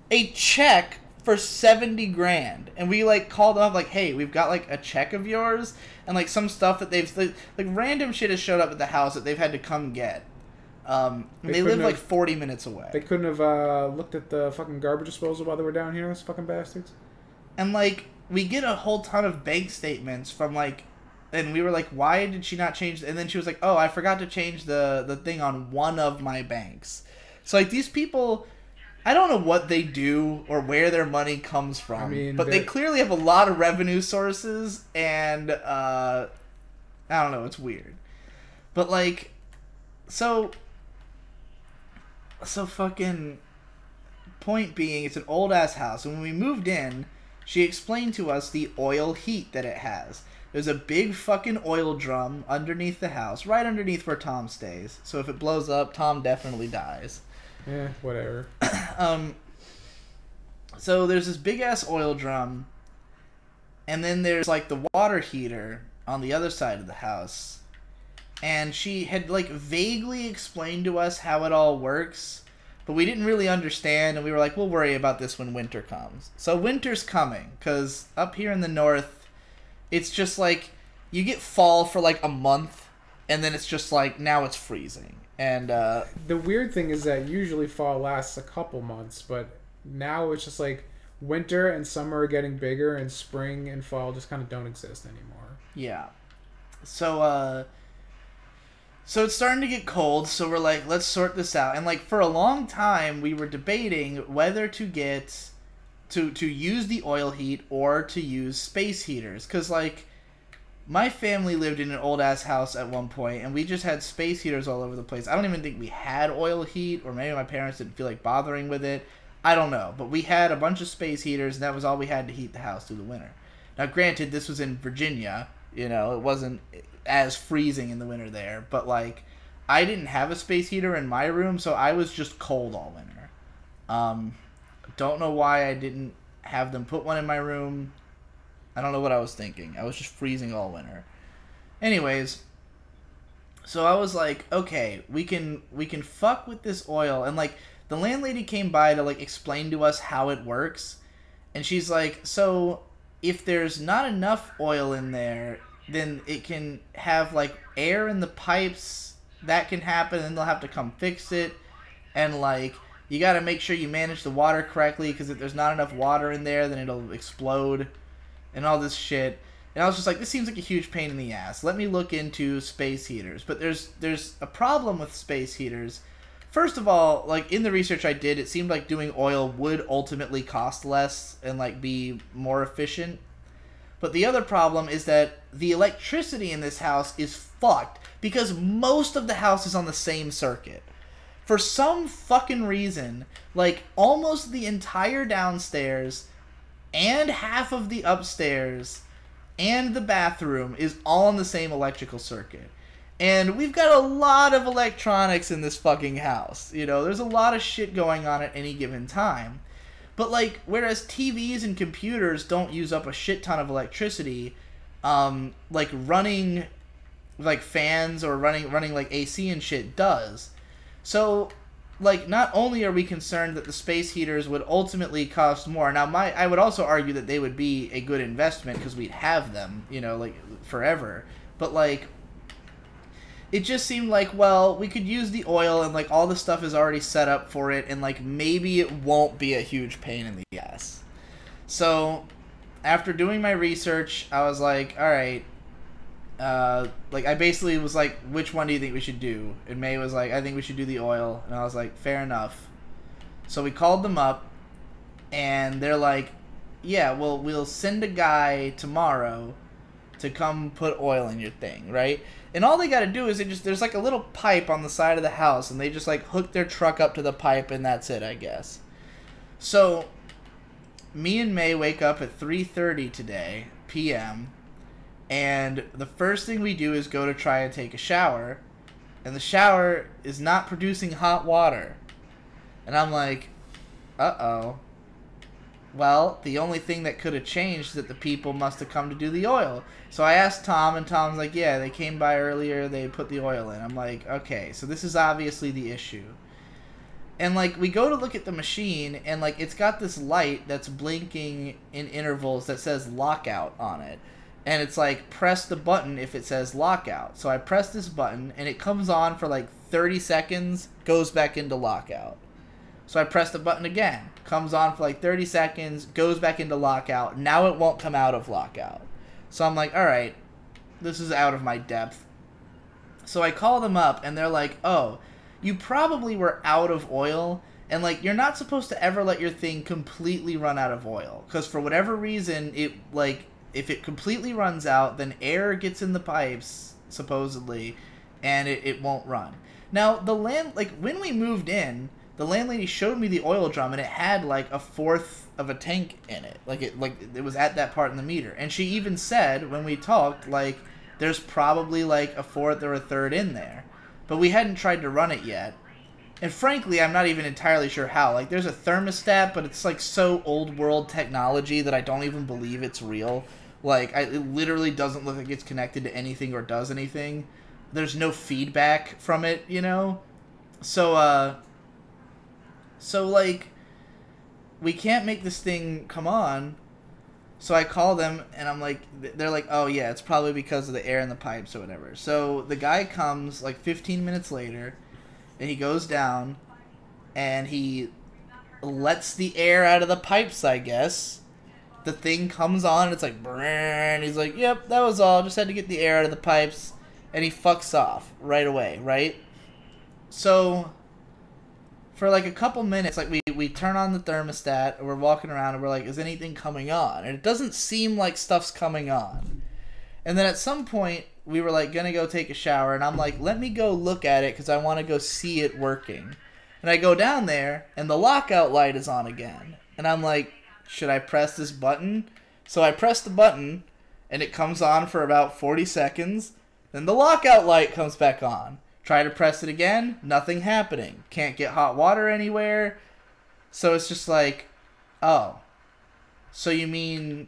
A check for 70 grand. And we like called up like, hey, we've got like a check of yours, and like some stuff that they've like random shit has showed up at the house that they've had to come get. They live like 40 minutes away. They couldn't have looked at the fucking garbage disposal while they were down here, those fucking bastards. And like we get a whole ton of bank statements from like, and we were like, why did she not change? And then she was like, oh, I forgot to change the thing on one of my banks. So like these people, I don't know what they do or where their money comes from. I mean, but they clearly have a lot of revenue sources, and I don't know, it's weird. But like, so fucking point being, it's an old ass house, and when we moved in, she explained to us the oil heat that it has. There's a big fucking oil drum underneath the house, right underneath where Tom stays. So if it blows up, Tom definitely dies. Yeah, whatever. So there's this big ass oil drum, and then there's like the water heater on the other side of the house. And she had like vaguely explained to us how it all works, but we didn't really understand, and we were like, we'll worry about this when winter comes. So winter's coming, because up here in the north, it's just like, you get fall for like a month, and then it's just like, now it's freezing. And the weird thing is that usually fall lasts a couple months, but now it's just like winter and summer are getting bigger, and spring and fall just kind of don't exist anymore. Yeah. So it's starting to get cold, so we're like, let's sort this out. And like for a long time, we were debating whether to get to use the oil heat or to use space heaters, because like my family lived in an old ass house at one point, and we just had space heaters all over the place. I don't even think we had oil heat, or maybe my parents didn't feel like bothering with it. I don't know, but we had a bunch of space heaters, and that was all we had to heat the house through the winter. Now granted, this was in Virginia, you know, it wasn't as freezing in the winter there, but like I didn't have a space heater in my room, so I was just cold all winter. Don't know why I didn't have them put one in my room. I don't know what I was thinking. I was just freezing all winter. Anyways, so I was like, okay, we can fuck with this oil. And like the landlady came by to like explain to us how it works, and she's like, so if there's not enough oil in there, then it can have like air in the pipes. That can happen, and they'll have to come fix it. And like you got to make sure you manage the water correctly, because if there's not enough water in there, then it'll explode and all this shit. And I was just like, this seems like a huge pain in the ass. Let me look into space heaters. But there's a problem with space heaters. First of all, like in the research I did, it seemed like doing oil would ultimately cost less and like be more efficient. But the other problem is that the electricity in this house is fucked, because most of the house is on the same circuit. For some fucking reason, like almost the entire downstairs and half of the upstairs and the bathroom is all on the same electrical circuit. And we've got a lot of electronics in this fucking house. You know, there's a lot of shit going on at any given time. But like, whereas TVs and computers don't use up a shit ton of electricity, like running like fans or running like AC and shit does. So, like, not only are we concerned that the space heaters would ultimately cost more. Now, I would also argue that they would be a good investment, because we'd have them, you know, like, forever. But, like, it just seemed like, well, we could use the oil, and, like, all the stuff is already set up for it, and, like, maybe it won't be a huge pain in the ass. So, after doing my research, I was like, alright, like, I basically was like, which one do you think we should do? And May was like, I think we should do the oil. And I was like, fair enough. So we called them up, and they're like, yeah, well, we'll send a guy tomorrow to come put oil in your thing, right? And all they gotta do is there's like a little pipe on the side of the house, and they just like hook their truck up to the pipe, and that's it, I guess. So me and May wake up at 3:30 today, p.m., and the first thing we do is go to try and take a shower, and the shower is not producing hot water. And I'm like, uh-oh. Well, the only thing that could have changed is that the people must have come to do the oil. So I asked Tom, and Tom's like, yeah, they came by earlier, they put the oil in. I'm like, okay, so this is obviously the issue. And, like, we go to look at the machine, and, like, it's got this light that's blinking in intervals that says lockout on it. And it's like, press the button if it says lockout. So I press this button, and it comes on for, like, 30 seconds, goes back into lockout. So I press the button again. Comes on for like 30 seconds, goes back into lockout. Now it won't come out of lockout. So I'm like, alright, this is out of my depth. So I call them up, and they're like, oh, you probably were out of oil, and like, you're not supposed to ever let your thing completely run out of oil. Because for whatever reason, it, like, if it completely runs out, then air gets in the pipes, supposedly, and it won't run. Now, when we moved in, the landlady showed me the oil drum, and it had like a fourth of a tank in it. Like it was at that part in the meter. And she even said when we talked, like, there's probably like a fourth or a third in there. But we hadn't tried to run it yet. And frankly, I'm not even entirely sure how. Like, there's a thermostat, but it's like so old world technology that I don't even believe it's real. Like, it literally doesn't look like it's connected to anything or does anything. There's no feedback from it, you know? So, like, we can't make this thing come on. So I call them, and I'm like, they're like, oh, yeah, it's probably because of the air in the pipes or whatever. So the guy comes, like, 15 minutes later, and he goes down, and he lets the air out of the pipes, I guess. The thing comes on, and it's like, brrr, and he's like, yep, that was all. Just had to get the air out of the pipes. And he fucks off right away, right? So for like a couple minutes, like we turn on the thermostat, and we're walking around, and we're like, is anything coming on? And it doesn't seem like stuff's coming on. And then at some point, we were like gonna go take a shower, and I'm like, let me go look at it because I want to go see it working. And I go down there, and the lockout light is on again. And I'm like, should I press this button? So I press the button, and it comes on for about 40 seconds. Then the lockout light comes back on. Try to press it again, nothing happening. Can't get hot water anywhere. So it's just like, oh. So you mean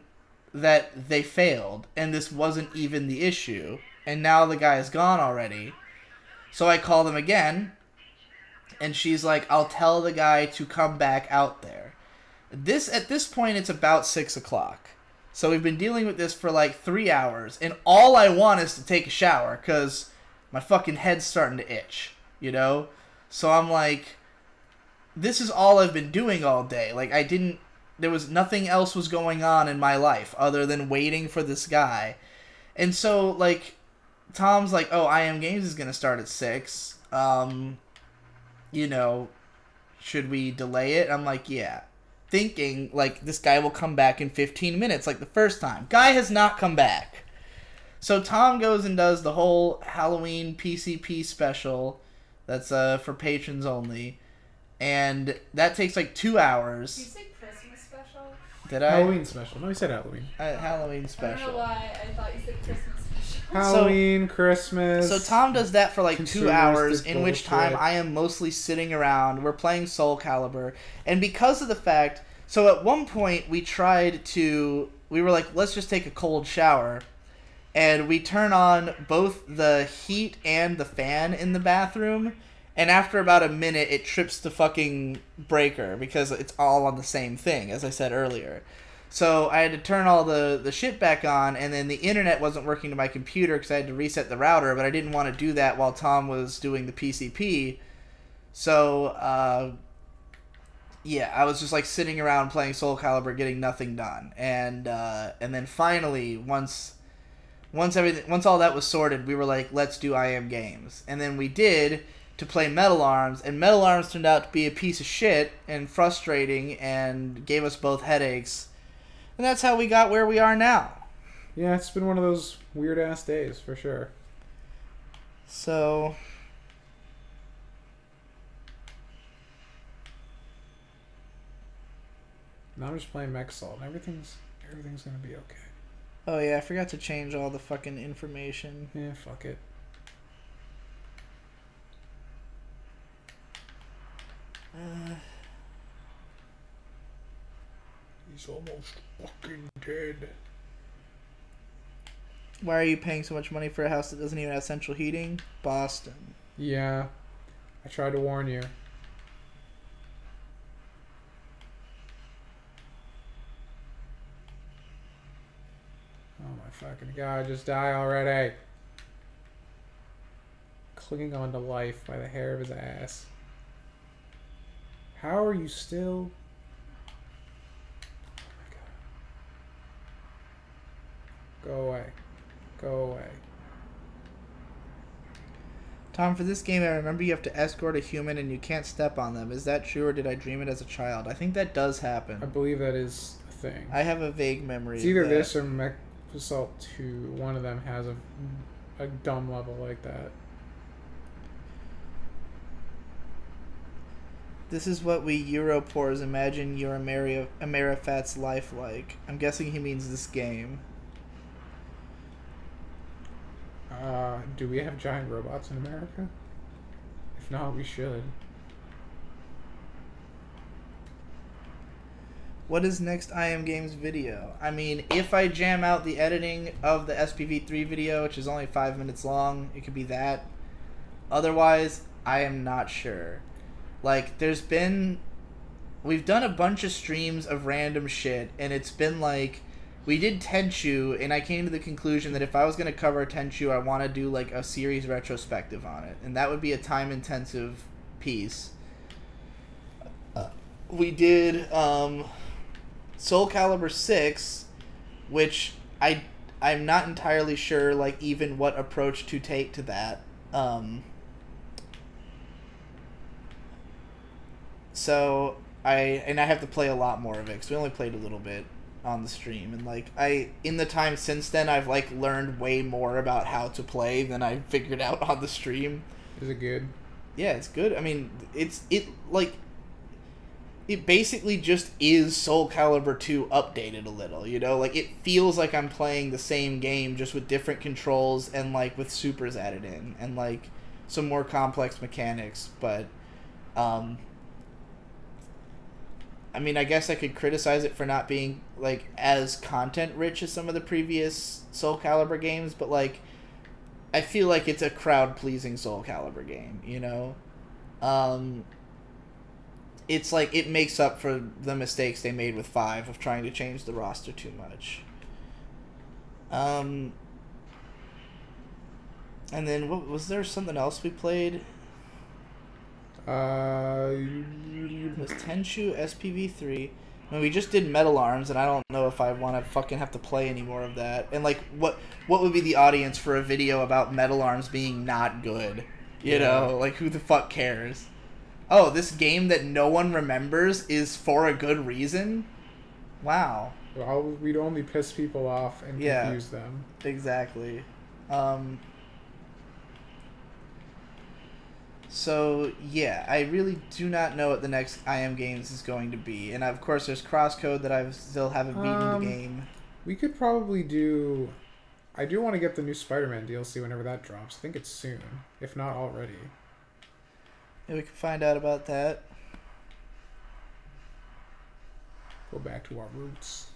that they failed, and this wasn't even the issue, and now the guy is gone already. So I call them again, and she's like, I'll tell the guy to come back out there. At this point, it's about 6 o'clock. So we've been dealing with this for like 3 hours, and all I want is to take a shower, because my fucking head's starting to itch, you know? So I'm like, this is all I've been doing all day. Like, there was nothing else was going on in my life other than waiting for this guy. And so, like, Tom's like, oh, I Am Games is going to start at 6. You know, should we delay it? I'm like, yeah. Thinking, like, this guy will come back in 15 minutes, like the first time. Guy has not come back. So Tom goes and does the whole Halloween PCP special that's for patrons only. And that takes like 2 hours. Did you say Christmas special? Did I? Halloween special. No, he said Halloween. Halloween I special. don't know why I thought you said Christmas special. Halloween, Christmas. So Tom does that for like 2 hours, in which time bullshit. I am mostly sitting around. We're playing Soul Calibur. And because of the fact... So at one point, we were like, let's just take a cold shower. And we turn on both the heat and the fan in the bathroom. And after about a minute, it trips the fucking breaker because it's all on the same thing, as I said earlier. So I had to turn all the shit back on, and then the internet wasn't working to my computer because I had to reset the router, but I didn't want to do that while Tom was doing the PCP. So, yeah, I was just like sitting around playing Soul Calibur, getting nothing done. And then finally, once all that was sorted, we were like, let's do I Am Games. And then we did to play Metal Arms, and Metal Arms turned out to be a piece of shit and frustrating and gave us both headaches. And that's how we got where we are now. Yeah, it's been one of those weird-ass days, for sure. So... Now I'm just playing Mech Salt. Everything's gonna be okay. Oh yeah, I forgot to change all the fucking information. Yeah, fuck it. He's almost fucking dead. Why are you paying so much money for a house that doesn't even have central heating? Boston. Yeah. I tried to warn you. Oh my fucking god, just die already. Clinging on to life by the hair of his ass. How are you still? Oh my god. Go away. Go away. Tom, for this game, I remember you have to escort a human and you can't step on them. Is that true, or did I dream it as a child? I think that does happen. I believe that is a thing. I have a vague memory. It's either of that. this or Mech Assault 2. One of them has a dumb level like that. This is what we Europores imagine your Amerifat's life like. I'm guessing he means this game. Do we have giant robots in America? If not, we should. What is next IM Games video? I mean, if I jam out the editing of the SPV3 video, which is only 5 minutes long, it could be that. Otherwise, I am not sure. Like, we've done a bunch of streams of random shit, and it's been like, we did Tenchu, and I came to the conclusion that if I was going to cover Tenchu, I want to do like a series retrospective on it, and that would be a time-intensive piece. We did Soul Calibur 6, which I'm not entirely sure like even what approach to take to that. So I have to play a lot more of it because we only played a little bit on the stream, and like in the time since then I've like learned way more about how to play than I figured out on the stream. Is it good? Yeah, it's good. I mean, it basically just is Soul Calibur 2 updated a little, you know? Like, it feels like I'm playing the same game just with different controls and like with supers added in and like some more complex mechanics, but I mean, I guess I could criticize it for not being, like, as content-rich as some of the previous Soul Calibur games, but, like, I feel like it's a crowd-pleasing Soul Calibur game, you know? It's like, it makes up for the mistakes they made with 5 of trying to change the roster too much. And then, what was there something else we played? It was Tenchu, SPV3. I mean, we just did Metal Arms, and I don't know if I want to fucking have to play any more of that. And like, what would be the audience for a video about Metal Arms being not good? You know, like, who the fuck cares? Oh, this game that no one remembers is for a good reason? Wow. Well, we'd only piss people off and confuse them. Exactly. So, yeah, I really do not know what the next IM Games is going to be. And, of course, there's Crosscode that I still haven't beaten the game. We could probably do... I do want to get the new Spider-Man DLC whenever that drops. I think it's soon, if not already. Yeah, we can find out about that. Go back to our roots.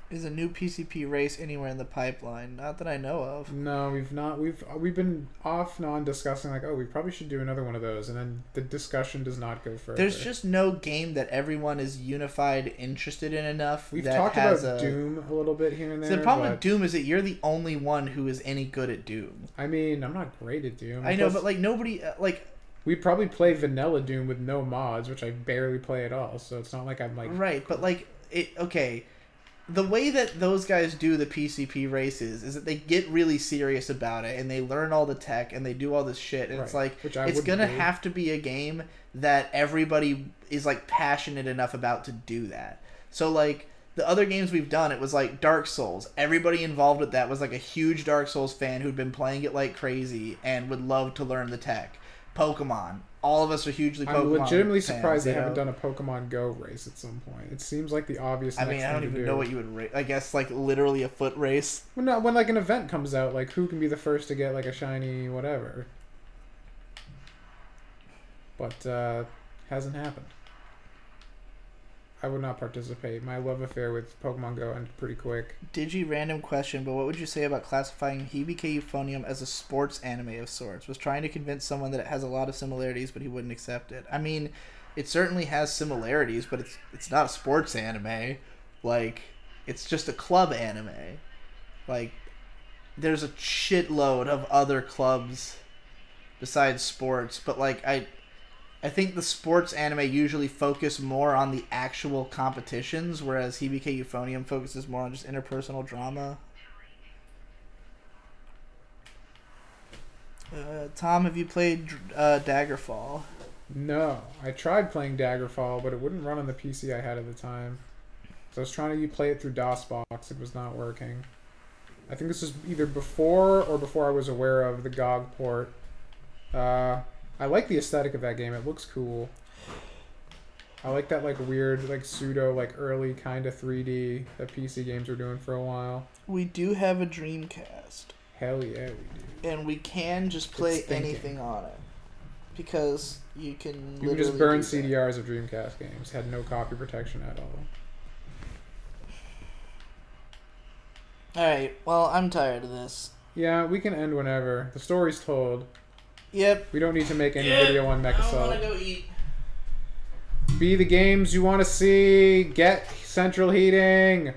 Is a new PCP race anywhere in the pipeline? Not that I know of. No, we've not. We've been off and on discussing like, oh, we probably should do another one of those, and then the discussion does not go further. There's just no game that everyone is unified interested in enough. We've that talked has about Doom a little bit here and there. So the problem with Doom is that you're the only one who is any good at Doom. I mean, I'm not great at Doom. I know, but like nobody like. We probably play vanilla Doom with no mods, which I barely play at all. So it's not like I'm like right, but like it. Okay. The way that those guys do the PCP races is that they get really serious about it and they learn all the tech and they do all this shit and it's like it's gonna have to be a game that everybody is like passionate enough about to do that. So like the other games we've done, it was like Dark Souls. Everybody involved with that was like a huge Dark Souls fan who'd been playing it like crazy and would love to learn the tech. Pokemon. All of us are hugely Pokemon I'm legitimately fans, surprised they haven't done a Pokemon Go race at some point. It seems like the obvious next thing to do. I don't even know what you would I guess like literally a foot race. Well, no, when like an event comes out, like who can be the first to get like a shiny whatever. But hasn't happened. I would not participate. My love affair with Pokemon Go ended pretty quick. Digi random question, but what would you say about classifying Hibike Euphonium as a sports anime of sorts? Was trying to convince someone that it has a lot of similarities, but he wouldn't accept it. I mean, it certainly has similarities, but it's not a sports anime. Like, it's just a club anime. Like, there's a shitload of other clubs besides sports, but like I think the sports anime usually focus more on the actual competitions, whereas Hibike Euphonium focuses more on just interpersonal drama. Tom, have you played Daggerfall? No, I tried playing Daggerfall, but it wouldn't run on the PC I had at the time. So I was trying to play it through DOSBox. It was not working. I think this was either before or before I was aware of the GOG port. I like the aesthetic of that game. It looks cool. I like that like weird, like pseudo, like early kind of 3D that PC games were doing for a while. We do have a Dreamcast. Hell yeah, we do. And we can just play It's thinking. anything on it. Because you can You can just burn do that. CDRs of Dreamcast games. Had no copy protection at all. Alright, well, I'm tired of this. Yeah, we can end whenever. The story's told. Yep. We don't need to make any video on I Mechasol. want to go eat. Be the games you want to see. Get central heating.